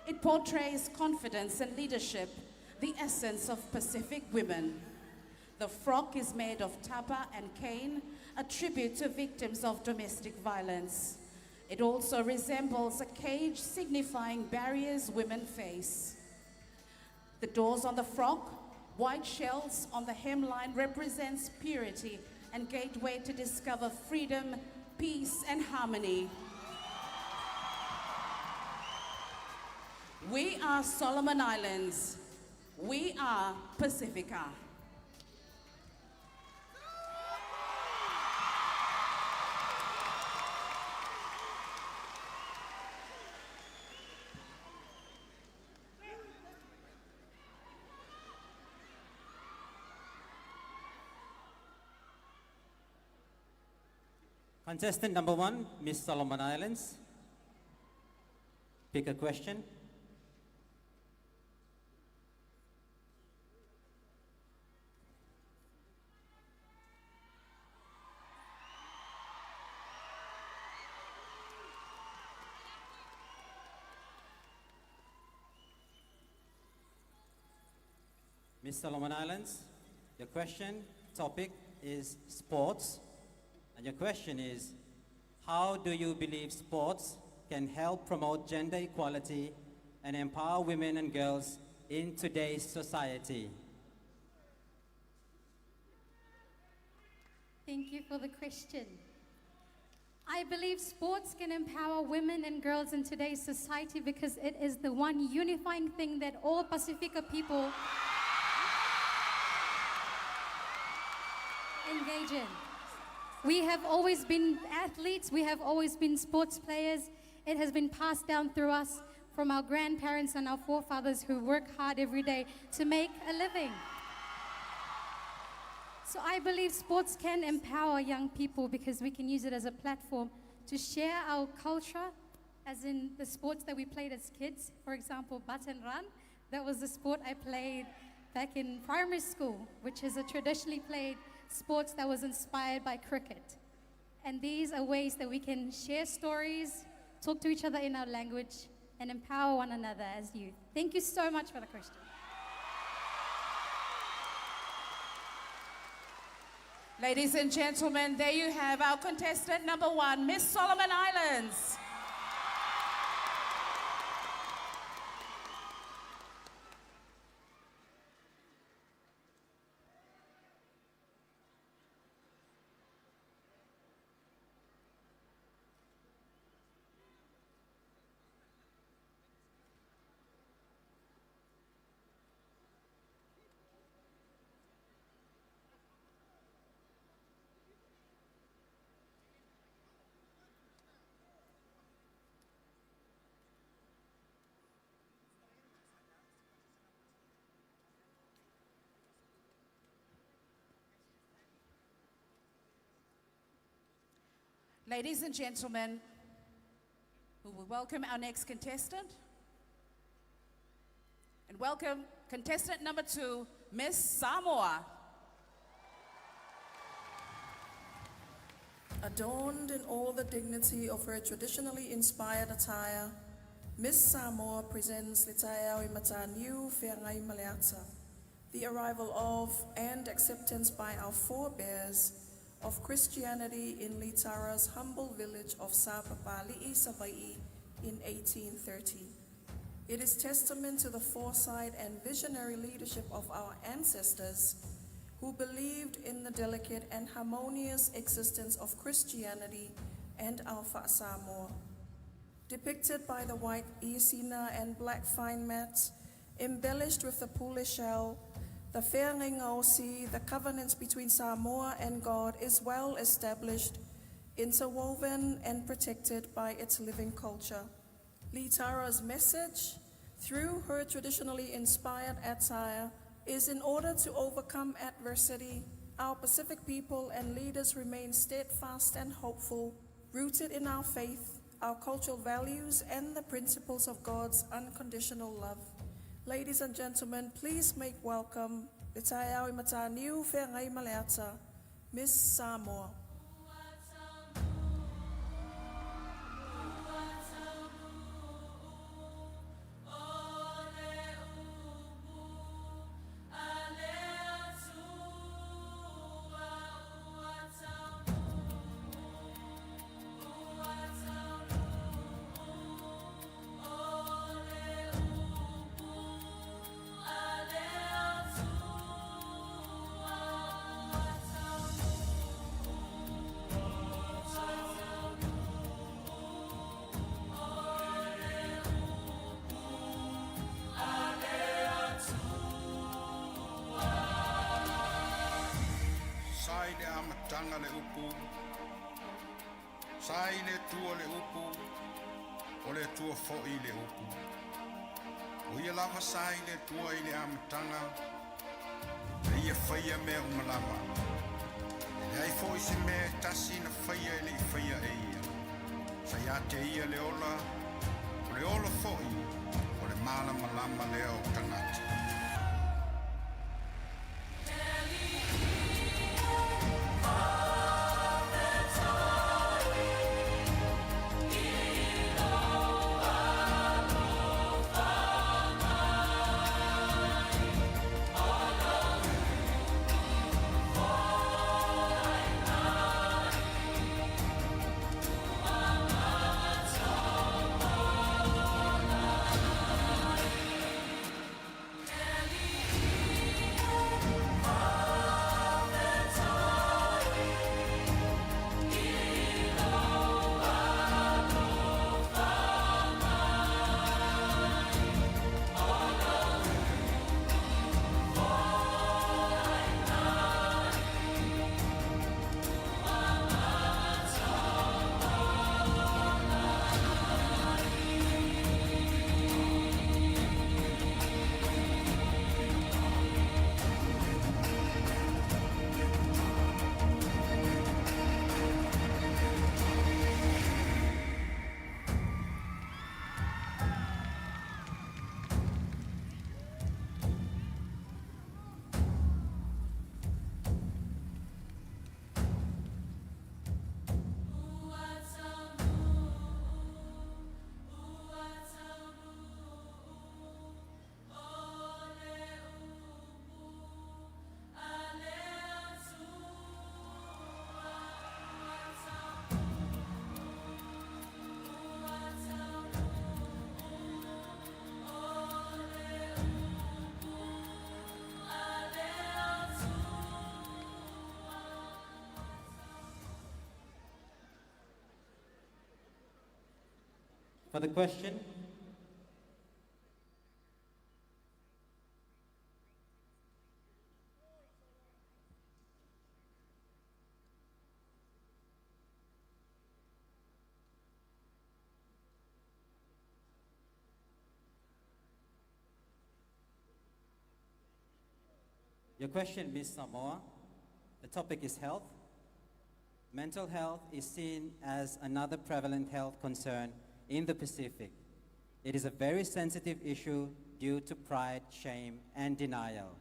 It portrays confidence and leadership, the essence of Pacific women. The frock is made of tapa and cane, a tribute to victims of domestic violence. It also resembles a cage signifying barriers women face. The doors on the frock, white shells on the hemline represents purity and gateway to discover freedom, peace, and harmony. We are Solomon Islands. We are Pacifica. Contestant number 1, Miss Solomon Islands. Pick a question. Miss Solomon Islands, your question topic is sports. And your question is, how do you believe sports can help promote gender equality and empower women and girls in today's society? Thank you for the question. I believe sports can empower women and girls in today's society because it is the one unifying thing that all Pacifica people engage in. We have always been athletes, we have always been sports players. It has been passed down through us from our grandparents and our forefathers who work hard every day to make a living. So I believe sports can empower young people because we can use it as a platform to share our culture, as in the sports that we played as kids. For example, bat and run. That was the sport I played back in primary school, which is a traditionally played sports that was inspired by cricket. And these are ways that we can share stories, talk to each other in our language, and empower one another as youth. Thank you so much for the question. Ladies and gentlemen, there you have our contestant number 1, Miss Solomon Islands. Ladies and gentlemen, we will welcome our next contestant. And welcome contestant number 2, Miss Samoa. Adorned in all the dignity of her traditionally inspired attire, Miss Samoa presents Litaiao Mataniu Whengai Maleata, the arrival of and acceptance by our forebears of Christianity in Litara's humble village of Sapapali'i Savai'i in 1830. It is testament to the foresight and visionary leadership of our ancestors who believed in the delicate and harmonious existence of Christianity and our Samoa. Depicted by the white iasina and black fine mats, embellished with the pule shell, the Whengai, the covenants between Samoa and God, is well established, interwoven and protected by its living culture. Litara's message, through her traditionally inspired attire, is in order to overcome adversity, our Pacific people and leaders remain steadfast and hopeful, rooted in our faith, our cultural values, and the principles of God's unconditional love. Ladies and gentlemen, please make welcome Litaiao Mataniu Whengai Maleata, Miss Samoa. le amatanga le upu. Sai le tua le upu. O le tua fo'i le upu. O ia lava sai le tua i le amatanga. Le ia whaia mea umalawa. Le ai fo'i se mea tasi na whaia i le i whaia e ia. Sai a te ia le ola. O le ola fo'i. O le mana malama lea o tangata. For the question, your question, Ms. Samoa. The topic is health. Mental health is seen as another prevalent health concern in the Pacific. It is a very sensitive issue due to pride, shame, and denial.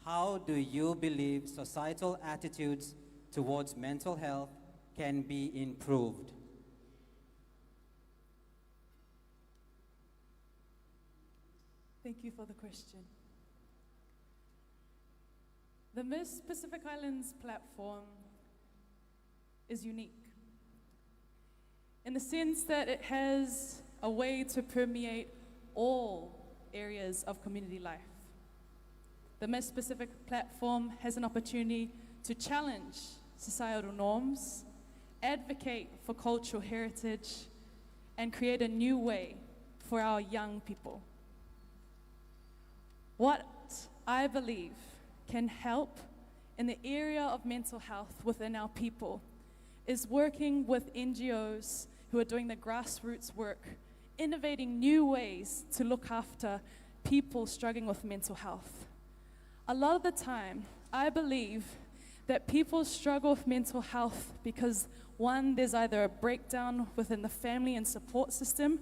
How do you believe societal attitudes towards mental health can be improved? Thank you for the question. The Miss Pacific Islands platform is unique in the sense that it has a way to permeate all areas of community life. The Miss Pacific platform has an opportunity to challenge societal norms, advocate for cultural heritage, and create a new way for our young people. What I believe can help in the area of mental health within our people is working with NGOs who are doing the grassroots work, innovating new ways to look after people struggling with mental health. A lot of the time, I believe that people struggle with mental health because, one, there's either a breakdown within the family and support system,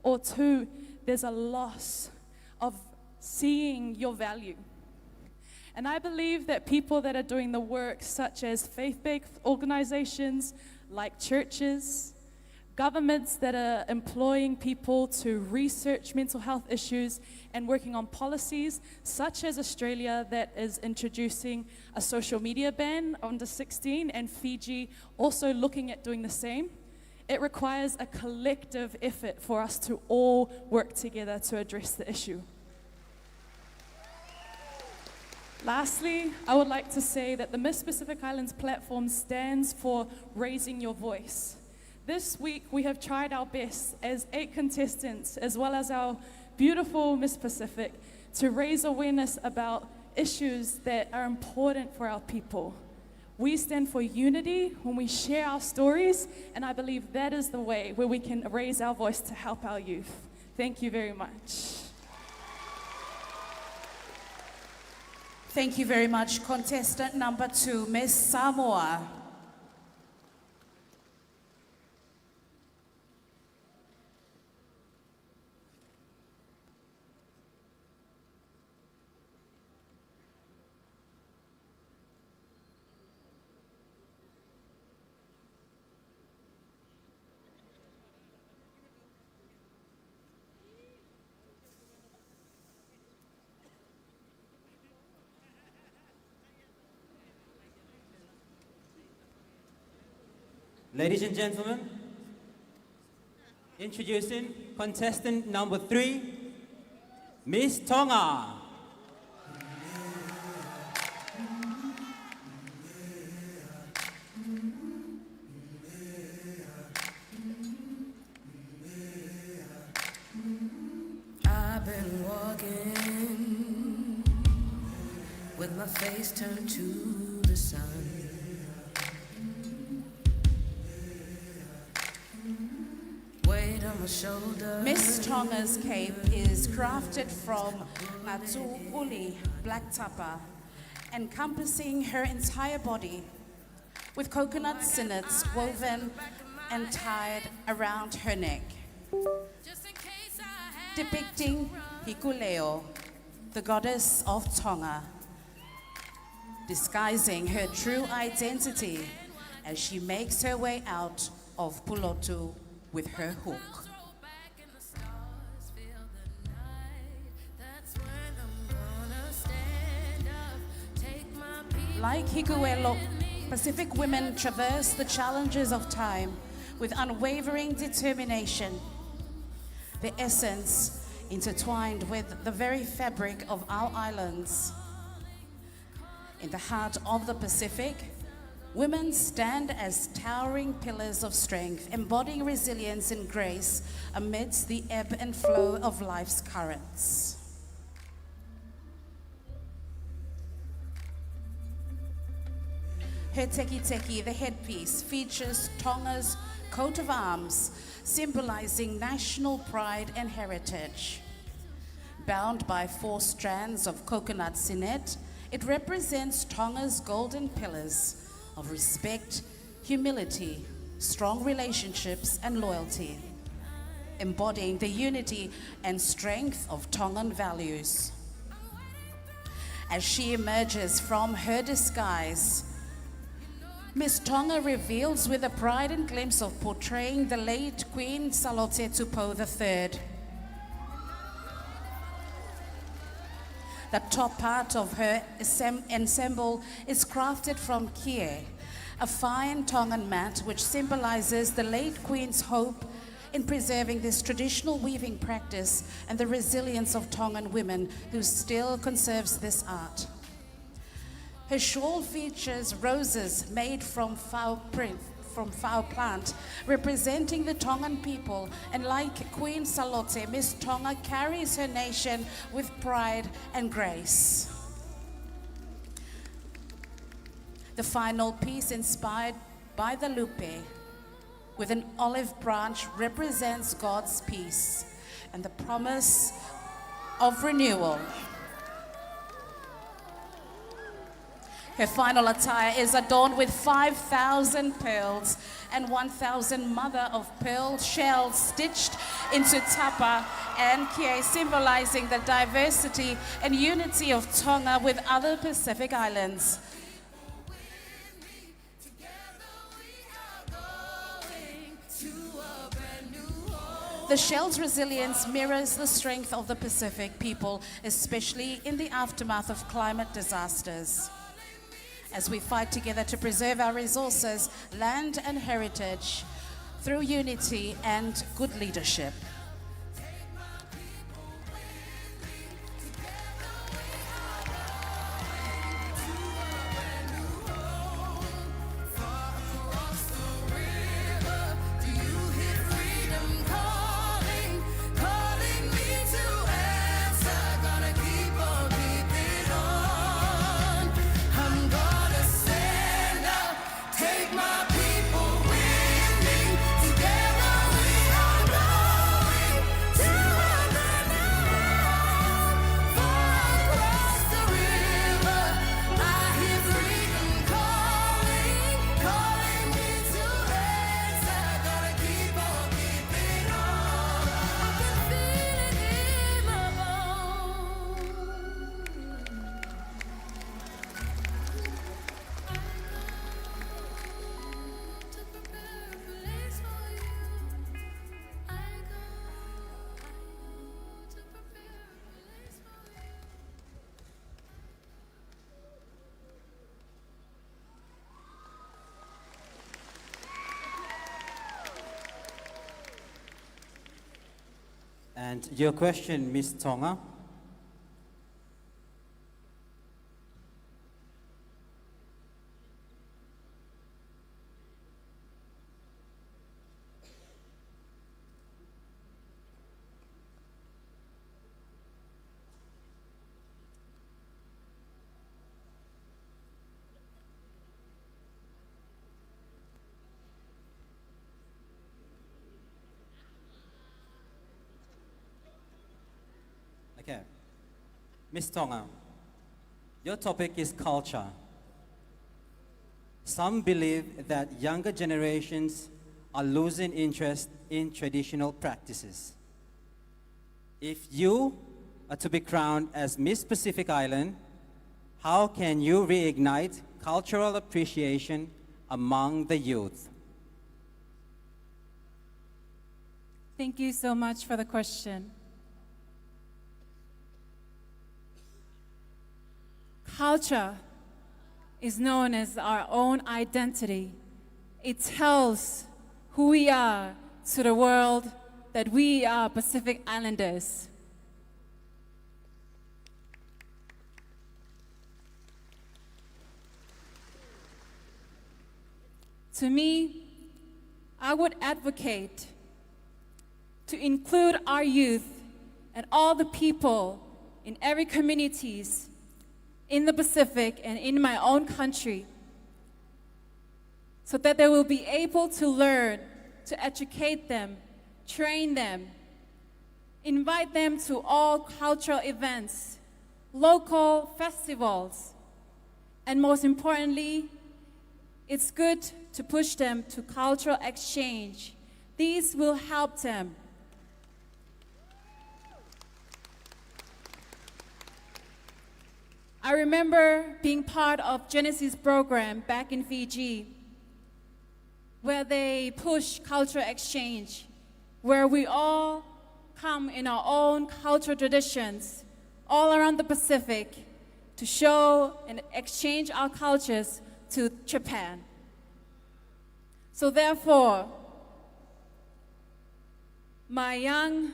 or two, there's a loss of seeing your value. And I believe that people that are doing the work, such as faith-based organizations like churches, governments that are employing people to research mental health issues and working on policies, such as Australia that is introducing a social media ban under 16, and Fiji also looking at doing the same. It requires a collective effort for us to all work together to address the issue. Lastly, I would like to say that the Miss Pacific Islands platform stands for raising your voice. This week, we have tried our best as 8 contestants, as well as our beautiful Miss Pacific, to raise awareness about issues that are important for our people. We stand for unity when we share our stories, and I believe that is the way where we can raise our voice to help our youth. Thank you very much. Thank you very much. Contestant number 2, Miss Samoa. Ladies and gentlemen, introducing contestant number 3, Miss Tonga. I've been walking with my face turned to the sun. Weight on my shoulder. Miss Tonga's cape is crafted from Natsu Uli black tapa, encompassing her entire body, with coconut sinnets woven and tied around her neck, depicting Hikuleo, the goddess of Tonga, disguising her true identity as she makes her way out of Pulotu with her hook. Like Hikuelo, Pacific women traverse the challenges of time with unwavering determination. The essence intertwined with the very fabric of our islands. In the heart of the Pacific, women stand as towering pillars of strength, embodying resilience and grace amidst the ebb and flow of life's currents. Her teki teki, the headpiece, features Tonga's coat of arms, symbolizing national pride and heritage. Bound by 4 strands of coconut sinnet, it represents Tonga's golden pillars of respect, humility, strong relationships, and loyalty, embodying the unity and strength of Tongan values. As she emerges from her disguise, Miss Tonga reveals with a pride and glimpse of portraying the late Queen Salote Tupou III. The top part of her ensemble is crafted from kie, a fine Tongan mat which symbolizes the late Queen's hope in preserving this traditional weaving practice and the resilience of Tongan women who still conserves this art. Her shawl features roses made from foul plant, representing the Tongan people, and like Queen Salote, Miss Tonga carries her nation with pride and grace. The final piece, inspired by the lupe, with an olive branch, represents God's peace and the promise of renewal. Her final attire is adorned with 5,000 pearls and 1,000 mother of pearl shells stitched into tapa and kie, symbolizing the diversity and unity of Tonga with other Pacific islands. The shell's resilience mirrors the strength of the Pacific people, especially in the aftermath of climate disasters. As we fight together to preserve our resources, land and heritage through unity and good leadership. I'm gonna stand And your question, Miss Tonga? Okay. Miss Tonga, your topic is culture. Some believe that younger generations are losing interest in traditional practices. If you are to be crowned as Miss Pacific Island, how can you reignite cultural appreciation among the youth? Thank you so much for the question. Culture is known as our own identity. It tells who we are to the world, that we are Pacific Islanders. To me, I would advocate to include our youth and all the people in every communities in the Pacific and in my own country, so that they will be able to learn, to educate them, train them, invite them to all cultural events, local festivals, and most importantly, it's good to push them to cultural exchange. These will help them. I remember being part of Genesis program back in Fiji, where they push cultural exchange, where we all come in our own cultural traditions all around the Pacific to show and exchange our cultures to Japan. So therefore, my young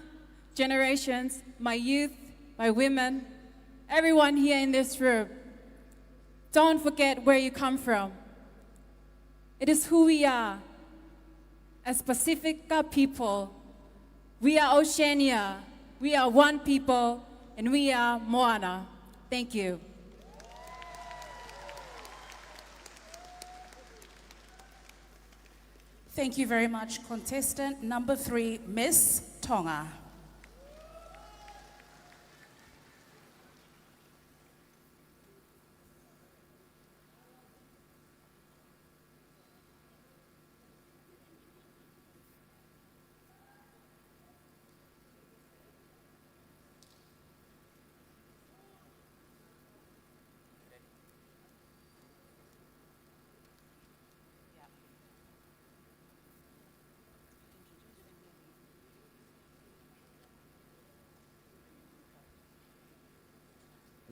generations, my youth, my women, everyone here in this room, don't forget where you come from. It is who we are. As Pacifica people, we are Oceania, we are one people, and we are Moana. Thank you. Thank you very much, contestant number 3, Miss Tonga.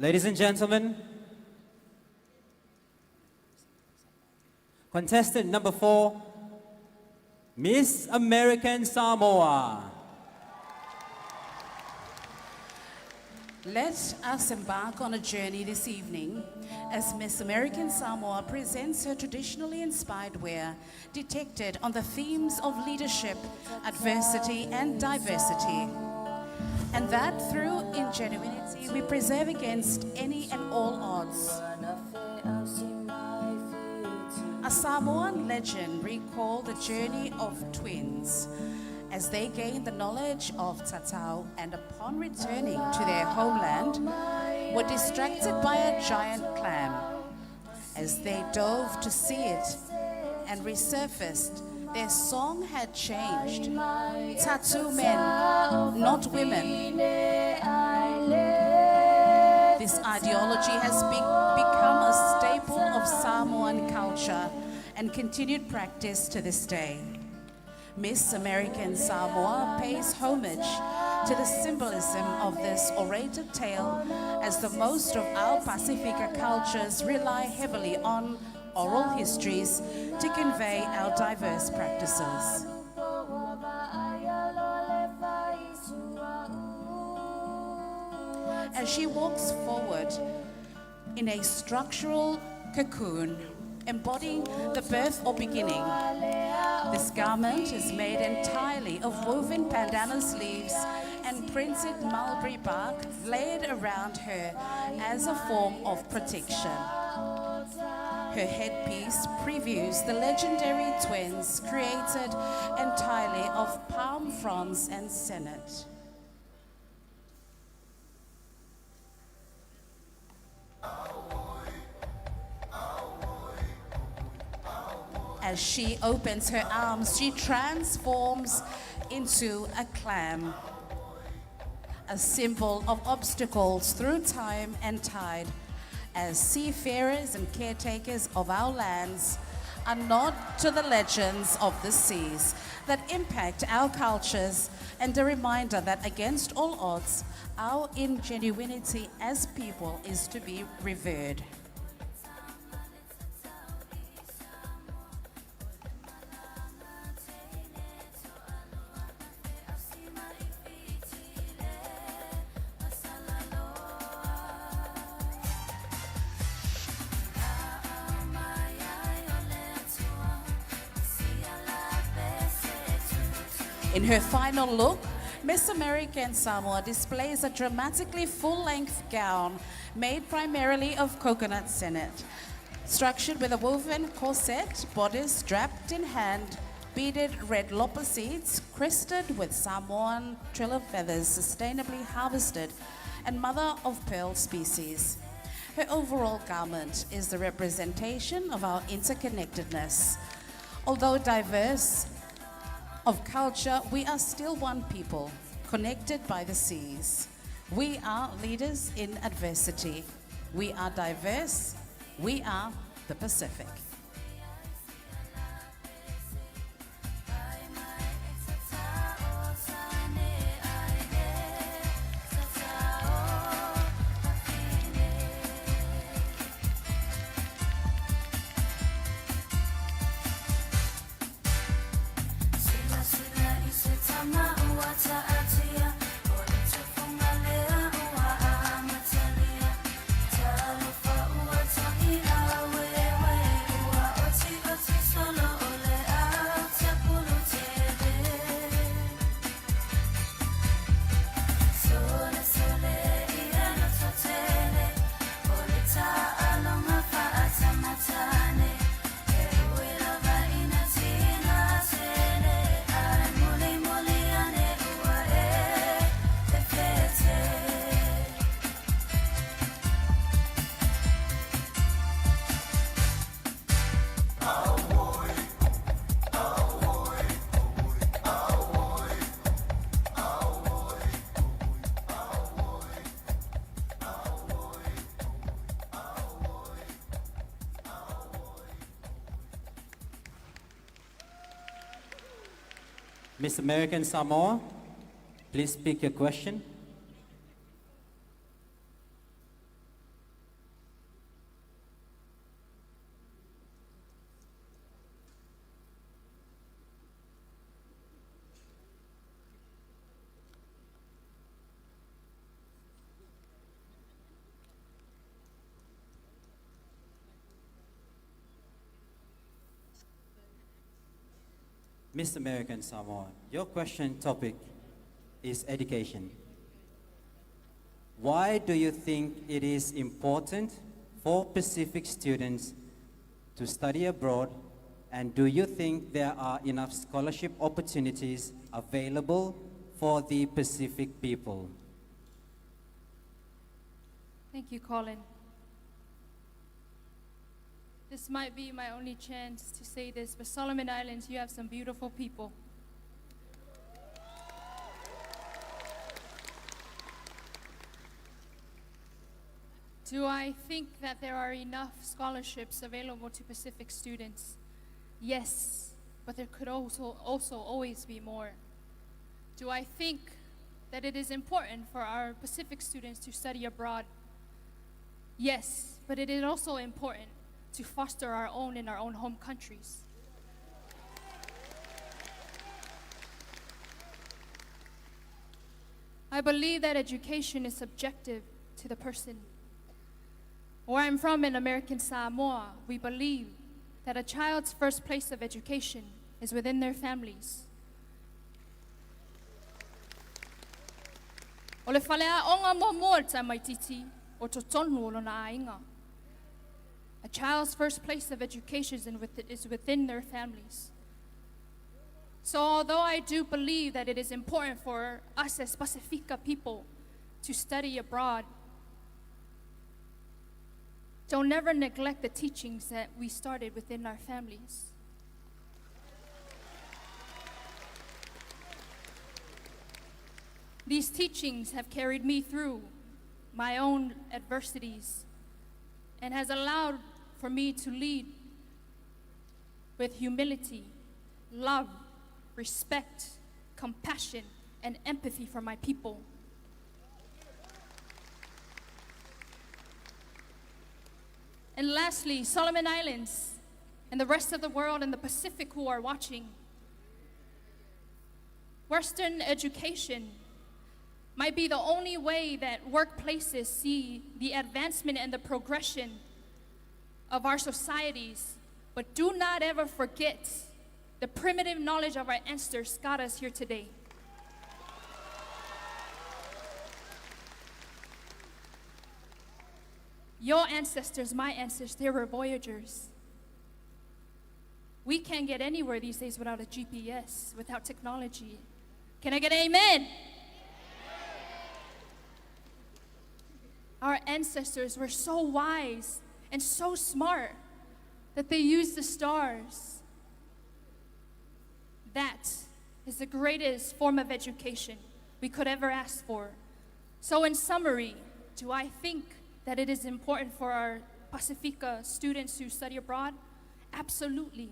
Ladies and gentlemen, contestant number 4, Miss American Samoa. Let us embark on a journey this evening as Miss American Samoa presents her traditionally inspired wear depicted on the themes of leadership, adversity, and diversity. And that through ingenuity we preserve against any and all odds. A Samoan legend recalled the journey of twins as they gained the knowledge of Tatau and upon returning to their homeland were distracted by a giant clam. As they dove to see it and resurfaced, their song had changed. Tattoo men, not women. This ideology has become a staple of Samoan culture and continued practice to this day. Miss American Samoa pays homage to the symbolism of this orated tale, as the most of our Pacifica cultures rely heavily on oral histories to convey our diverse practices. as she walks forward in a structural cocoon, embodying the birth or beginning. This garment is made entirely of woven bandana sleeves and printed mulberry bark laid around her as a form of protection. Her headpiece previews the legendary twins created entirely of palm fronds and sennet. As she opens her arms, she transforms into a clam, a symbol of obstacles through time and tide, as seafarers and caretakers of our lands a nod to the legends of the seas that impact our cultures, and a reminder that against all odds, our ingenuity as people is to be revered. In her final look, Miss American Samoa displays a dramatically full-length gown made primarily of coconut sennet, structured with a woven corset, bodice draped in hand, beaded red lopper seeds, crested with Samoan triller feathers sustainably harvested, and mother-of-pearl species. Her overall garment is the representation of our interconnectedness. Although diverse of culture, we are still one people, connected by the seas. We are leaders in adversity. We are diverse. We are the Pacific. Miss American Samoa, please speak your question. Miss American Samoa, your question topic is education. Why do you think it is important for Pacific students to study abroad, and do you think there are enough scholarship opportunities available for the Pacific people? Thank you, Colin. This might be my only chance to say this, but Solomon Islands, you have some beautiful people. Do I think that there are enough scholarships available to Pacific students? Yes, but there could also always be more. Do I think that it is important for our Pacific students to study abroad? Yes, but it is also important to foster our own in our own home countries. I believe that education is subjective to the person. Where I'm from in American Samoa, we believe that a child's first place of education is within their families. O le whalea onga mo mua ta maititi o to tonu o lona ainga. A child's first place of education is within their families. So although I do believe that it is important for us as Pacifica people to study abroad, don't never neglect the teachings that we started within our families. These teachings have carried me through my own adversities and has allowed for me to lead with humility, love, respect, compassion, and empathy for my people. And lastly, Solomon Islands and the rest of the world and the Pacific who are watching. Western education might be the only way that workplaces see the advancement and the progression of our societies, but do not ever forget the primitive knowledge of our ancestors got us here today. Your ancestors, my ancestors, they were voyagers. We can't get anywhere these days without a GPS, without technology. Can I get an amen? Our ancestors were so wise and so smart that they used the stars. That is the greatest form of education we could ever ask for. So in summary, do I think that it is important for our Pacifica students to study abroad? Absolutely.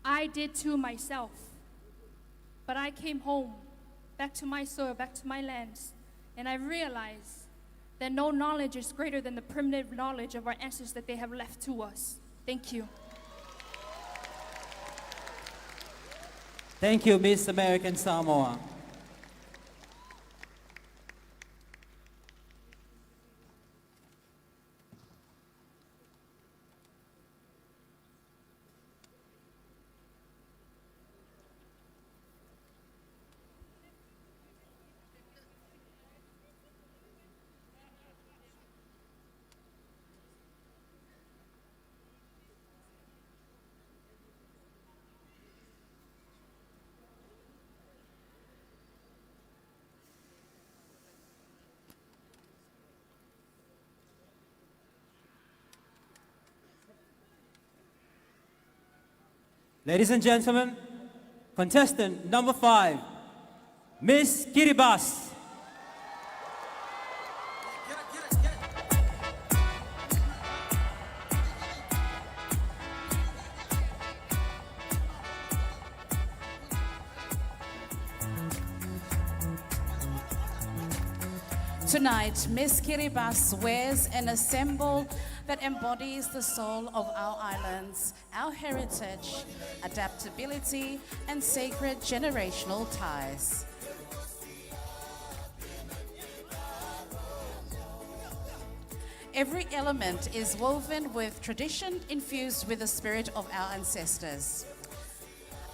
I did too myself. But I came home, back to my soil, back to my lands, and I realized that no knowledge is greater than the primitive knowledge of our ancestors that they have left to us. Thank you. Thank you, Miss American Samoa. Ladies and gentlemen, contestant number 5, Miss Kiribati. Tonight, Miss Kiribati wears an ensemble that embodies the soul of our islands, our heritage, adaptability, and sacred generational ties. Every element is woven with tradition infused with the spirit of our ancestors.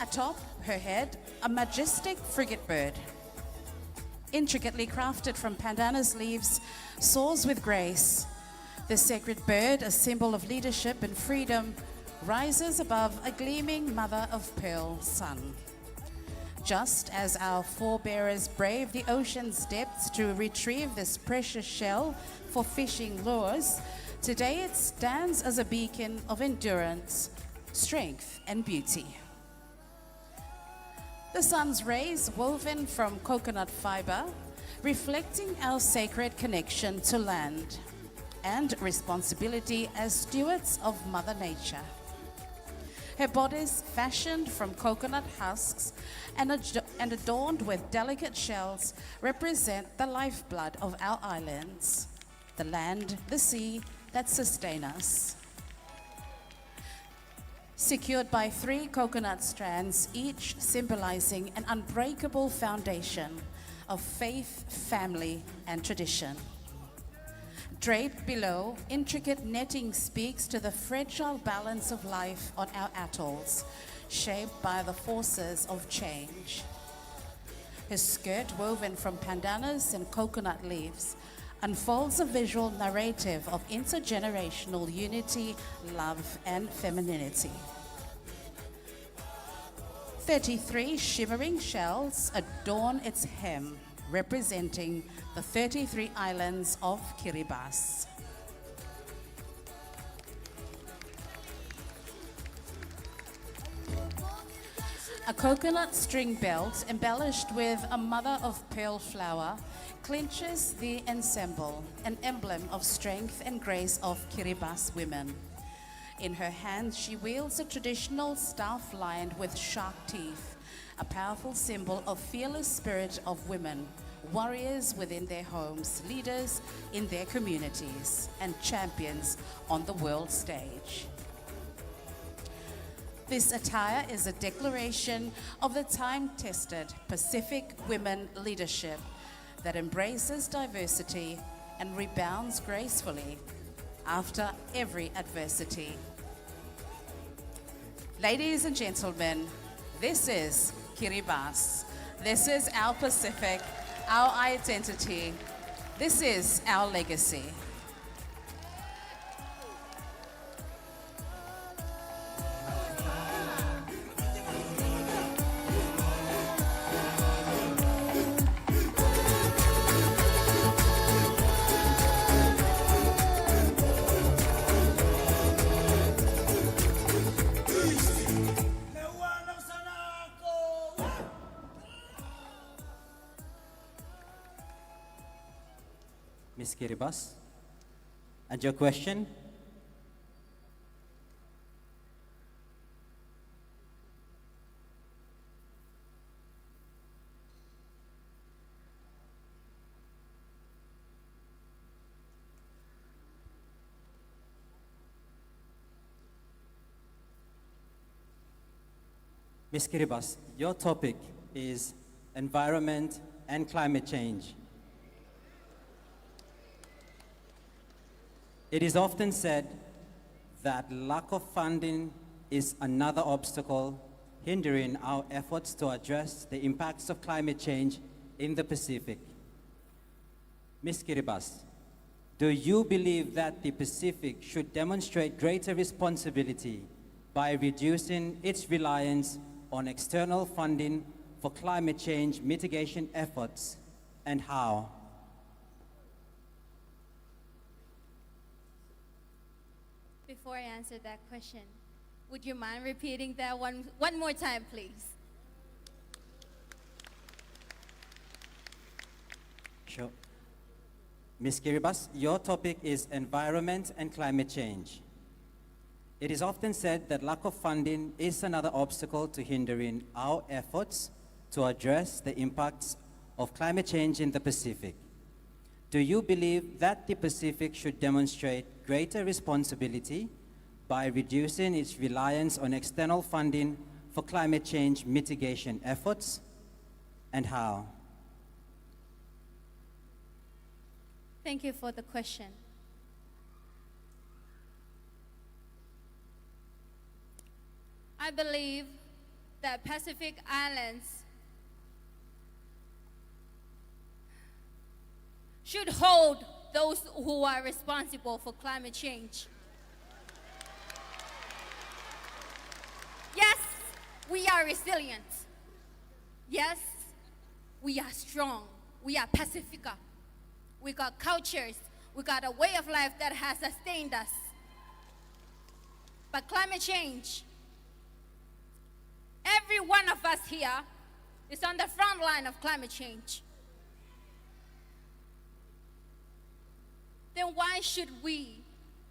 Atop her head, a majestic frigate bird, intricately crafted from pandanus leaves, soars with grace. The sacred bird, a symbol of leadership and freedom, rises above a gleaming mother-of-pearl sun. Just as our forebearers braved the ocean's depths to retrieve this precious shell for fishing lures, today it stands as a beacon of endurance, strength, and beauty. The sun's rays, woven from coconut fiber, reflecting our sacred connection to land and responsibility as stewards of Mother Nature. Her bodies, fashioned from coconut husks and adorned with delicate shells, represent the lifeblood of our islands, the land, the sea that sustain us. Secured by 3 coconut strands, each symbolizing an unbreakable foundation of faith, family, and tradition. Draped below, intricate netting speaks to the fragile balance of life on our atolls, shaped by the forces of change. Her skirt, woven from pandanus and coconut leaves, unfolds a visual narrative of intergenerational unity, love, and femininity. 33 shimmering shells adorn its hem, representing the 33 islands of Kiribati. A coconut string belt embellished with a mother of pearl flower clinches the ensemble, an emblem of strength and grace of Kiribati women. In her hand, she wields a traditional staff lined with shark teeth, a powerful symbol of fearless spirit of women, warriors within their homes, leaders in their communities, and champions on the world stage. This attire is a declaration of the time-tested Pacific women leadership that embraces diversity and rebounds gracefully after every adversity. Ladies and gentlemen, this is Kiribati. This is our Pacific, our identity. This is our legacy. Ms. Kiribati, and your question? Ms. Kiribati, your topic is environment and climate change. It is often said that lack of funding is another obstacle hindering our efforts to address the impacts of climate change in the Pacific. Ms. Kiribati, do you believe that the Pacific should demonstrate greater responsibility by reducing its reliance on external funding for climate change mitigation efforts, and how? Before I answer that question, would you mind repeating that one more time, please? Sure. Ms. Kiribati, your topic is environment and climate change. It is often said that lack of funding is another obstacle to hindering our efforts to address the impacts of climate change in the Pacific. Do you believe that the Pacific should demonstrate greater responsibility by reducing its reliance on external funding for climate change mitigation efforts, and how? Thank you for the question. I believe that Pacific Islands should hold those who are responsible for climate change. Yes, we are resilient. Yes, we are strong. We are Pacifica. We got cultures. We got a way of life that has sustained us. But climate change, every one of us here is on the front line of climate change. Then why should we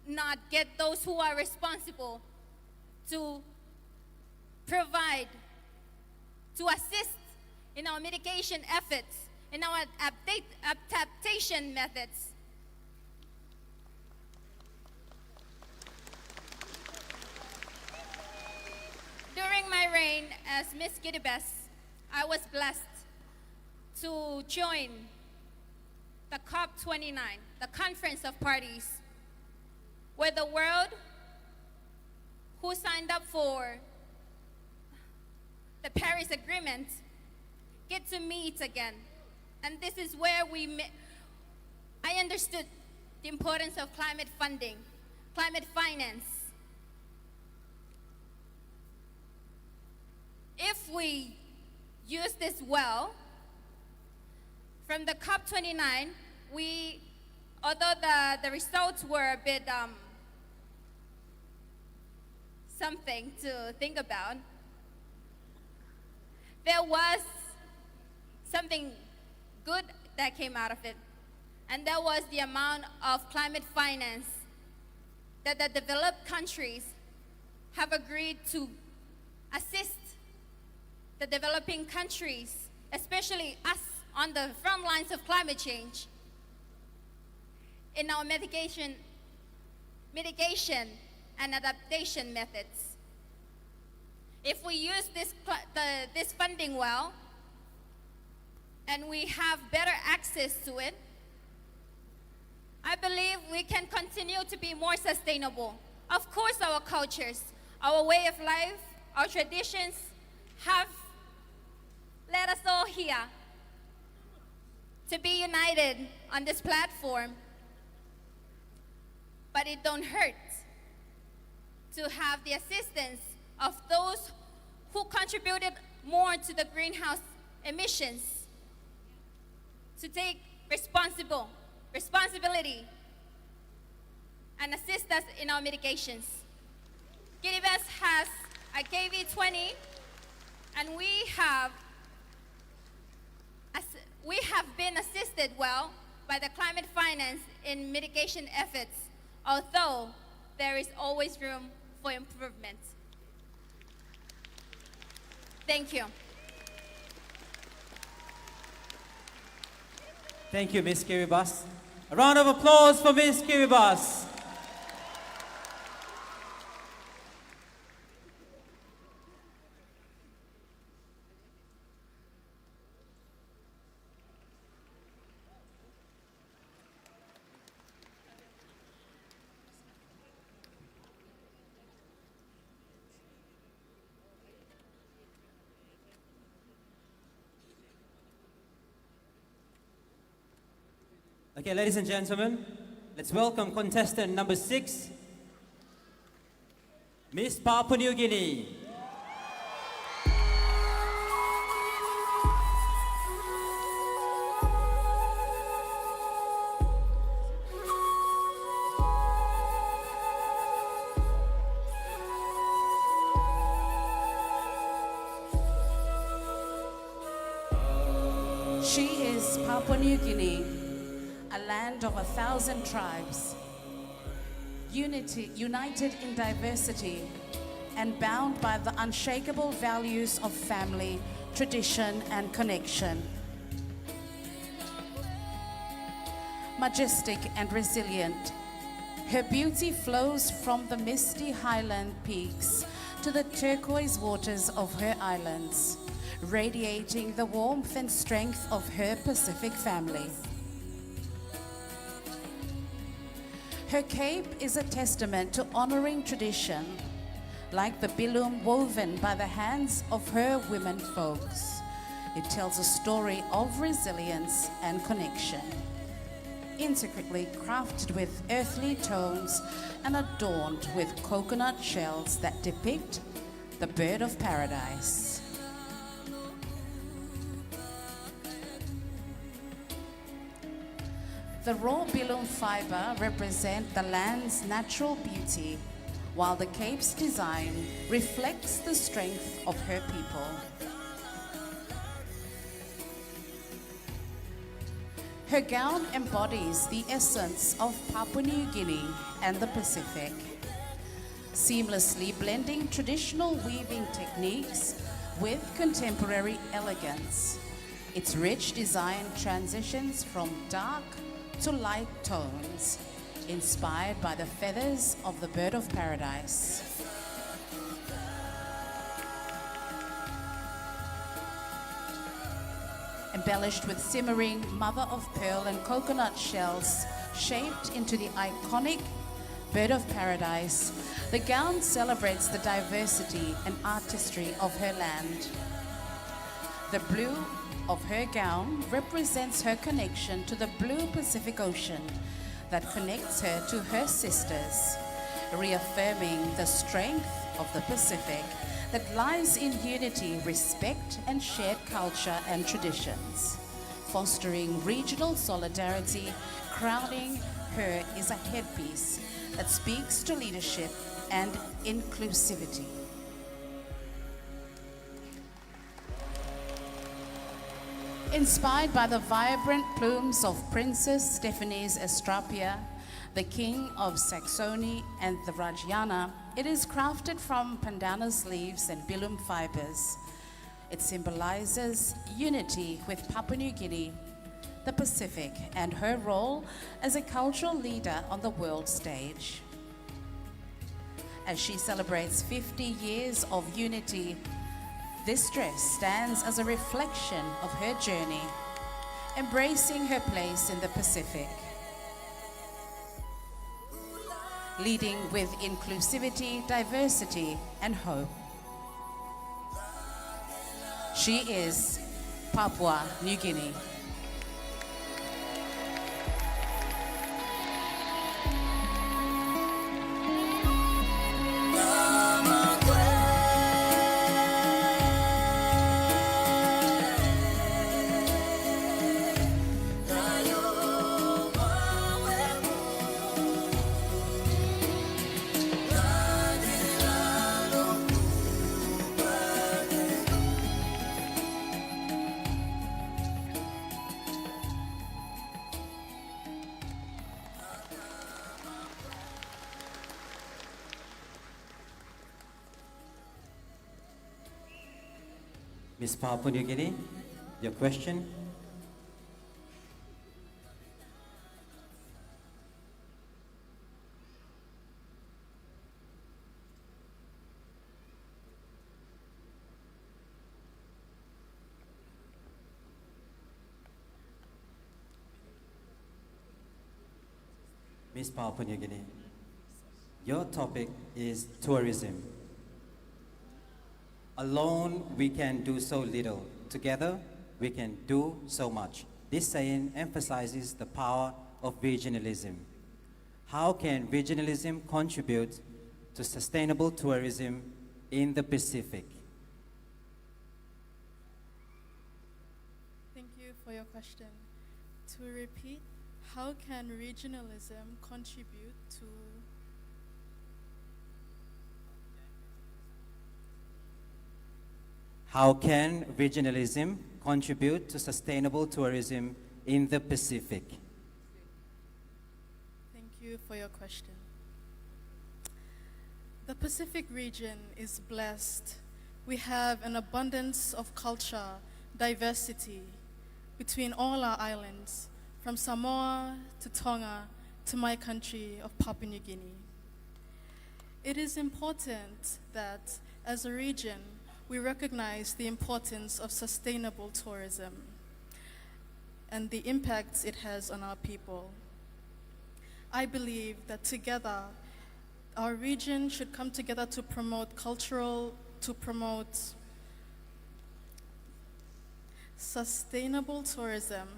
not get those who are responsible to provide, to assist in our mitigation efforts, in our adaptation methods? During my reign as Miss Kiribati, I was blessed to join the COP29, the Conference of Parties, where the world who signed up for the Paris Agreement get to meet again. And this is where I understood the importance of climate funding, climate finance. If we use this well, from the COP29, although the results were a bit something to think about, there was something good that came out of it. And that was the amount of climate finance that the developed countries have agreed to assist the developing countries, especially us on the front lines of climate change, in our mitigation and adaptation methods. If we use this funding well, and we have better access to it, I believe we can continue to be more sustainable. Of course, our cultures, our way of life, our traditions have led us all here to be united on this platform. But it don't hurt to have the assistance of those who contributed more to the greenhouse emissions, to take responsibility and assist us in our mitigations. Kiribati has a KV20, and we have been assisted well by the climate finance in mitigation efforts, although there is always room for improvement. Thank you. Thank you, Miss Kiribati. A round of applause for Miss Kiribati. Okay, ladies and gentlemen, let's welcome contestant number 6, Miss Papua New Guinea. She is Papua New Guinea, a land of 1,000 tribes, united in diversity and bound by the unshakable values of family, tradition, and connection. Majestic and resilient, her beauty flows from the misty highland peaks to the turquoise waters of her islands, radiating the warmth and strength of her Pacific family. Her cape is a testament to honoring tradition, like the bilum woven by the hands of her women folks. It tells a story of resilience and connection, intricately crafted with earthly tones and adorned with coconut shells that depict the bird of paradise. The raw bilum fiber represent the land's natural beauty, while the cape's design reflects the strength of her people. Her gown embodies the essence of Papua New Guinea and the Pacific, seamlessly blending traditional weaving techniques with contemporary elegance. Its rich design transitions from dark to light tones, inspired by the feathers of the bird of paradise. embellished with simmering mother of pearl and coconut shells shaped into the iconic bird of paradise. The gown celebrates the diversity and artistry of her land. The blue of her gown represents her connection to the blue Pacific Ocean that connects her to her sisters, reaffirming the strength of the Pacific that lies in unity, respect, and shared culture and traditions. Fostering regional solidarity, crowning her is a headpiece that speaks to leadership and inclusivity. Inspired by the vibrant plumes of Princess Stephanie's Estrapia, the King of Saxony and the Rajana, it is crafted from pandanus leaves and bilum fibers. It symbolizes unity with Papua New Guinea, the Pacific, and her role as a cultural leader on the world stage. As she celebrates 50 years of unity, this dress stands as a reflection of her journey, embracing her place in the Pacific, leading with inclusivity, diversity, and hope. She is Papua New Guinea. Miss Papua New Guinea, your question? Miss Papua New Guinea, your topic is tourism. Alone, we can do so little. Together, we can do so much. This saying emphasizes the power of regionalism. How can regionalism contribute to sustainable tourism in the Pacific? Thank you for your question. To repeat, how can regionalism contribute to How can regionalism contribute to sustainable tourism in the Pacific? Thank you for your question. The Pacific region is blessed. We have an abundance of culture, diversity between all our islands, from Samoa to Tonga to my country of Papua New Guinea. It is important that as a region, we recognize the importance of sustainable tourism and the impacts it has on our people. I believe that together, our region should come together to promote sustainable tourism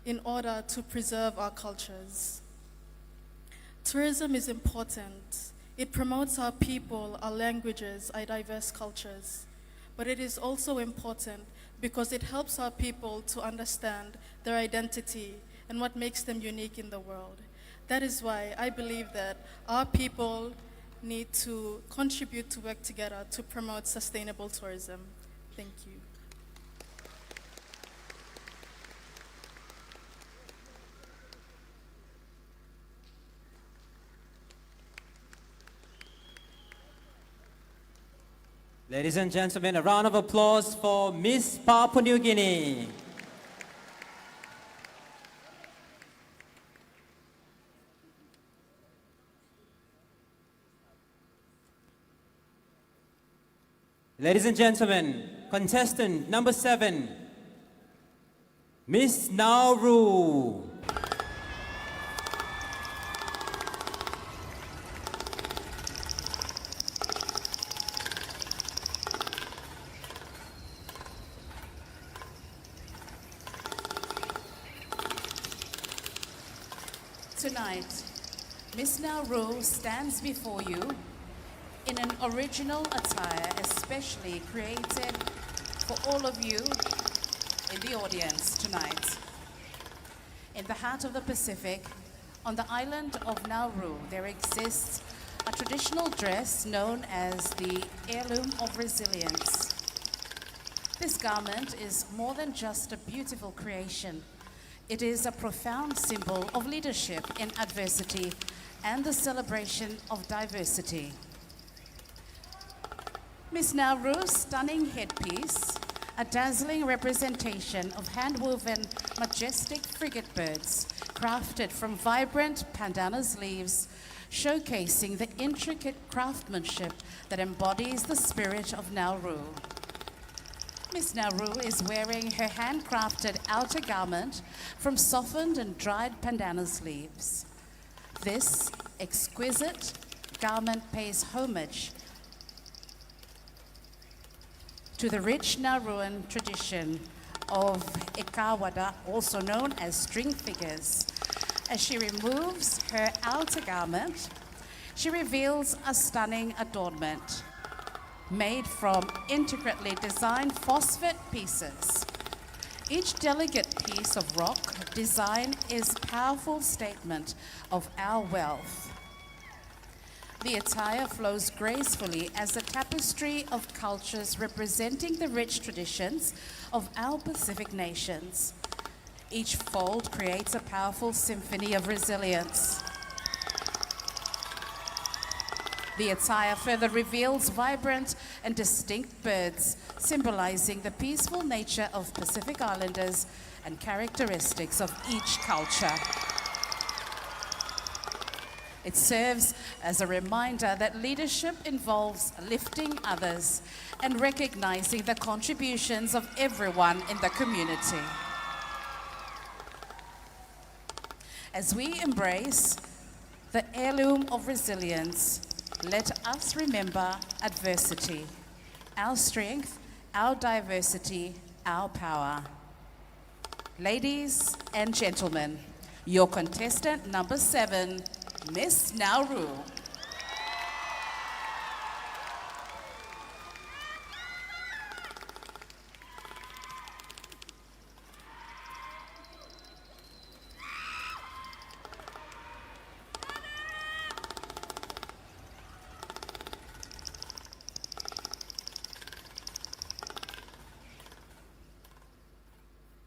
in order to preserve our cultures. Tourism is important. It promotes our people, our languages, our diverse cultures. But it is also important because it helps our people to understand their identity and what makes them unique in the world. That is why I believe that our people need to contribute to work together to promote sustainable tourism. Thank you. Ladies and gentlemen, a round of applause for Miss Papua New Guinea. Ladies and gentlemen, contestant number 7. Miss Nauru. Tonight, Miss Nauru stands before you in an original attire especially created for all of you in the audience tonight. In the heart of the Pacific, on the island of Nauru, there exists a traditional dress known as the heirloom of resilience. This garment is more than just a beautiful creation. It is a profound symbol of leadership in adversity and the celebration of diversity. Miss Nauru's stunning headpiece, a dazzling representation of hand-woven majestic frigate birds crafted from vibrant pandanus leaves, showcasing the intricate craftsmanship that embodies the spirit of Nauru. Miss Nauru is wearing her handcrafted outer garment from softened and dried pandanus leaves. This exquisite garment pays homage to the rich Nauruan tradition of ikawada, also known as string figures. As she removes her outer garment, she reveals a stunning adornment made from intricately designed phosphate pieces. Each delicate piece of rock design is a powerful statement of our wealth. The attire flows gracefully as a tapestry of cultures representing the rich traditions of our Pacific nations. Each fold creates a powerful symphony of resilience. The attire further reveals vibrant and distinct birds, symbolizing the peaceful nature of Pacific Islanders and characteristics of each culture. It serves as a reminder that leadership involves lifting others and recognizing the contributions of everyone in the community. As we embrace the heirloom of resilience, let us remember adversity, our strength, our diversity, our power. Ladies and gentlemen, your contestant number 7, Miss Nauru.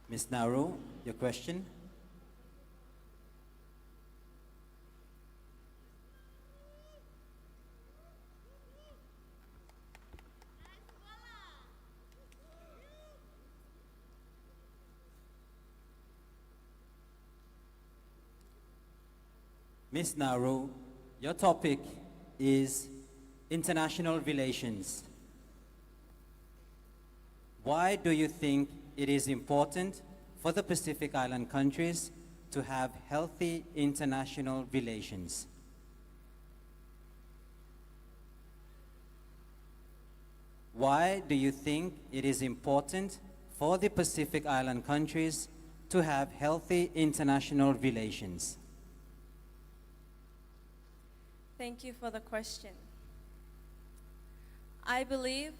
Miss Nauru, your question? Miss Nauru, your topic is international relations. Why do you think it is important for the Pacific Island countries to have healthy international relations? Why do you think it is important for the Pacific Island countries to have healthy international relations? Thank you for the question. I believe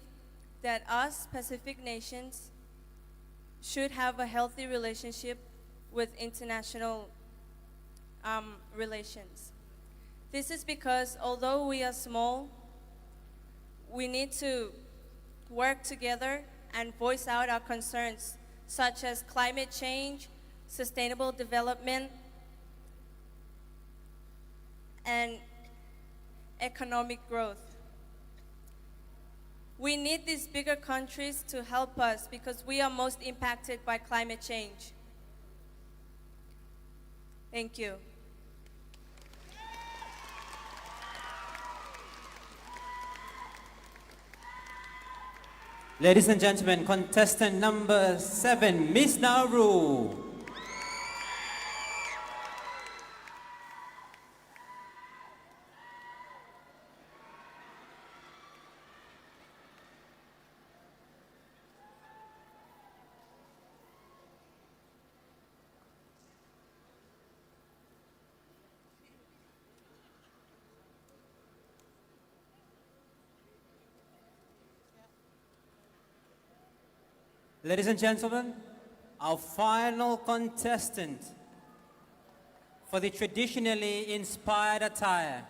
that us Pacific nations should have a healthy relationship with international relations. This is because although we are small, we need to work together and voice out our concerns, such as climate change, sustainable development, and economic growth. We need these bigger countries to help us because we are most impacted by climate change. Thank you. Ladies and gentlemen, contestant number 7, Miss Nauru. Ladies and gentlemen, our final contestant for the traditionally inspired attire,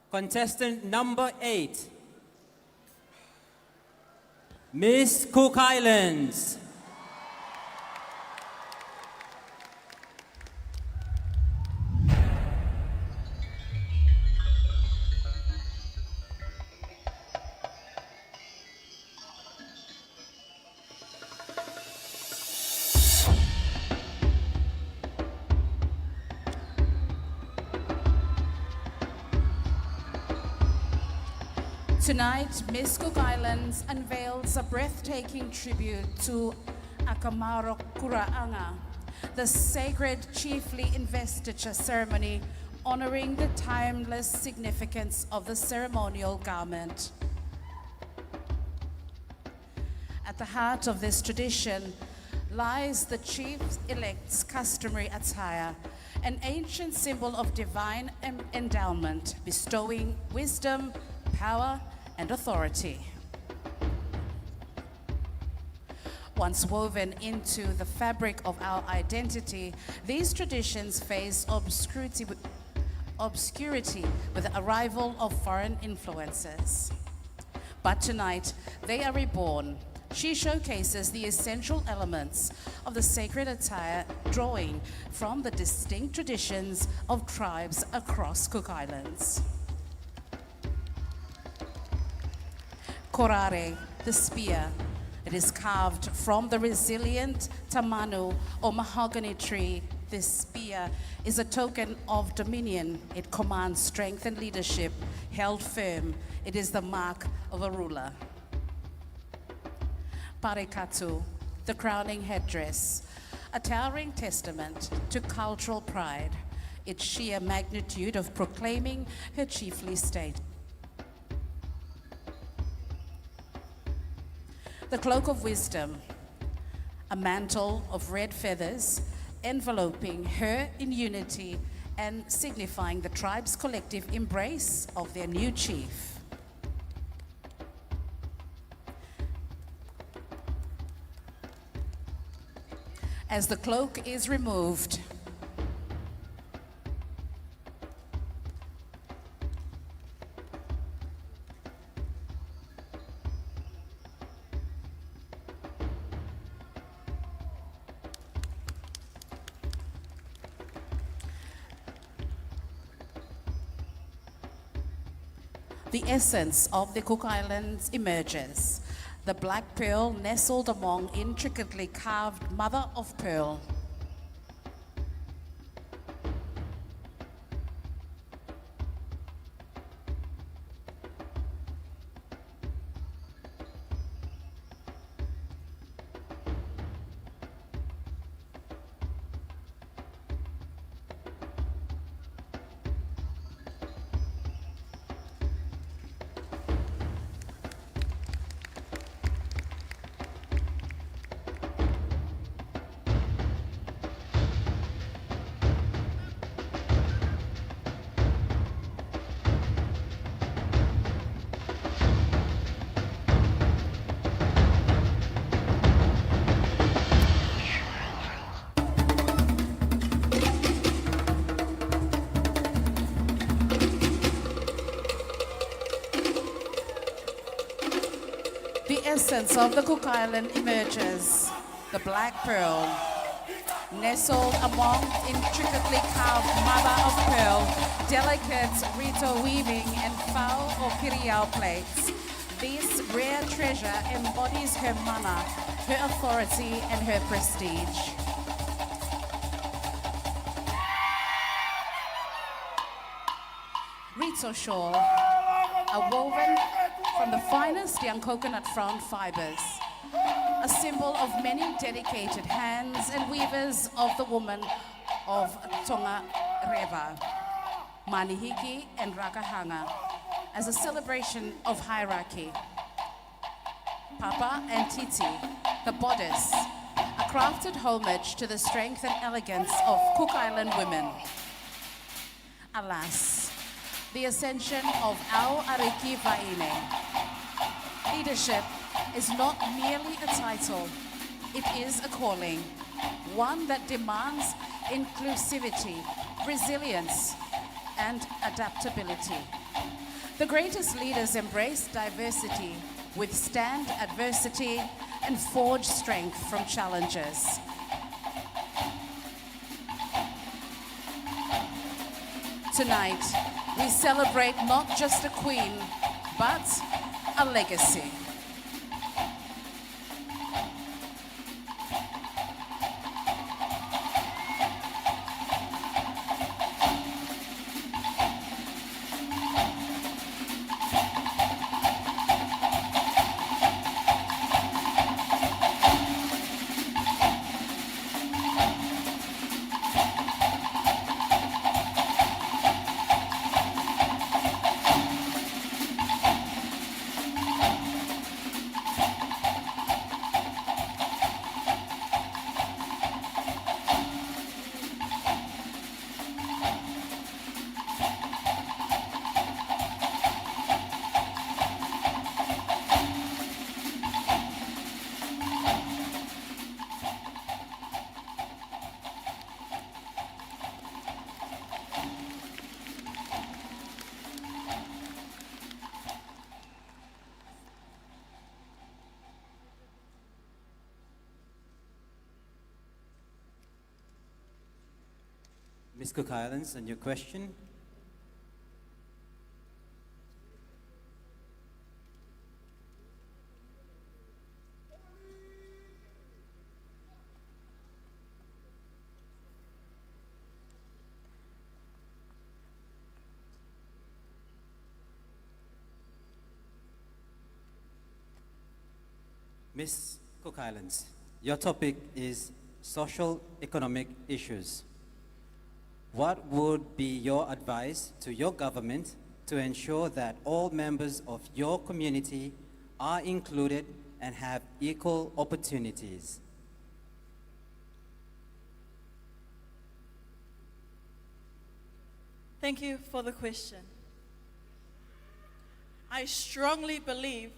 contestant number 8, Miss Cook Islands. Tonight, Miss Cook Islands unveils a breathtaking tribute to Akamaro Kuraanga, the sacred chiefly investiture ceremony honoring the timeless significance of the ceremonial garment. At the heart of this tradition lies the chief-elect's customary attire, an ancient symbol of divine endowment, bestowing wisdom, power, and authority. Once woven into the fabric of our identity, these traditions face obscurity with the arrival of foreign influences. But tonight, they are reborn. She showcases the essential elements of the sacred attire, drawing from the distinct traditions of tribes across Cook Islands. Korare, the spear. It is carved from the resilient tamanu or mahogany tree. This spear is a token of dominion. It commands strength and leadership. Held firm, it is the mark of a ruler. Parekatu, the crowning headdress, a towering testament to cultural pride, its sheer magnitude of proclaiming her chiefly state. The cloak of wisdom, a mantle of red feathers enveloping her in unity and signifying the tribe's collective embrace of their new chief. As the cloak is removed, the essence of the Cook Islands emerges. The black pearl nestled among intricately carved mother of pearl. The essence of the Cook Island emerges, the black pearl, nestled among intricately carved mother of pearl, delicate rito weaving and foul or kiriao plates. This rare treasure embodies her mana, her authority and her prestige. Rito shawl, a woven from the finest young coconut frond fibers, a symbol of many dedicated hands and weavers of the woman of Tonga Reva, Manihiki and Rakahanga, as a celebration of hierarchy. Papa and Titi, the bodice, a crafted homage to the strength and elegance of Cook Island women. Alas, the ascension of Au Ariki Vaine. Leadership is not merely a title, it is a calling, one that demands inclusivity, resilience, and adaptability. The greatest leaders embrace diversity, withstand adversity, and forge strength from challenges. Tonight, we celebrate not just a queen, but a legacy. Ms. Cook Islands, and your question? Ms. Cook Islands, your topic is social economic issues. What would be your advice to your government to ensure that all members of your community are included and have equal opportunities? Thank you for the question. I strongly believe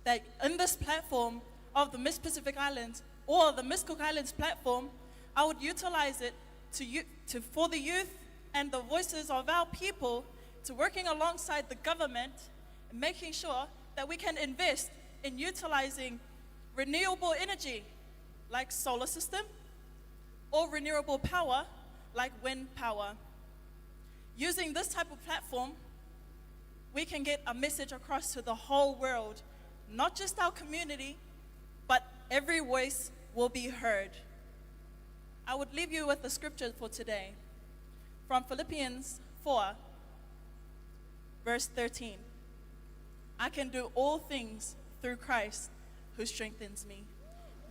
that in this platform of the Miss Pacific Islands or the Miss Cook Islands platform, I would utilize it for the youth and the voices of our people to working alongside the government and making sure that we can invest in utilizing renewable energy like solar system or renewable power like wind power. Using this type of platform, we can get a message across to the whole world, not just our community, but every voice will be heard. I would leave you with the scripture for today from Philippians 4, verse 13. I can do all things through Christ who strengthens me.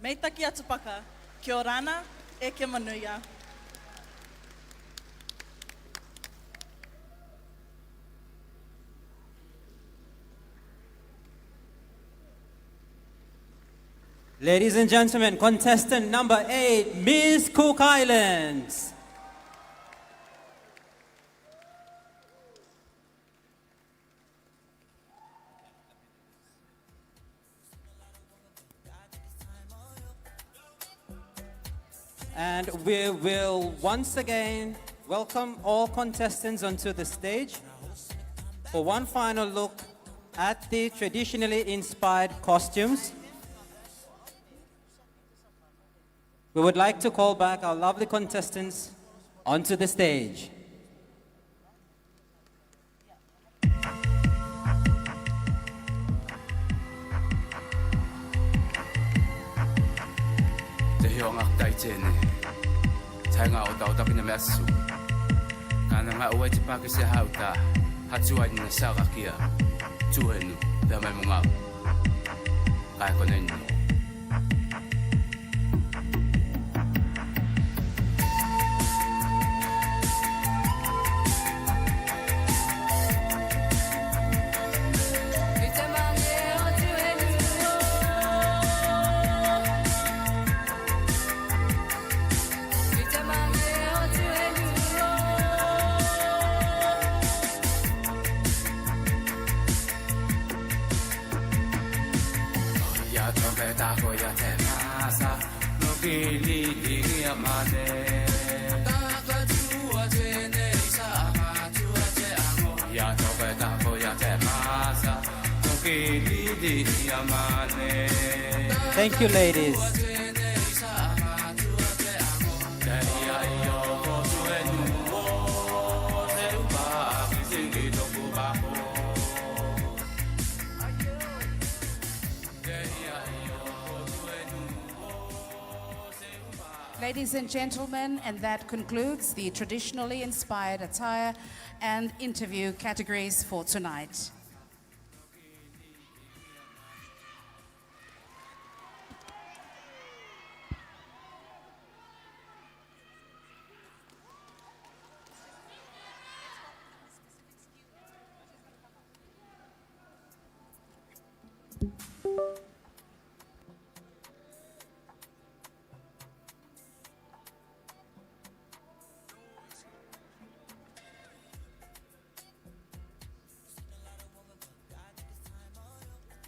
Me taki atu paka, kia orana e ke manuia. Ladies and gentlemen, contestant number 8, Miss Cook Islands. And we will once again welcome all contestants onto the stage for one final look at the traditionally inspired costumes. We would like to call back our lovely contestants onto the stage. Te hionga tai tēne, tainga o tau tapina me asu. Kāna ngā ua te pāke se hauta, hatu ai nina sāra kia, tuhenu. Pia mai mga kai konen no. Thank you, ladies. Ladies and gentlemen, and that concludes the traditionally inspired attire and interview categories for tonight.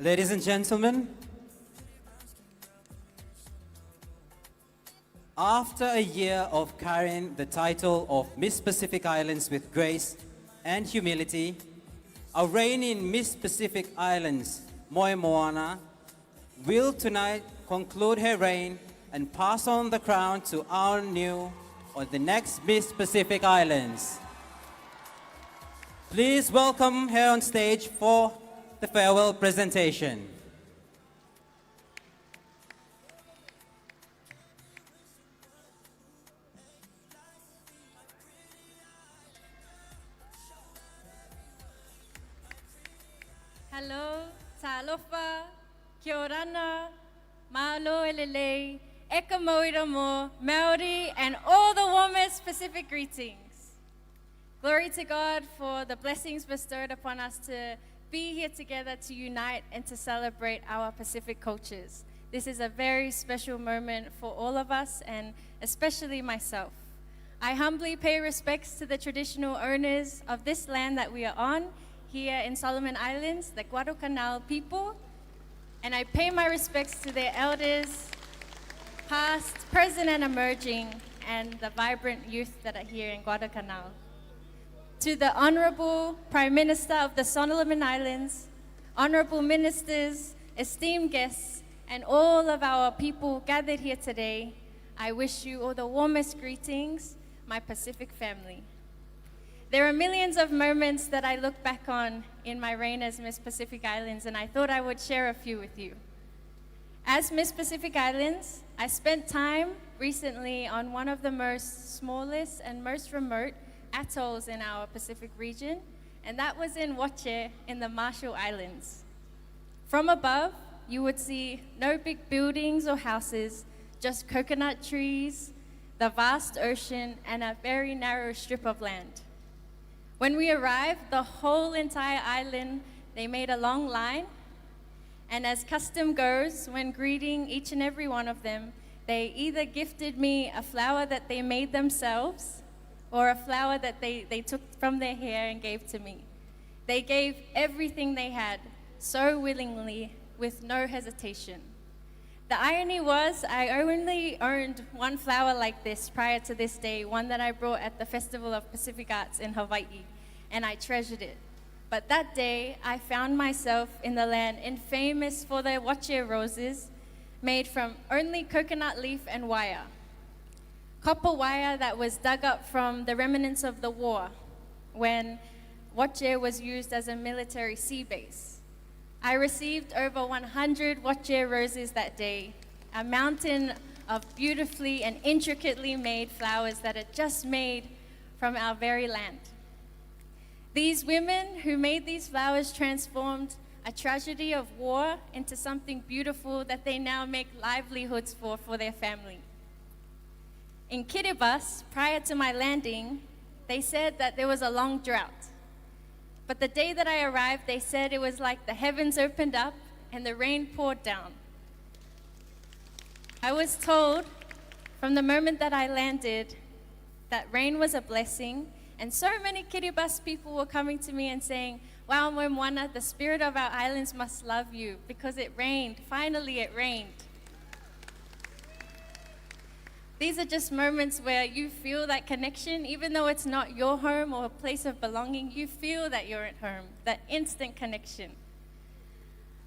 Ladies and gentlemen, after a year of carrying the title of Miss Pacific Islands with grace and humility, our reigning Miss Pacific Islands, Moi Moana, will tonight conclude her reign and pass on the crown to our new or the next Miss Pacific Islands. Please welcome her on stage for the farewell presentation. Hello, talofa, kia orana, mahalo elelei, eka moiramo, Maori, and all the warmest Pacific greetings. Glory to God for the blessings bestowed upon us to be here together to unite and to celebrate our Pacific cultures. This is a very special moment for all of us and especially myself. I humbly pay respects to the traditional owners of this land that we are on here in Solomon Islands, the Guadalcanal people, and I pay my respects to their elders, past, present, and emerging, and the vibrant youth that are here in Guadalcanal. To the Honorable Prime Minister of the Solomon Islands, honorable ministers, esteemed guests, and all of our people gathered here today, I wish you all the warmest greetings, my Pacific family. There are millions of moments that I look back on in my reign as Miss Pacific Islands, and I thought I would share a few with you. As Miss Pacific Islands, I spent time recently on one of the most smallest and most remote atolls in our Pacific region, and that was in Wache in the Marshall Islands. From above, you would see no big buildings or houses, just coconut trees, the vast ocean, and a very narrow strip of land. When we arrived, the whole entire island, they made a long line, and as custom goes, when greeting each and every one of them, they either gifted me a flower that they made themselves or a flower that they took from their hair and gave to me. They gave everything they had so willingly with no hesitation. The irony was I only owned one flower like this prior to this day, one that I brought at the Festival of Pacific Arts in Hawaii, and I treasured it. But that day, I found myself in the land infamous for their Wache roses made from only coconut leaf and wire. Copper wire that was dug up from the remnants of the war when Wache was used as a military sea base. I received over 100 Wache roses that day, a mountain of beautifully and intricately made flowers that are just made from our very land. These women who made these flowers transformed a tragedy of war into something beautiful that they now make livelihoods for their family. In Kiribati, prior to my landing, they said that there was a long drought. But the day that I arrived, they said it was like the heavens opened up and the rain poured down. I was told from the moment that I landed that rain was a blessing, and so many Kiribati people were coming to me and saying, "Wow, Moana, the spirit of our islands must love you because it rained. Finally, it rained." These are just moments where you feel that connection, even though it's not your home or a place of belonging, you feel that you're at home, that instant connection.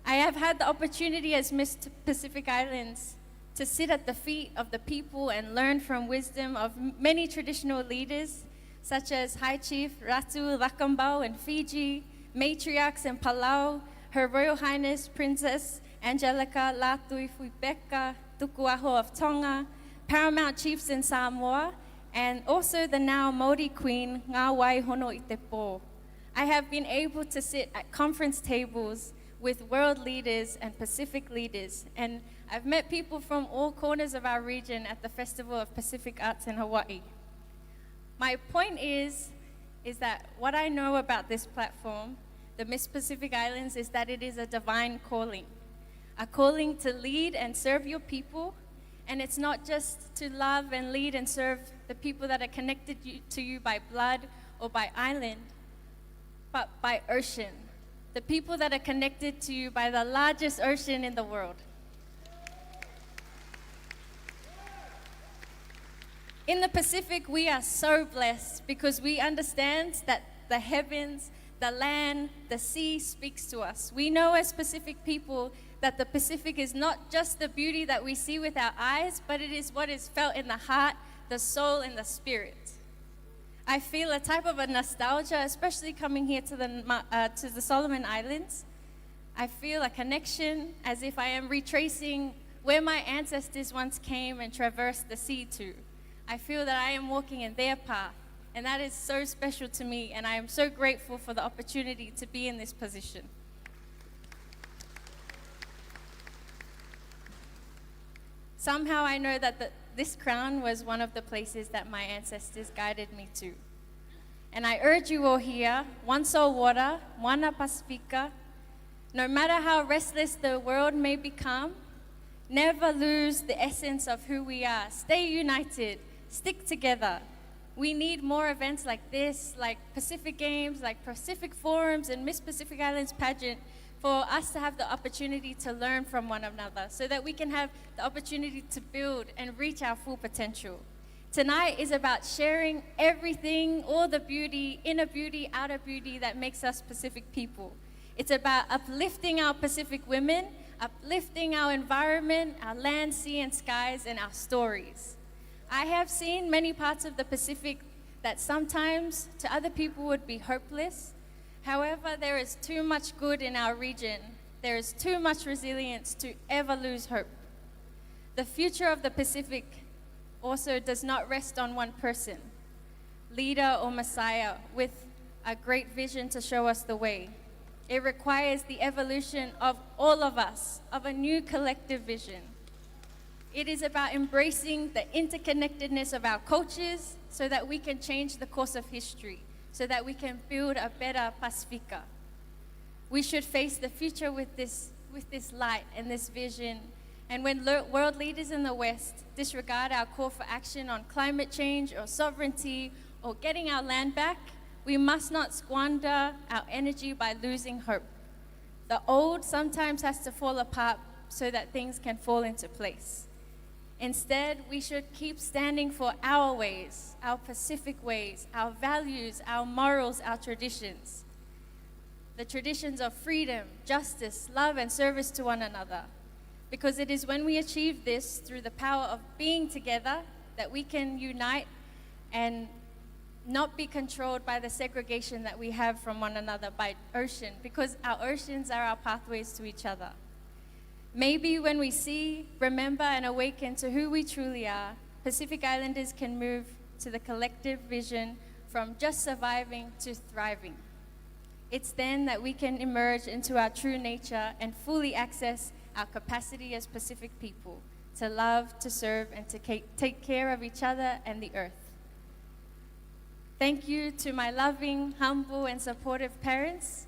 I have had the opportunity as Miss Pacific Islands to sit at the feet of the people and learn from wisdom of many traditional leaders, such as High Chief Ratu Rakambau in Fiji, matriarchs in Palau, Her Royal Highness Princess Angelica Latui Fuibeka Tukuaho of Tonga, paramount chiefs in Samoa, and also the now Māori Queen Ngā Waihono i te Pō. I have been able to sit at conference tables with world leaders and Pacific leaders, and I've met people from all corners of our region at the Festival of Pacific Arts in Hawaii. My point is that what I know about this platform, the Miss Pacific Islands, is that it is a divine calling. A calling to lead and serve your people, and it's not just to love and lead and serve the people that are connected to you by blood or by island, but by ocean. The people that are connected to you by the largest ocean in the world. In the Pacific, we are so blessed because we understand that the heavens, the land, the sea speaks to us. We know as Pacific people that the Pacific is not just the beauty that we see with our eyes, but it is what is felt in the heart, the soul, and the spirit. I feel a type of a nostalgia, especially coming here to the Solomon Islands. I feel a connection as if I am retracing where my ancestors once came and traversed the sea to. I feel that I am walking in their path, and that is so special to me, and I am so grateful for the opportunity to be in this position. Somehow I know that this crown was one of the places that my ancestors guided me to. And I urge you all here, one soul water, moana pacifica, no matter how restless the world may become, never lose the essence of who we are. Stay united, stick together. We need more events like this, like Pacific Games, like Pacific Forums and Miss Pacific Islands Pageant, for us to have the opportunity to learn from one another so that we can have the opportunity to build and reach our full potential. Tonight is about sharing everything, all the beauty, inner beauty, outer beauty that makes us Pacific people. It's about uplifting our Pacific women, uplifting our environment, our land, sea, and skies, and our stories. I have seen many parts of the Pacific that sometimes to other people would be hopeless. However, there is too much good in our region. There is too much resilience to ever lose hope. The future of the Pacific also does not rest on one person, leader or messiah, with a great vision to show us the way. It requires the evolution of all of us, of a new collective vision. It is about embracing the interconnectedness of our cultures so that we can change the course of history, so that we can build a better Pacifica. We should face the future with this light and this vision. And when world leaders in the West disregard our call for action on climate change or sovereignty or getting our land back, we must not squander our energy by losing hope. The old sometimes has to fall apart so that things can fall into place. Instead, we should keep standing for our ways, our Pacific ways, our values, our morals, our traditions. The traditions of freedom, justice, love, and service to one another. Because it is when we achieve this through the power of being together that we can unite and not be controlled by the segregation that we have from one another by ocean, because our oceans are our pathways to each other. Maybe when we see, remember, and awaken to who we truly are, Pacific Islanders can move to the collective vision from just surviving to thriving. It's then that we can emerge into our true nature and fully access our capacity as Pacific people to love, to serve, and to take care of each other and the earth. Thank you to my loving, humble, and supportive parents,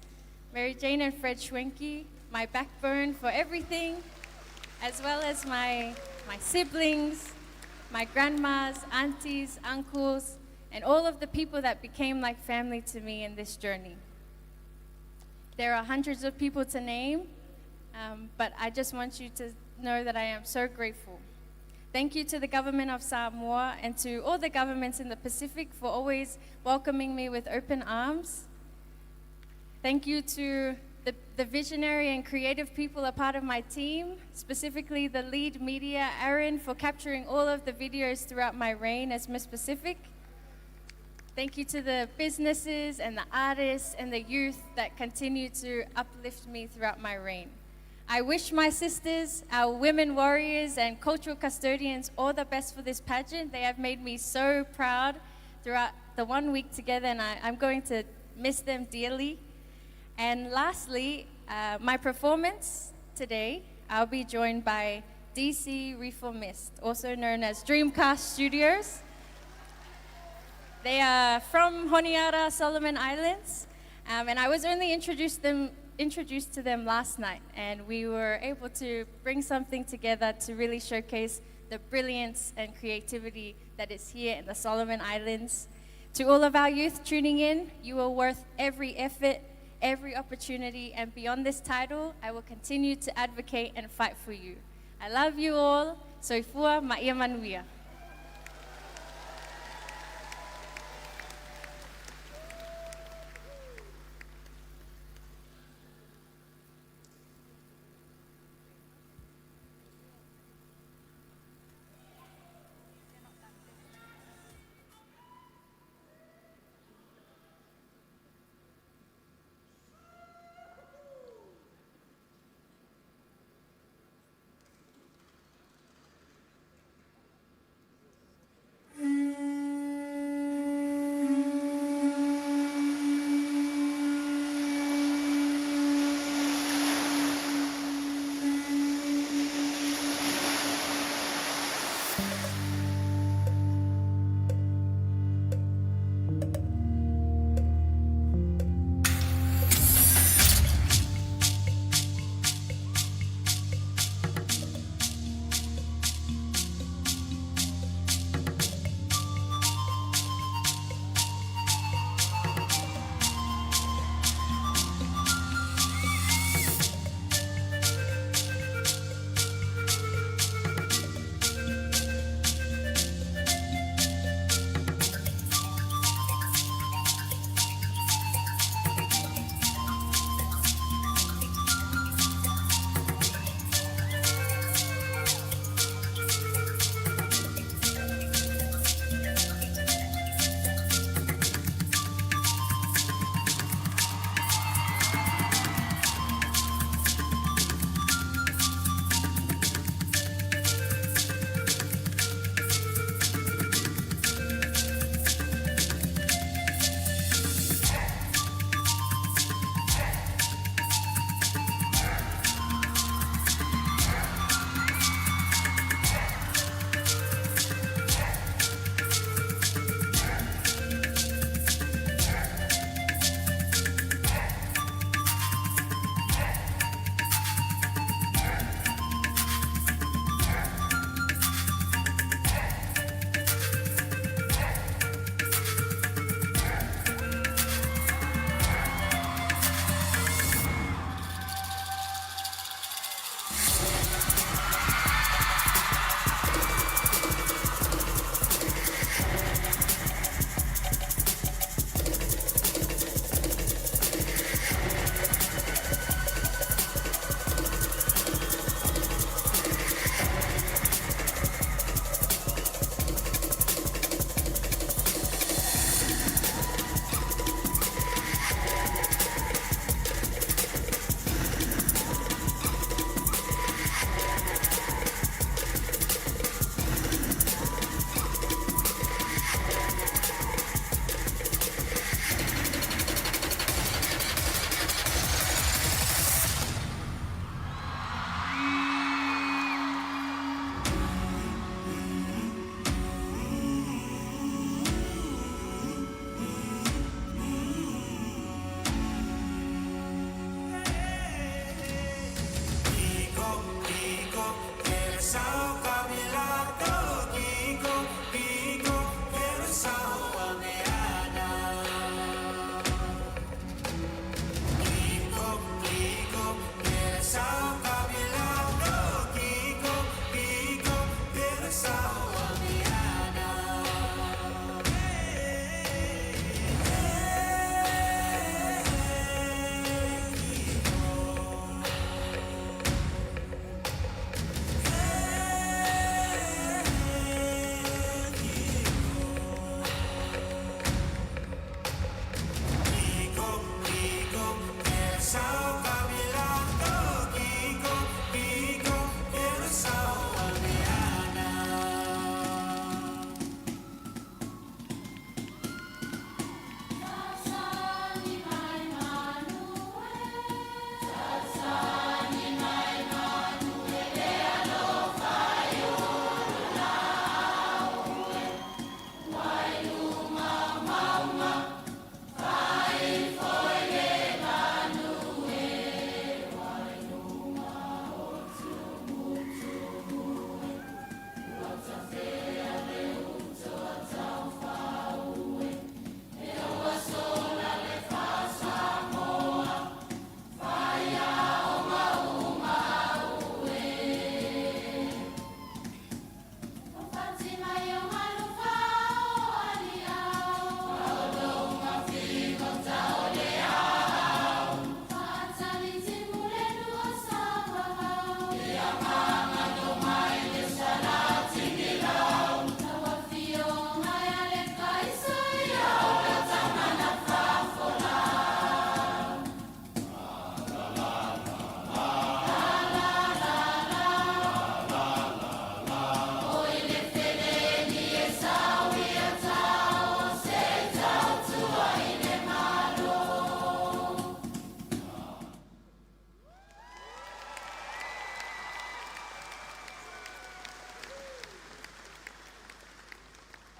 Mary Jane and Fred Schwenke, my backbone for everything, as well as my siblings, my grandmas, aunties, uncles, and all of the people that became like family to me in this journey. There are hundreds of people to name, but I just want you to know that I am so grateful. Thank you to the government of Samoa and to all the governments in the Pacific for always welcoming me with open arms. Thank you to the visionary and creative people a part of my team, specifically the lead media, Aaron, for capturing all of the videos throughout my reign as Miss Pacific. Thank you to the businesses and the artists and the youth that continue to uplift me throughout my reign. I wish my sisters, our women warriors and cultural custodians all the best for this pageant. They have made me so proud throughout the 1 week together, and I'm going to miss them dearly. And lastly, my performance today, I'll be joined by DC Reformist, also known as Dreamcast Studios. They are from Honiara, Solomon Islands, and I was only introduced to them last night, and we were able to bring something together to really showcase the brilliance and creativity that is here in the Solomon Islands. To all of our youth tuning in, you are worth every effort, every opportunity, and beyond this title, I will continue to advocate and fight for you. I love you all. Soifua ma'ia manuia.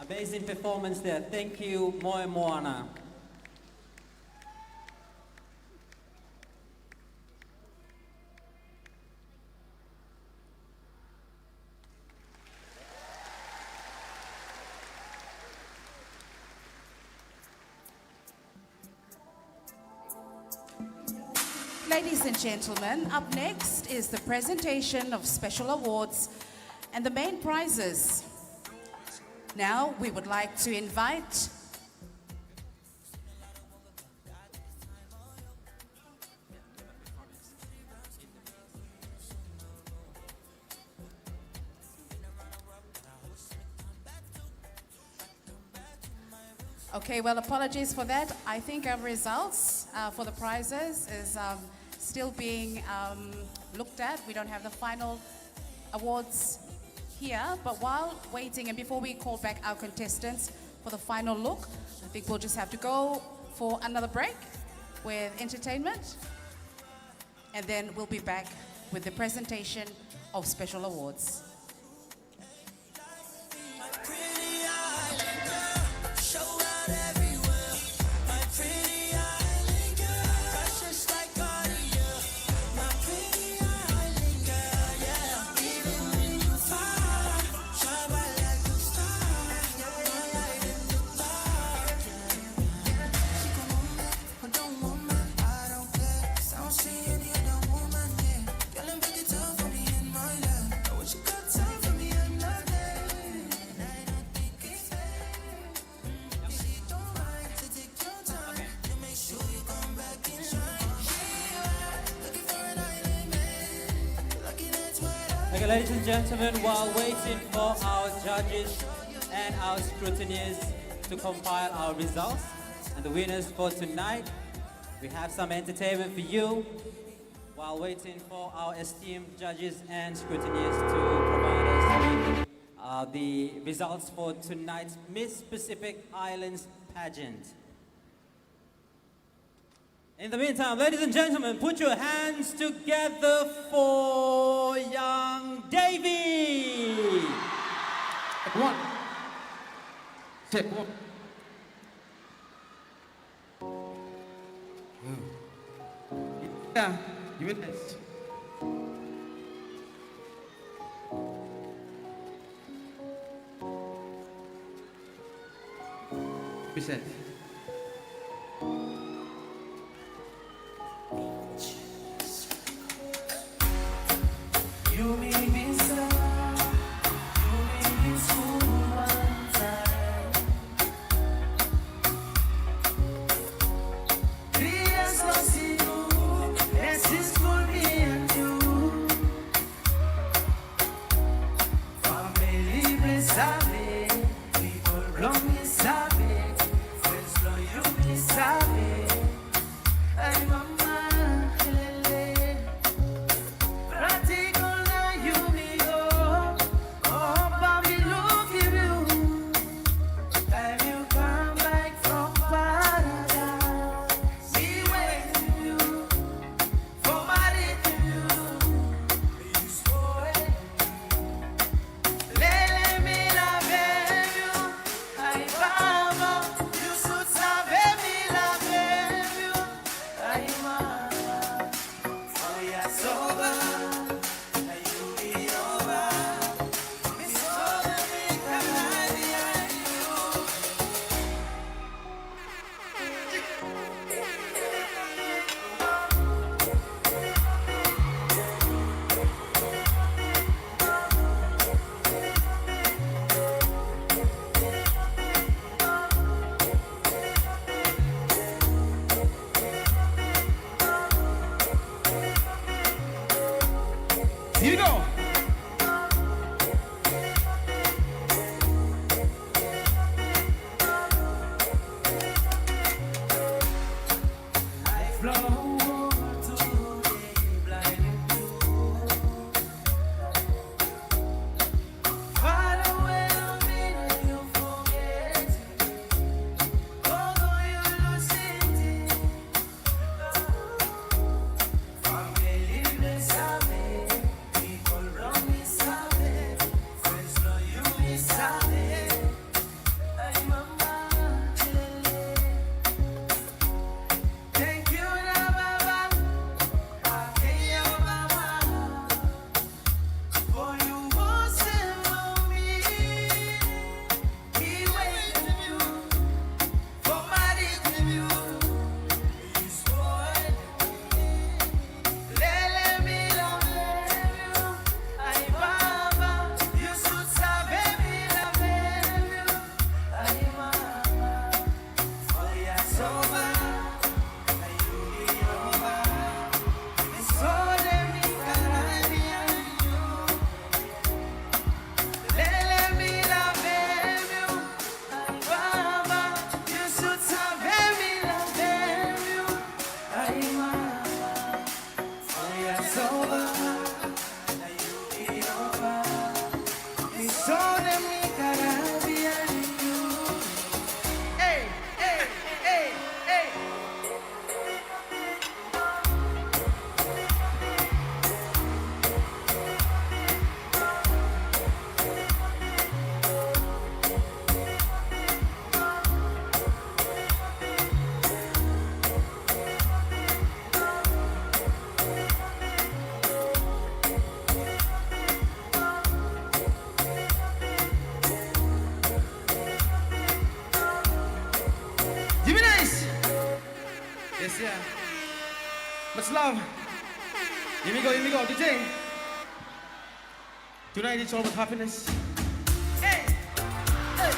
Amazing performance there. Thank you, Moe Moana. Ladies and gentlemen, up next is the presentation of special awards and the main prizes. Now we would like to invite Okay, well, apologies for that. I think our results for the prizes is still being looked at. We don't have the final awards here, but while waiting and before we call back our contestants for the final look, I think we'll just have to go for another break with entertainment, and then we'll be back with the presentation of special awards. Okay, ladies and gentlemen, while waiting for our judges and our scrutineers to compile our results and the winners for tonight, we have some entertainment for you. While waiting for our esteemed judges and scrutineers to provide us with the results for tonight's Miss Pacific Islands pageant. In the meantime, ladies and gentlemen, put your hands together for young Davy. One. Take one. Yeah, you win this. Be said. You made me sad, you made me so untied. 3 years lost in you, lessons for me and you. Family me sabe, people wrong me sabe, friends Much love. Here we go, DJ. Tonight it's all about happiness. Hey! Hey!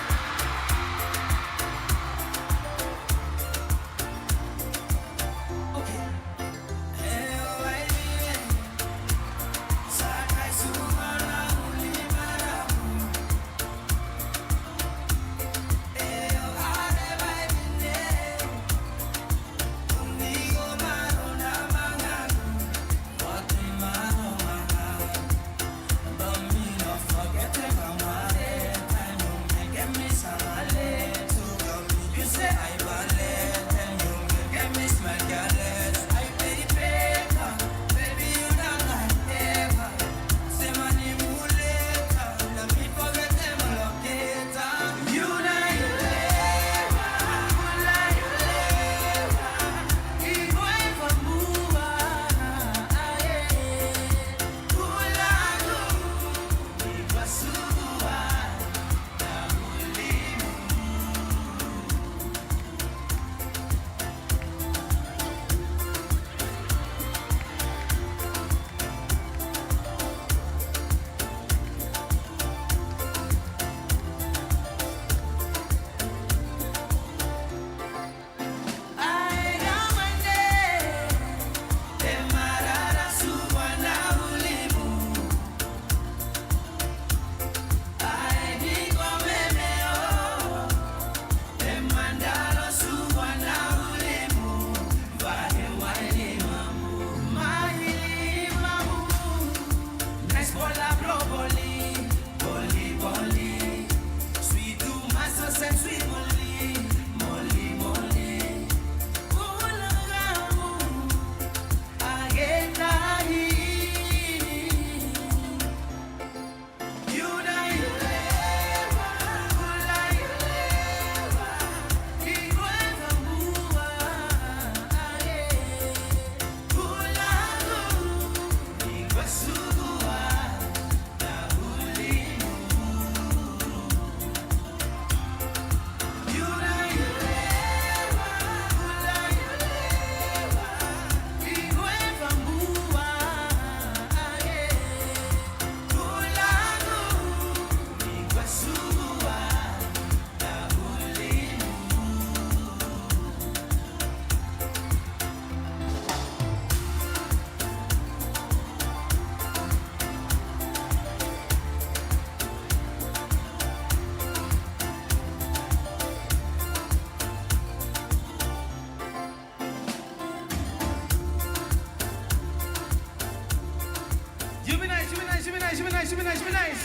Should be nice.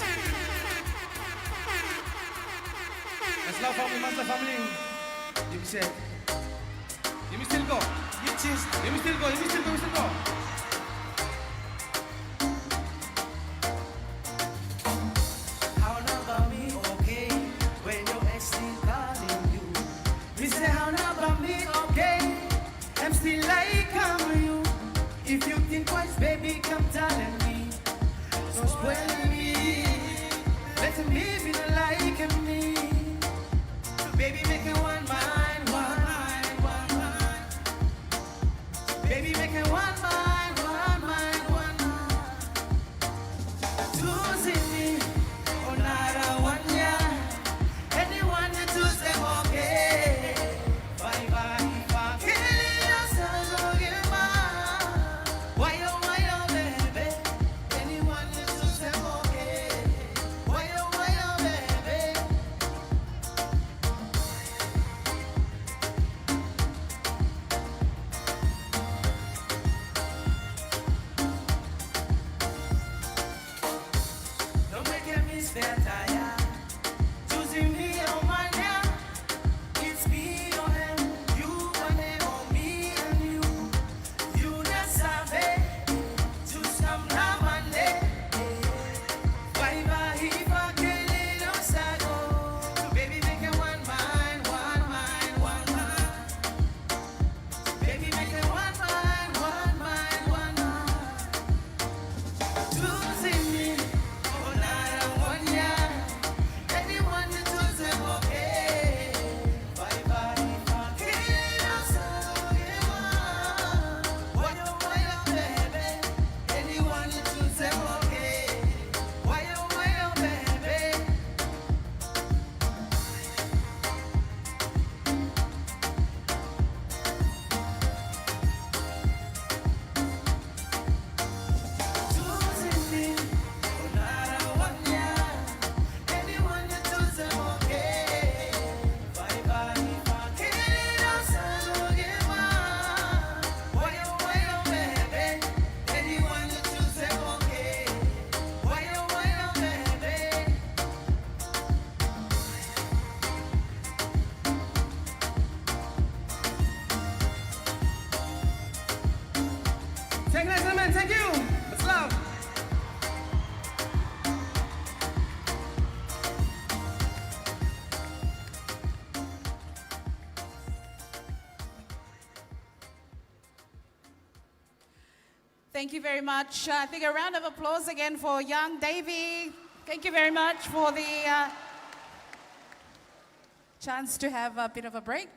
That's love family. You said. You may still go. You may still go. How now about me, okay? When your ex still calling you. We say how now about me, okay? I'm still like I'm you. If you think twice, baby, come telling me. Don't spoil me. Let him live in a like me. Baby, make it one mind. Baby, make it one mind. Choosing me, oh, not one year. Anyone that choose them, okay. Bye, if I kill yourself, don't give up. Why, oh, baby. Anyone that choose them, okay. Why, oh, baby. Thank you very much. I think a round of applause again for young Davy. Thank you very much for the chance to have a bit of a break.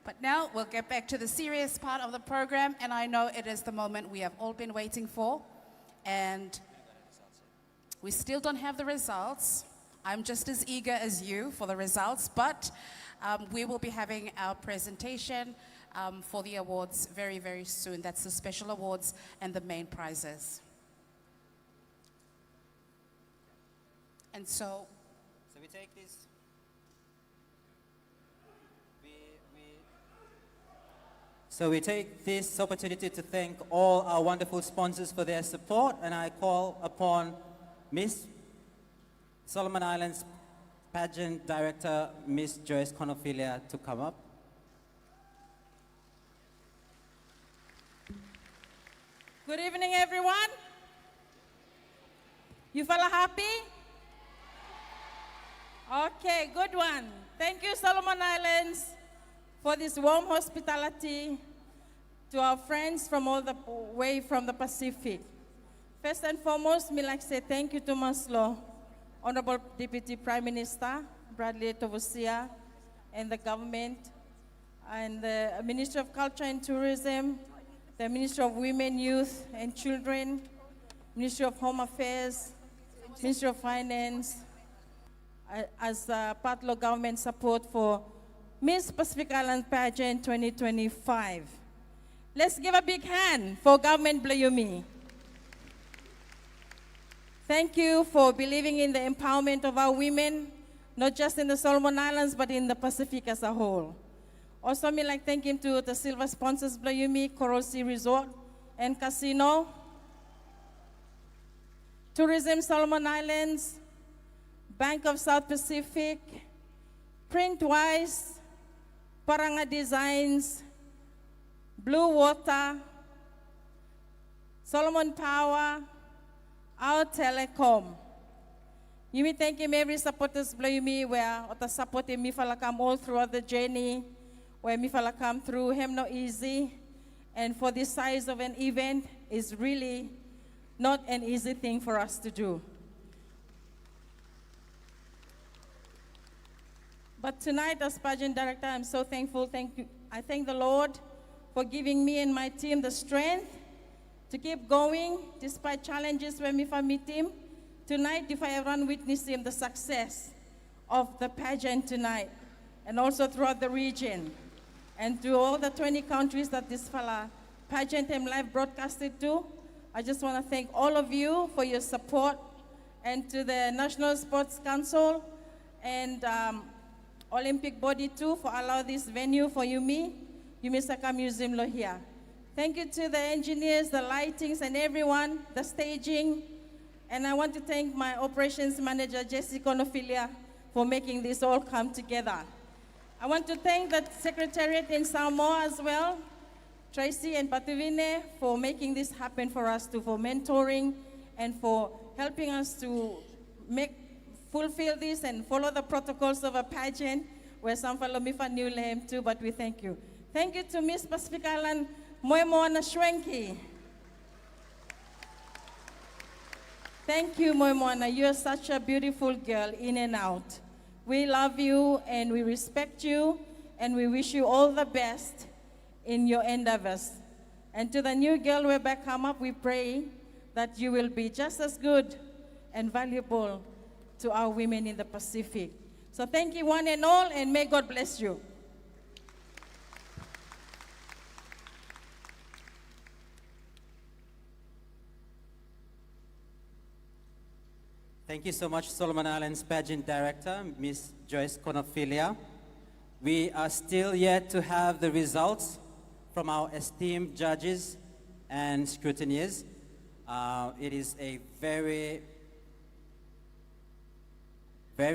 But now we'll get back to the serious part of the program, and I know it is the moment we have all been waiting for. And we still don't have the results. I'm just as eager as you for the results, but we will be having our presentation for the awards very, very soon. That's the special awards and the main prizes. And so we take this. So we take this opportunity to thank all our wonderful sponsors for their support, and I call upon Miss Solomon Islands Pageant Director, Miss Joyce Conophilia, to come up. Good evening, everyone. You fella happy? Okay, good one. Thank you, Solomon Islands, for this warm hospitality to our friends from all the way from the Pacific. First and foremost, me like to say thank you to Maslow, Honorable Deputy Prime Minister Bradley Tovosia, and the government, and the Ministry of Culture and Tourism, the Ministry of Women, Youth and Children, Ministry of Home Affairs, Ministry of Finance, as part of government support for Miss Pacific Island Pageant 2025. Let's give a big hand for Government Blayumi. Thank you for believing in the empowerment of our women, not just in the Solomon Islands, but in the Pacific as a whole. Also, me like thanking to the silver sponsors, Blayumi, Coral Sea Resort and Casino, Tourism Solomon Islands, Bank of South Pacific, Printwise, Paranga Designs, Blue Water, Solomon Power, our Telecom. You may thank him every supporters blow me where the support me fala come all throughout the journey, where me fala come through him no easy. And for this size of an event is really not an easy thing for us to do. But tonight, as pageant director, I'm so thankful. Thank you. I thank the Lord for giving me and my team the strength to keep going despite challenges when we meet him. Tonight, if I everyone witness him, the success of the pageant tonight, and also throughout the region, and to all the 20 countries that this fella pageant him live broadcasted to. I just want to thank all of you for your support, and to the National Sports Council and Olympic body too for allow this venue for Yumi Saka Museum lo here. Thank you to the engineers, the lightings, and everyone, the staging. And I want to thank my operations manager, Jessica Conophilia, for making this all come together. I want to thank the Secretariat in Samoa as well, Tracy and Patuvine, for making this happen for us too, for mentoring and for helping us to fulfill this and follow the protocols of a pageant, where some follow me for new name too, but we thank you. Thank you to Miss Pacific Island, Moimoana Shwenki. Thank you, Moimoana. You're such a beautiful girl, in and out. We love you and we respect you, and we wish you all the best in your endeavors. And to the new girl way back come up, we pray that you will be just as good and valuable to our women in the Pacific. So thank you one and all, and may God bless you. Thank you so much, Solomon Islands Pageant Director, Ms. Joyce Conophilia. We are still yet to have the results from our esteemed judges and scrutineers. It is a very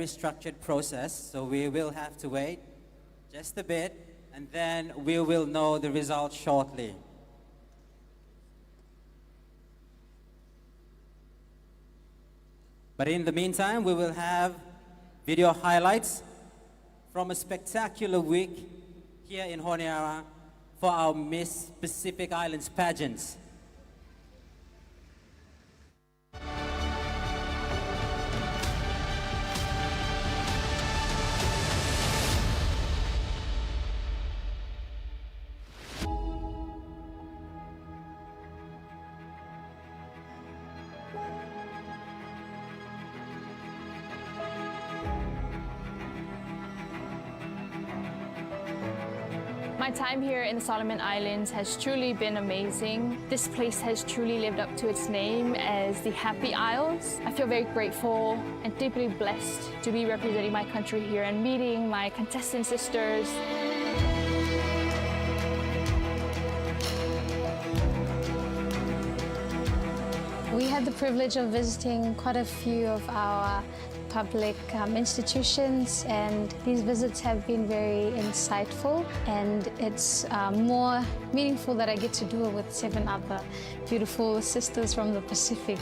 structured process, so we will have to wait just a bit, and then we will know the results shortly. But in the meantime, we will have video highlights from a spectacular week here in Honiara for our Miss Pacific Islands pageants. My time here in the Solomon Islands has truly been amazing. This place has truly lived up to its name as the Happy Isles. I feel very grateful and deeply blessed to be representing my country here and meeting my contestant sisters. We had the privilege of visiting quite a few of our public institutions, and these visits have been very insightful, and it's more meaningful that I get to do it with 7 other beautiful sisters from the Pacific.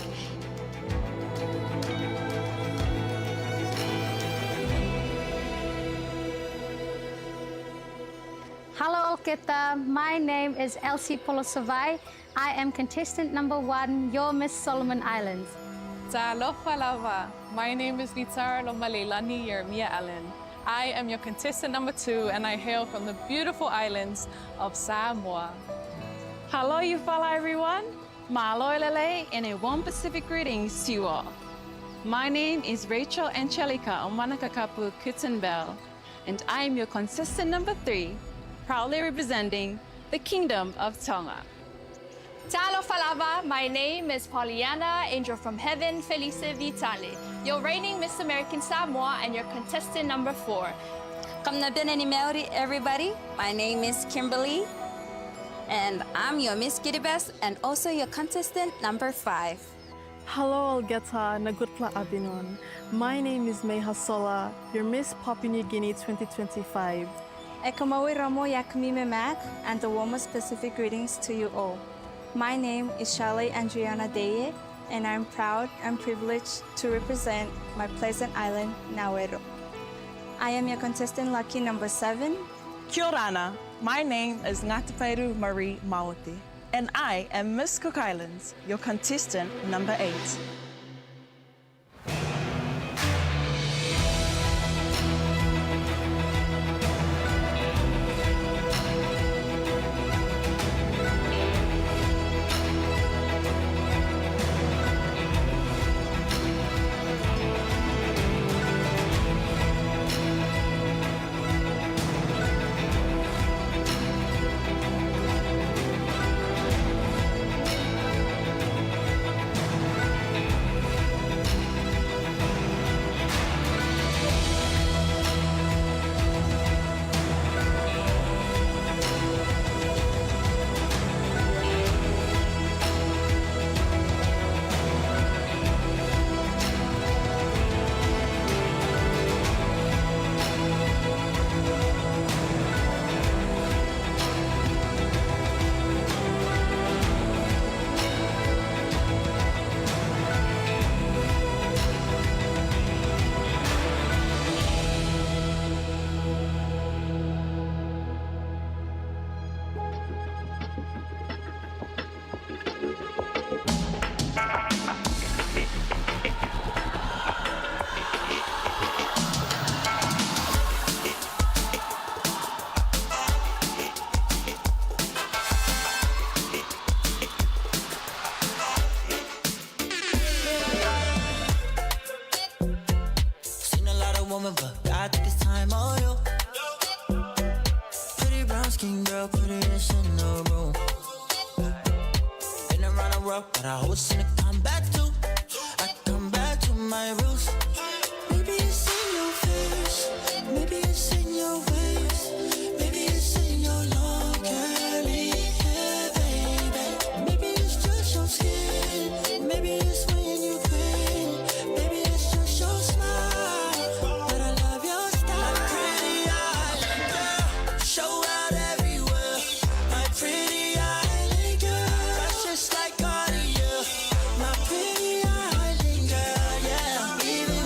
Hello, Oketa. My name is Elsie Polosavai. I am contestant number 1, your Miss Solomon Islands. Talofa lava. My name is Litara Lomalelani Yermia Allen. I am your contestant number 2, and I hail from the beautiful islands of Samoa. Hello, Yufala, everyone. Mahalo Lele, and a warm Pacific greetings to you all. My name is Rachel Angelica Omanakakapu Kutenbell, and I am your contestant number 3, proudly representing the Kingdom of Tonga. Talo Falava, my name is Pollyanna, Angel from Heaven, Felice Vitale, your reigning Miss American Samoa and your contestant number 4. Kamnabinani Maori, everybody. My name is Kimberly, and I'm your Miss Kiribati and also your contestant number 5. Hello, Algeta Nagutla Abinon. My name is Meha Sola, your Miss Papua New Guinea 2025. Ekamawi Ramo Yakamime Mac, and the warmest Pacific greetings to you all. My name is Charlotte Andriana Deye, and I'm proud and privileged to represent my pleasant island, Nauru. I am your contestant lucky number 7. Kia orana. My name is Ngātapairu Marie Maote, and I am Miss Cook Islands, your contestant number 8. But God took his time on you. Pretty brown skin girl, prettiest in the room. Been around the world, but I always seem to come back to. I come back to my roots. Maybe it's in your face, maybe it's in your ways, maybe it's in your long curly hair, baby. Maybe it's just your skin, maybe it's when you grin, maybe it's just your smile. Even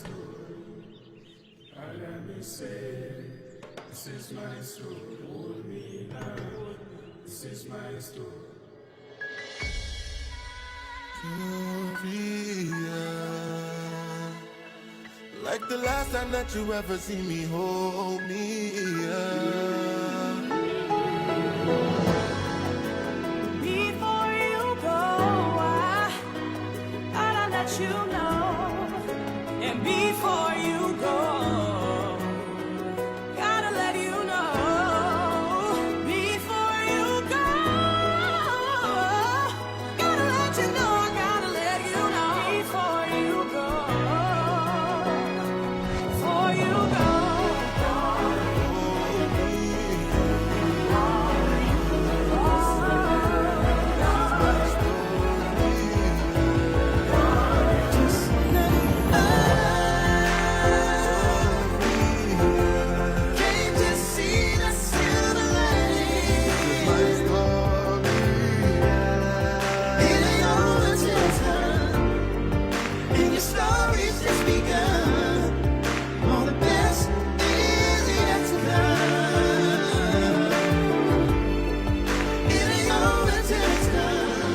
story. And let me say, this is my story. Hold me now. This is my story. Korea, like the last time that you ever see me, hold me. Before you go, I gotta let you know. And before you go, gotta let you know. Before you go, gotta let you know. I gotta let you know. Before you go, before you go. Came to see the silver lining. My story. It ain't over till it's done, and your story's just begun. All the best is yet to come. It ain't over till it's done,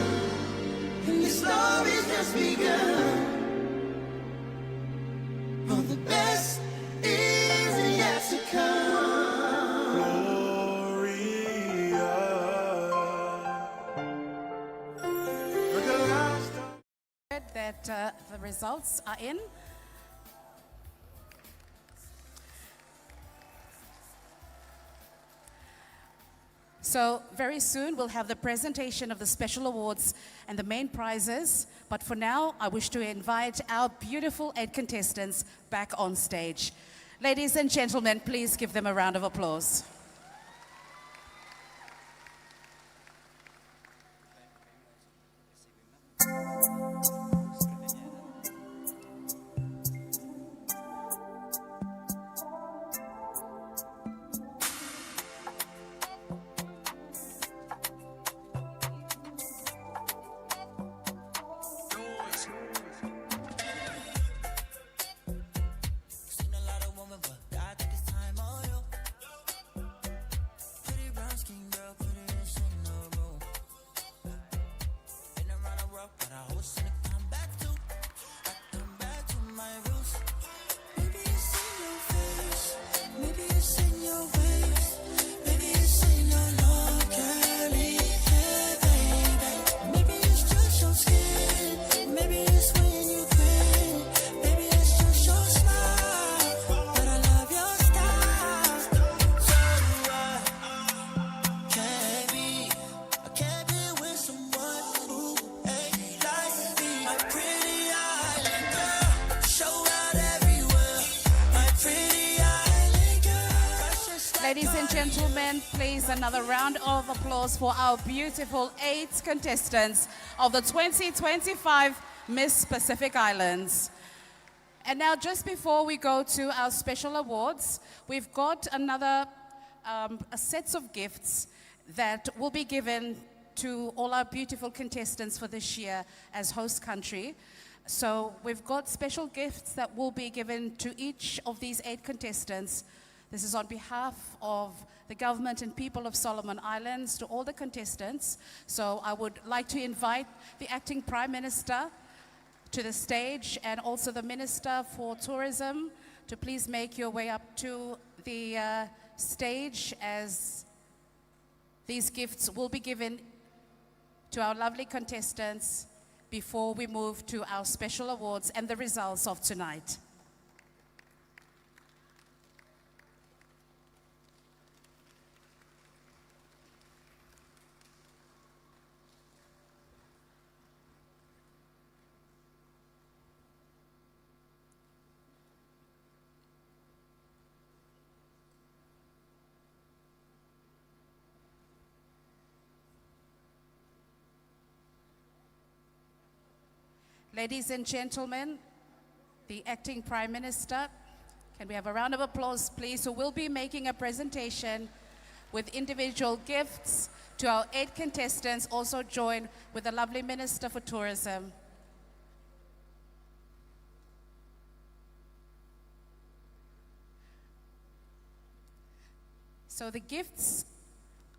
and your story's just begun. All the best is yet to come. Gloria. Look at last time. That the results are in. So very soon we'll have the presentation of the special awards and the main prizes. But for now, I wish to invite our beautiful 8 contestants back on stage. Ladies and gentlemen, please give them a round of applause. Seen a lot of women, but God took his time on you. Pretty brown skin girl, prettiest in the room. Been around the world, but I always seem to come back to. I come back to my roots. Maybe it's in your face, maybe it's in your ways, maybe it's in your long curly hair, baby. Maybe it's just your skin, maybe it's when you grin, maybe it's just your smile. But I love your style. So I can't be with someone who ain't like me. My pretty island girl, show out everywhere. My pretty island girl. Ladies and gentlemen, please another round of applause for our beautiful 8 contestants of the 2025 Miss Pacific Islands. And now, just before we go to our special awards, we've got another a sets of gifts that will be given to all our beautiful contestants for this year as host country. So we've got special gifts that will be given to each of these 8 contestants. This is on behalf of the government and people of Solomon Islands to all the contestants. So I would like to invite the acting Prime Minister to the stage and also the Minister for Tourism to please make your way up to the stage, as these gifts will be given to our lovely contestants before we move to our special awards and the results of tonight. Ladies and gentlemen, the acting Prime Minister, can we have a round of applause, please, who will be making a presentation with individual gifts to our 8 contestants, also joined with the lovely Minister for Tourism. So the gifts,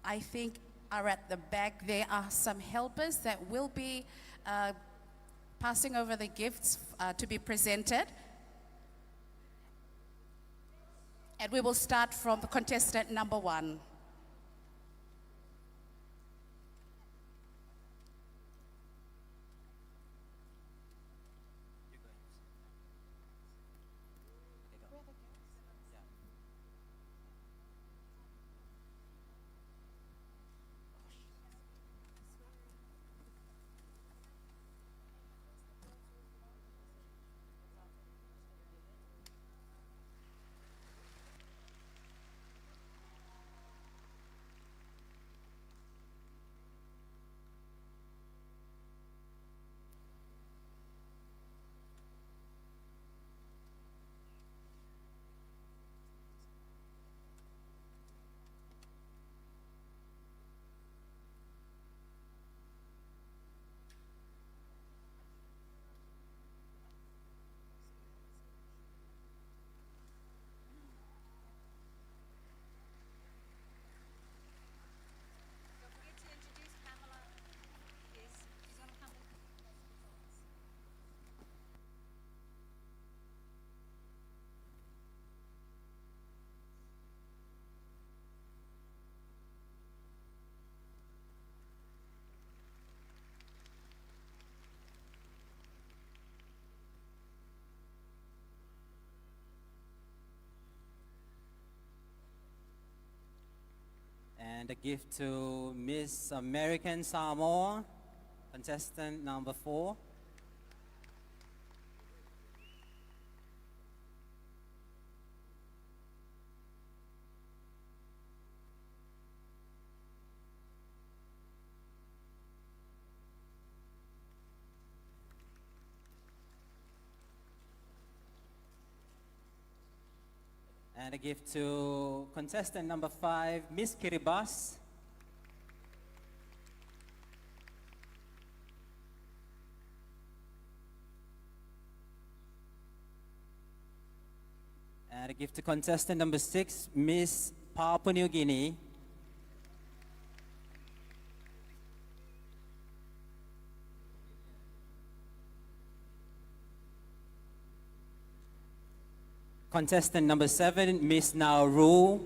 I think, are at the back. There are some helpers that will be passing over the gifts to be presented. And we will start from the contestant number 1. And a gift to Miss American Samoa, contestant number 4. And a gift to contestant number 5, Miss Kiribati. And a gift to contestant number 6, Miss Papua New Guinea. Contestant number 7, Miss Nauru.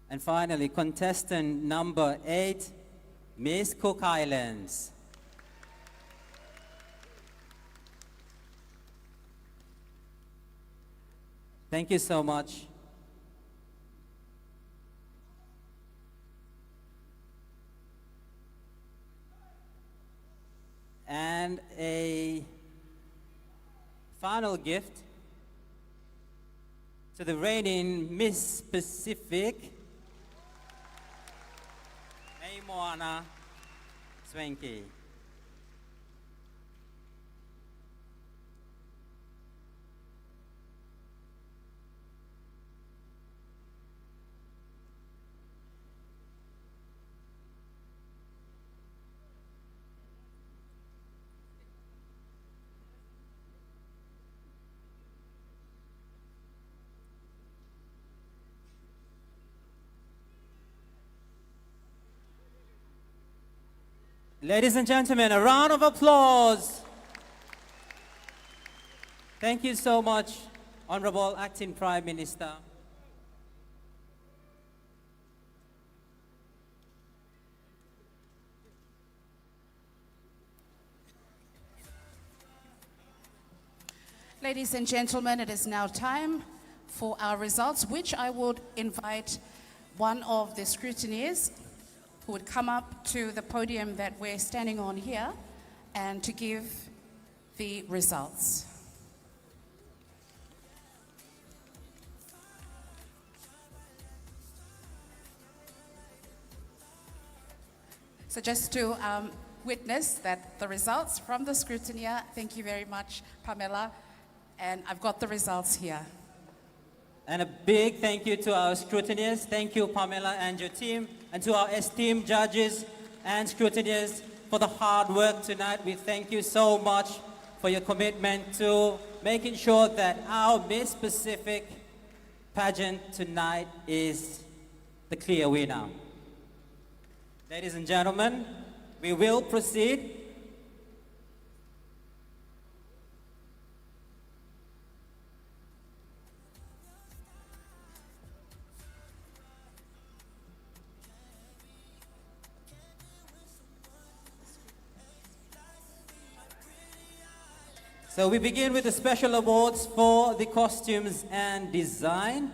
And finally, contestant number 8, Miss Cook Islands. Thank you so much. And a final gift to the reigning Miss Pacific, May Moana Swanky. Ladies and gentlemen, a round of applause. Thank you so much, Honorable Acting Prime Minister. Ladies and gentlemen, it is now time for our results, which I would invite one of the scrutineers who would come up to the podium that we're standing on here and to give the results. So just to witness that the results from the scrutineer, thank you very much, Pamela, and I've got the results here. And a big thank you to our scrutineers. Thank you, Pamela and your team, and to our esteemed judges and scrutineers for the hard work tonight. We thank you so much for your commitment to making sure that our Miss Pacific pageant tonight is the clear winner. Ladies and gentlemen, we will proceed. So we begin with the special awards for the costumes and design.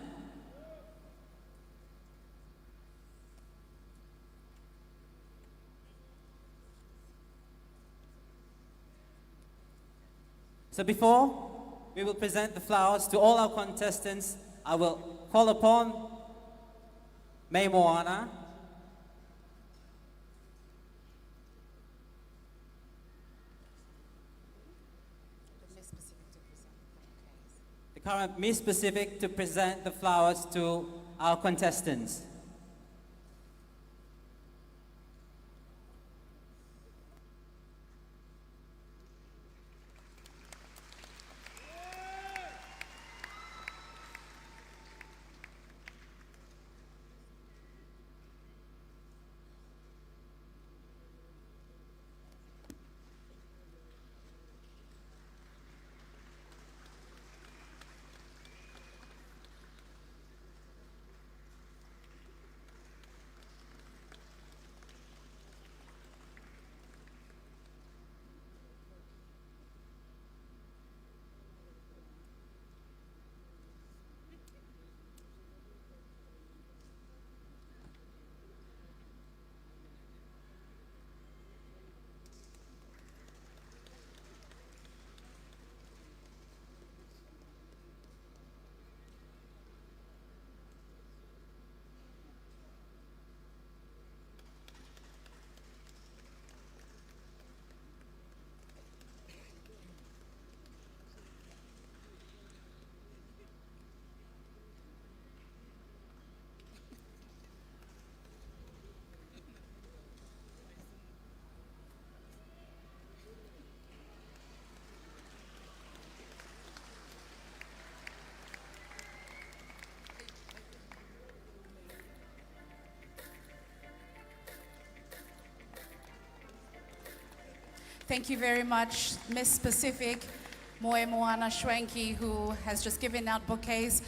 So before we will present the flowers to all our contestants, I will call upon May Moana, the current Miss Pacific, to present the flowers to our contestants. Thank you very much, Miss Pacific, Moe Moana Schwenke, who has just given out bouquets.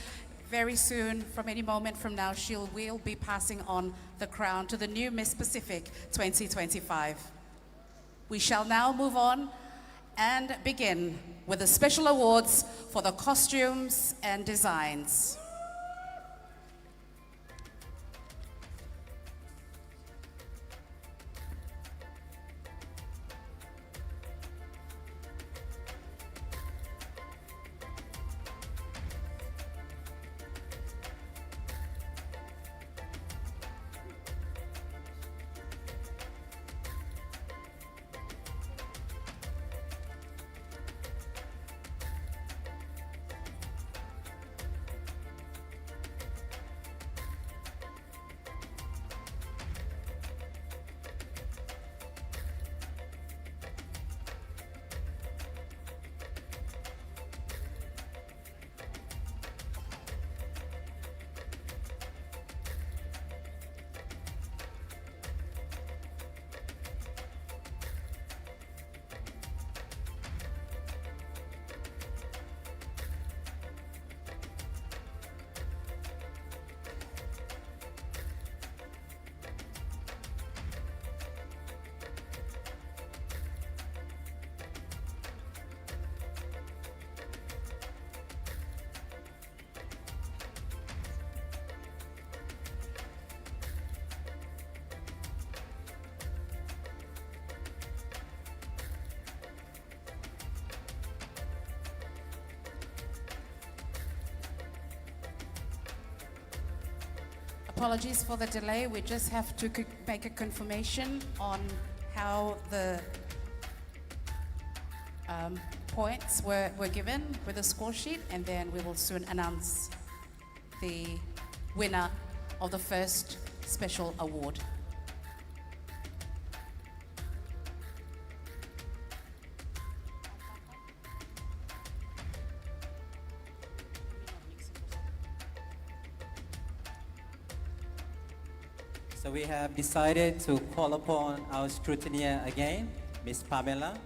Very soon, from any moment from now, she will be passing on the crown to the new Miss Pacific 2025. We shall now move on and begin with the special awards for the costumes and designs. Apologies for the delay. We just have to make a confirmation on how the points were given with the score sheet, and then we will soon announce the winner of the first special award. So we have decided to call upon our scrutineer again, Miss Pamela.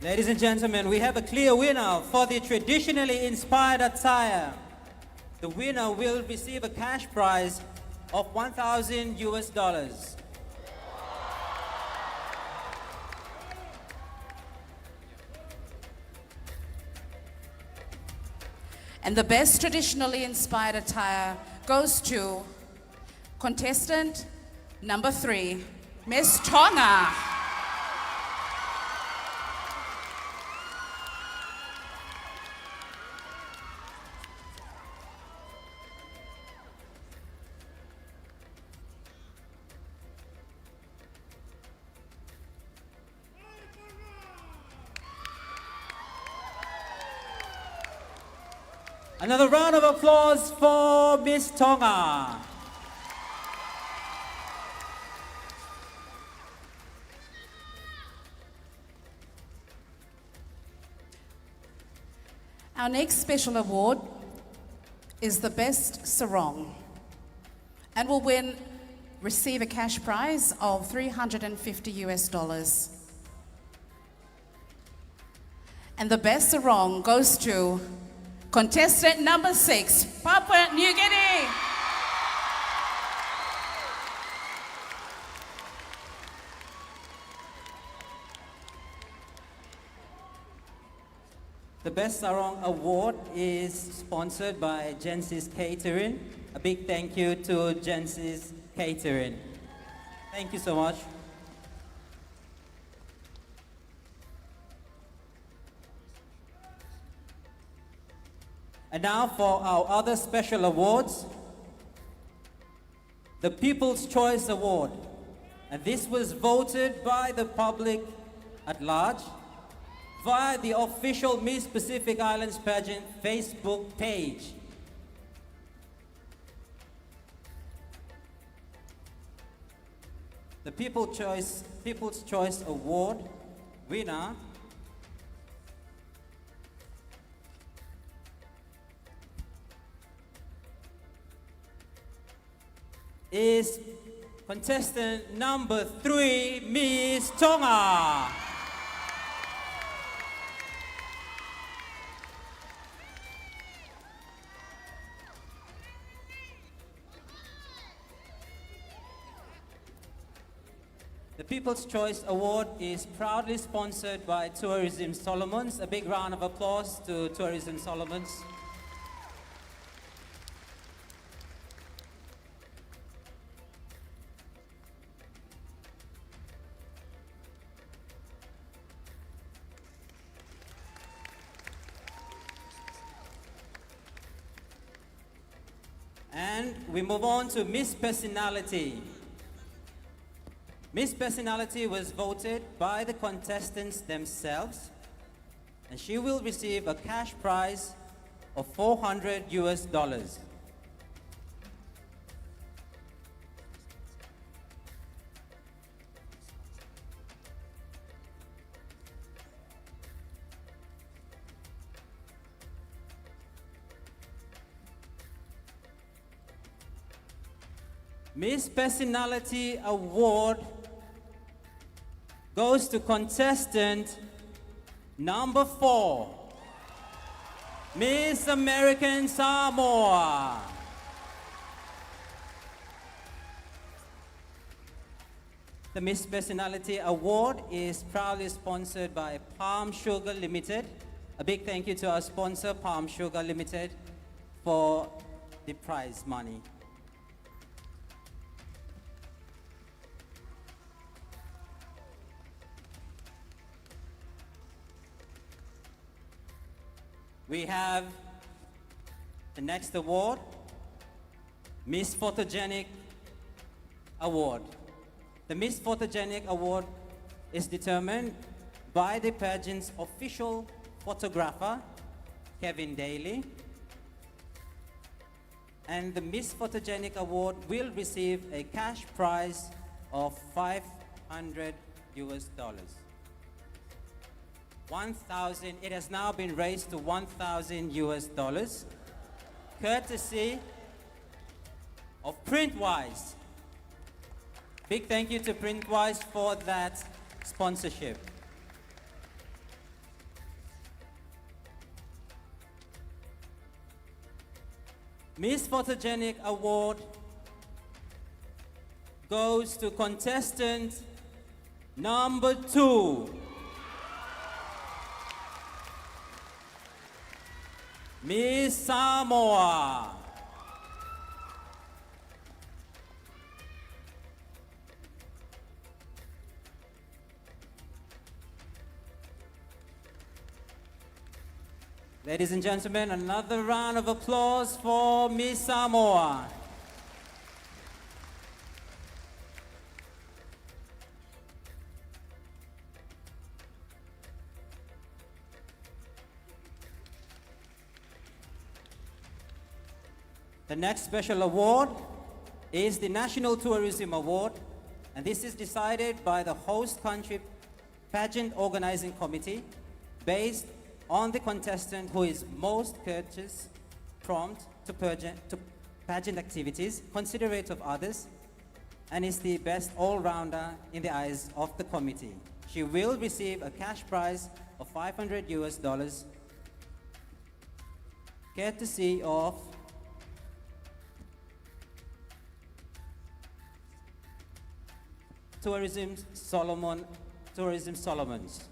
Ladies and gentlemen, we have a clear winner for the traditionally inspired attire. The winner will receive a cash prize of $1,000. And the best traditionally inspired attire goes to contestant number 3, Miss Tonga. Another round of applause for Miss Tonga. Our next special award is the best sarong and will receive a cash prize of $350. And the best sarong goes to contestant number 6, Papua New Guinea. The Best Sarong Award is sponsored by Jensis Catering. A big thank you to Jensis Catering. Thank you so much. And now for our other special awards. The People's Choice Award. And this was voted by the public at large via the official Miss Pacific Islands Pageant Facebook page. The People's Choice Award winner is contestant number 3, Miss Tonga. The People's Choice Award is proudly sponsored by Tourism Solomons. A big round of applause to Tourism Solomons. And we move on to Miss Personality. Miss Personality was voted by the contestants themselves, and she will receive a cash prize of $400. Miss Personality Award goes to contestant number 4, Miss American Samoa. The Miss Personality Award is proudly sponsored by Palm Sugar Limited, A big thank you to our sponsor, Palm Sugar Limited, for the prize money. We have the next award, Miss Photogenic Award. The Miss Photogenic Award is determined by the pageant's official photographer, Kevin Daly. And the Miss Photogenic Award will receive a cash prize of $500 US. 1,000, it has now been raised to 1,000 US dollars, courtesy of Printwise. Big thank you to Printwise for that sponsorship. Miss Photogenic Award goes to contestant number 2. Miss Samoa. Ladies and gentlemen, another round of applause for Miss Samoa. The next special award is the National Tourism Award, and this is decided by the host country pageant organizing committee based on the contestant who is most courteous, prompt to pageant activities, considerate of others, and is the best all-rounder in the eyes of the committee. She will receive a cash prize of $500 US, courtesy of Tourism Solomons.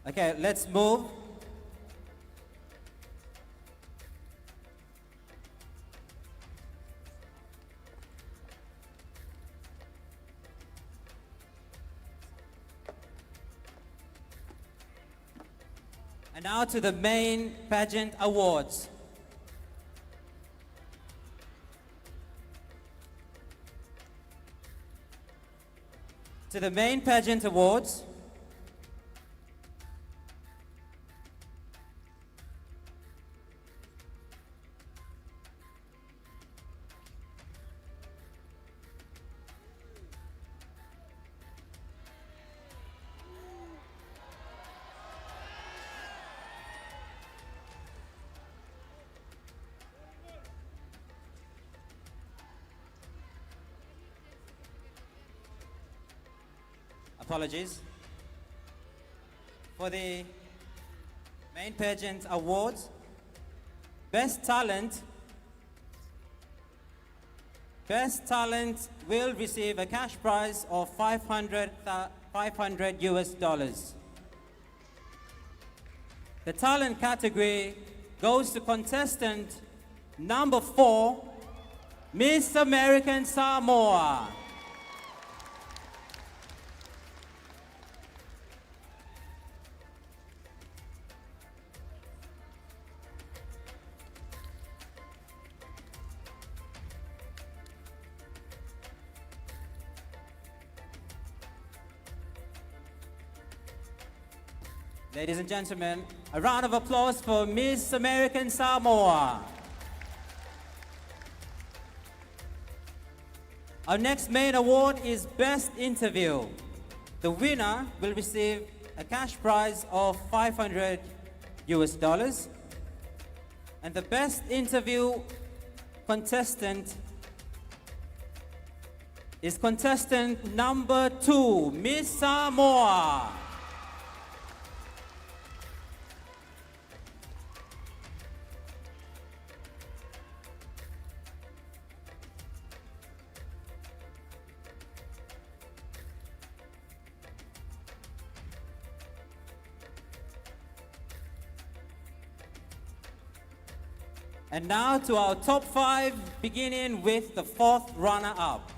Okay, let's move. And now to the main pageant awards. To the main pageant awards. Apologies. For the main pageant awards, Best Talent will receive a cash prize of 500 US dollars. The talent category goes to contestant number 4, Miss American Samoa. Ladies and gentlemen, a round of applause for Miss American Samoa. Our next main award is Best Interview. The winner will receive a cash prize of 500 US dollars. And the Best Interview contestant is contestant number 2, Miss Samoa. And now to our top 5, beginning with the 4th runner-up.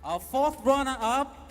Our 4th runner-up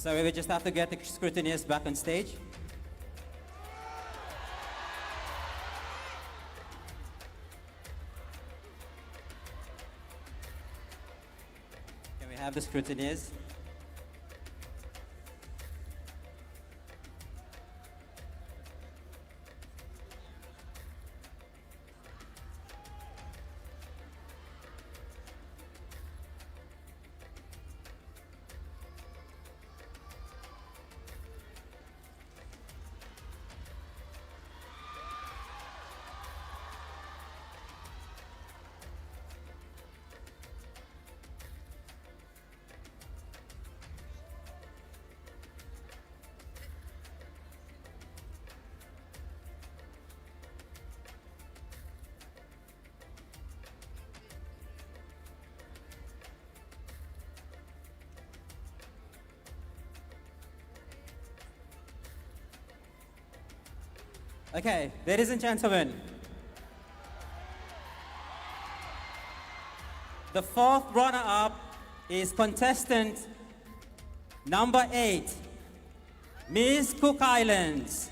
So we just have to get the scrutineers back on stage. Can we have the scrutineers? Okay, ladies and gentlemen, the 4th runner-up is contestant number 8, Miss Cook Islands.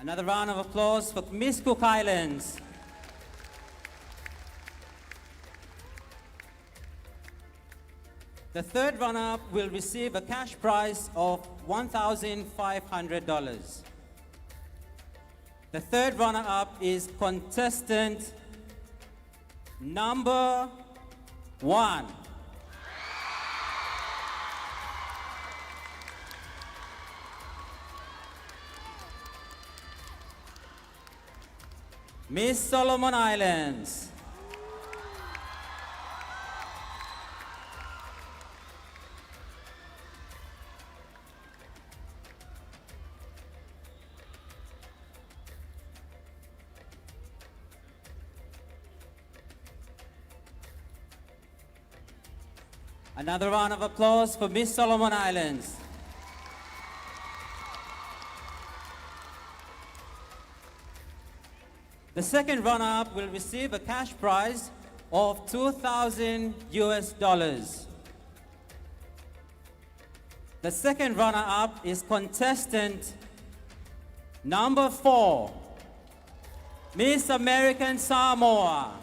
Another round of applause for Miss Cook Islands. The third runner-up will receive a cash prize of $1,500. The third runner-up is contestant number 1. Miss Solomon Islands. Another round of applause for Miss Solomon Islands. The second runner-up will receive a cash prize of $2,000 US. The second runner-up is contestant number 4, Miss American Samoa.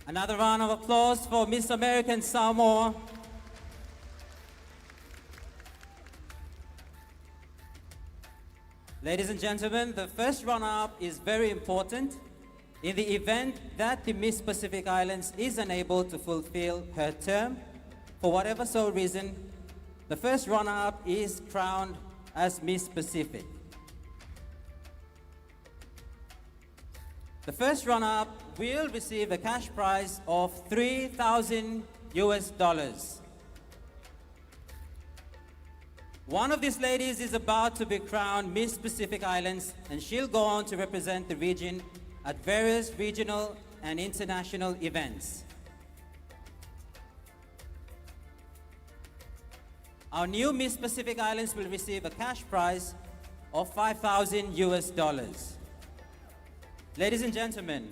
Another round of applause for Miss American Samoa. Ladies and gentlemen, the first runner-up is very important. In the event that the Miss Pacific Islands is unable to fulfill her term, for whatever so reason, the first runner-up is crowned as Miss Pacific. The first runner-up will receive a cash prize of $3,000 US. One of these ladies is about to be crowned Miss Pacific Islands, and she'll go on to represent the region at various regional and international events. Our new Miss Pacific Islands will receive a cash prize of $5,000 US. Ladies and gentlemen,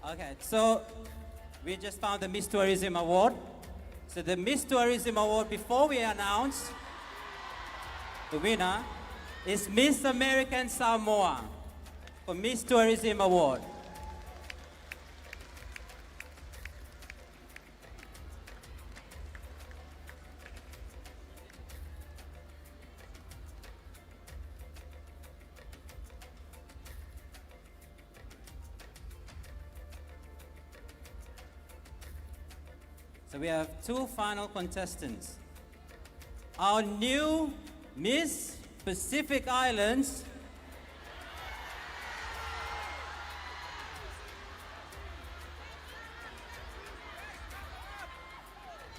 okay, so we just found the Miss Tourism Award. So the Miss Tourism Award, before we announce the winner, is Miss American Samoa for Miss Tourism Award. So we have two final contestants. Our new Miss Pacific Islands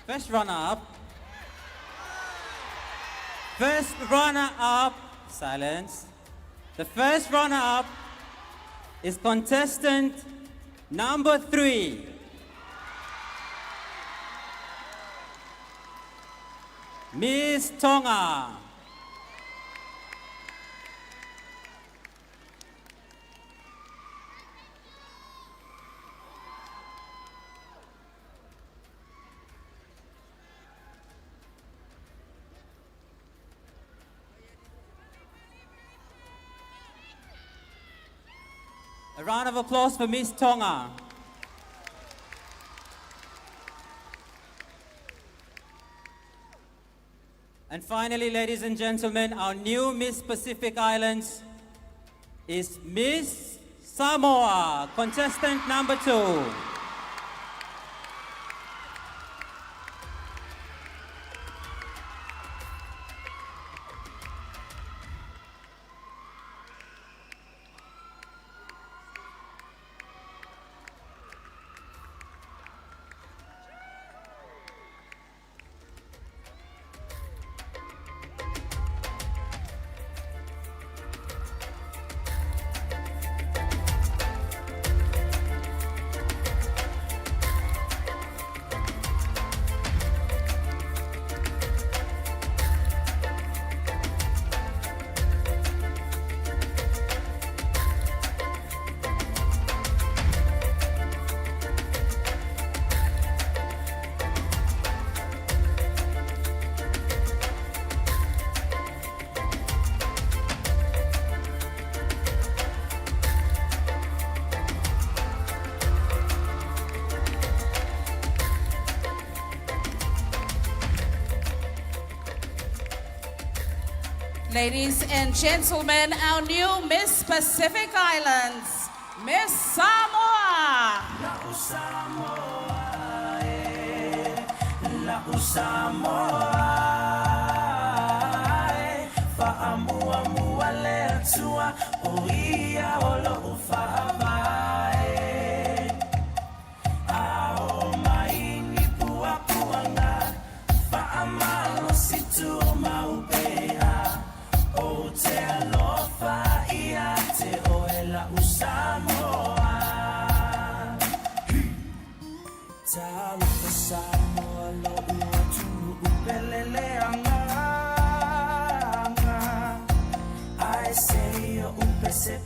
first runner-up. First runner-up, silence. The first runner-up is contestant number 3. Miss Tonga. A round of applause for Miss Tonga. And finally, ladies and gentlemen, our new Miss Pacific Islands is Miss Samoa, contestant number 2. Ladies and gentlemen, our new Miss Pacific Islands, Miss Samoa.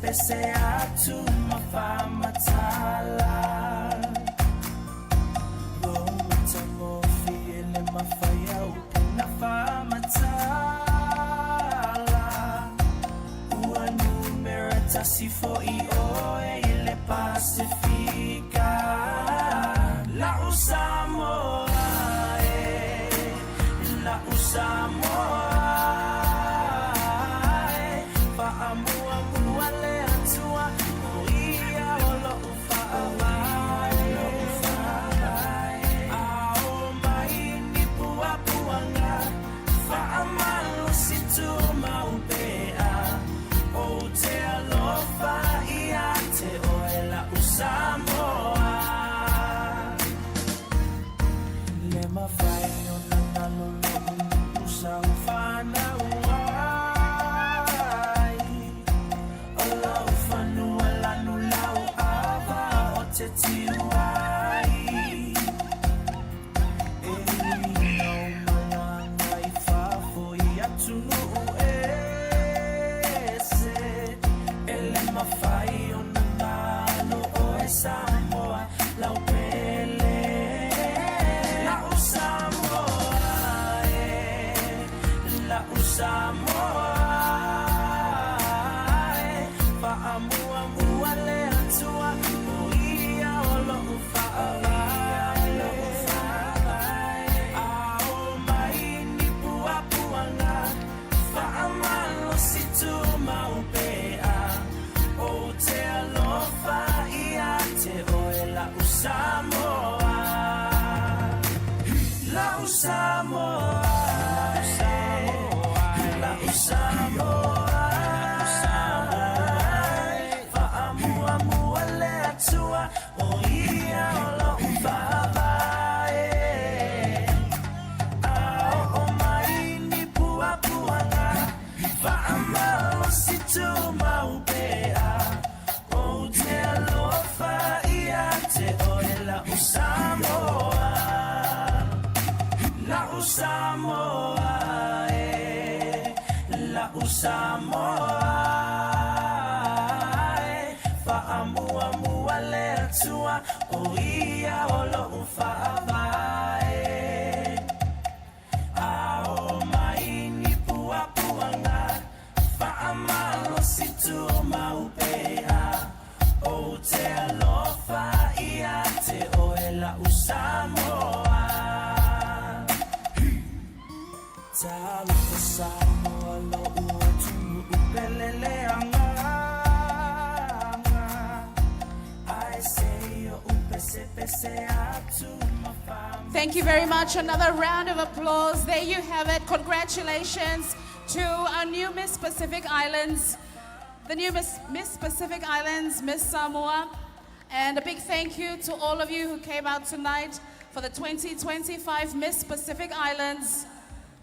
Pese atu mafamatala Roma tamofi ele mafaya upena famatala Ua numera tasifo ioe ele Pacifica La Samoa La Samoa Thank you very much. Another round of applause. There you have it. Congratulations to our new Miss Pacific Islands, the new Miss Pacific Islands, Miss Samoa. And a big thank you to all of you who came out tonight for the 2025 Miss Pacific Islands,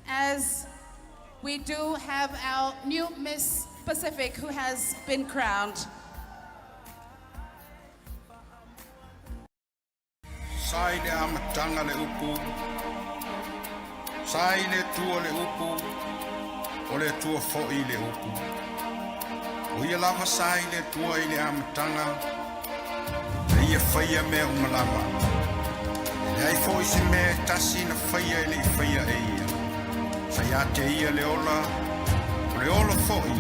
as we do have our new Miss Pacific who has been crowned. Sai le amatanga le upu, sai le tua le upu, o le tua fo'i le upu. O ia lava sai le tua i le amatanga, le ia whaia mea umalama. Le ai fo'i si mea tasi na whaia i le i whaia e ia. Sai a te ia le ola fo'i,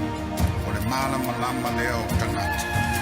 o le malama lama leo tangata.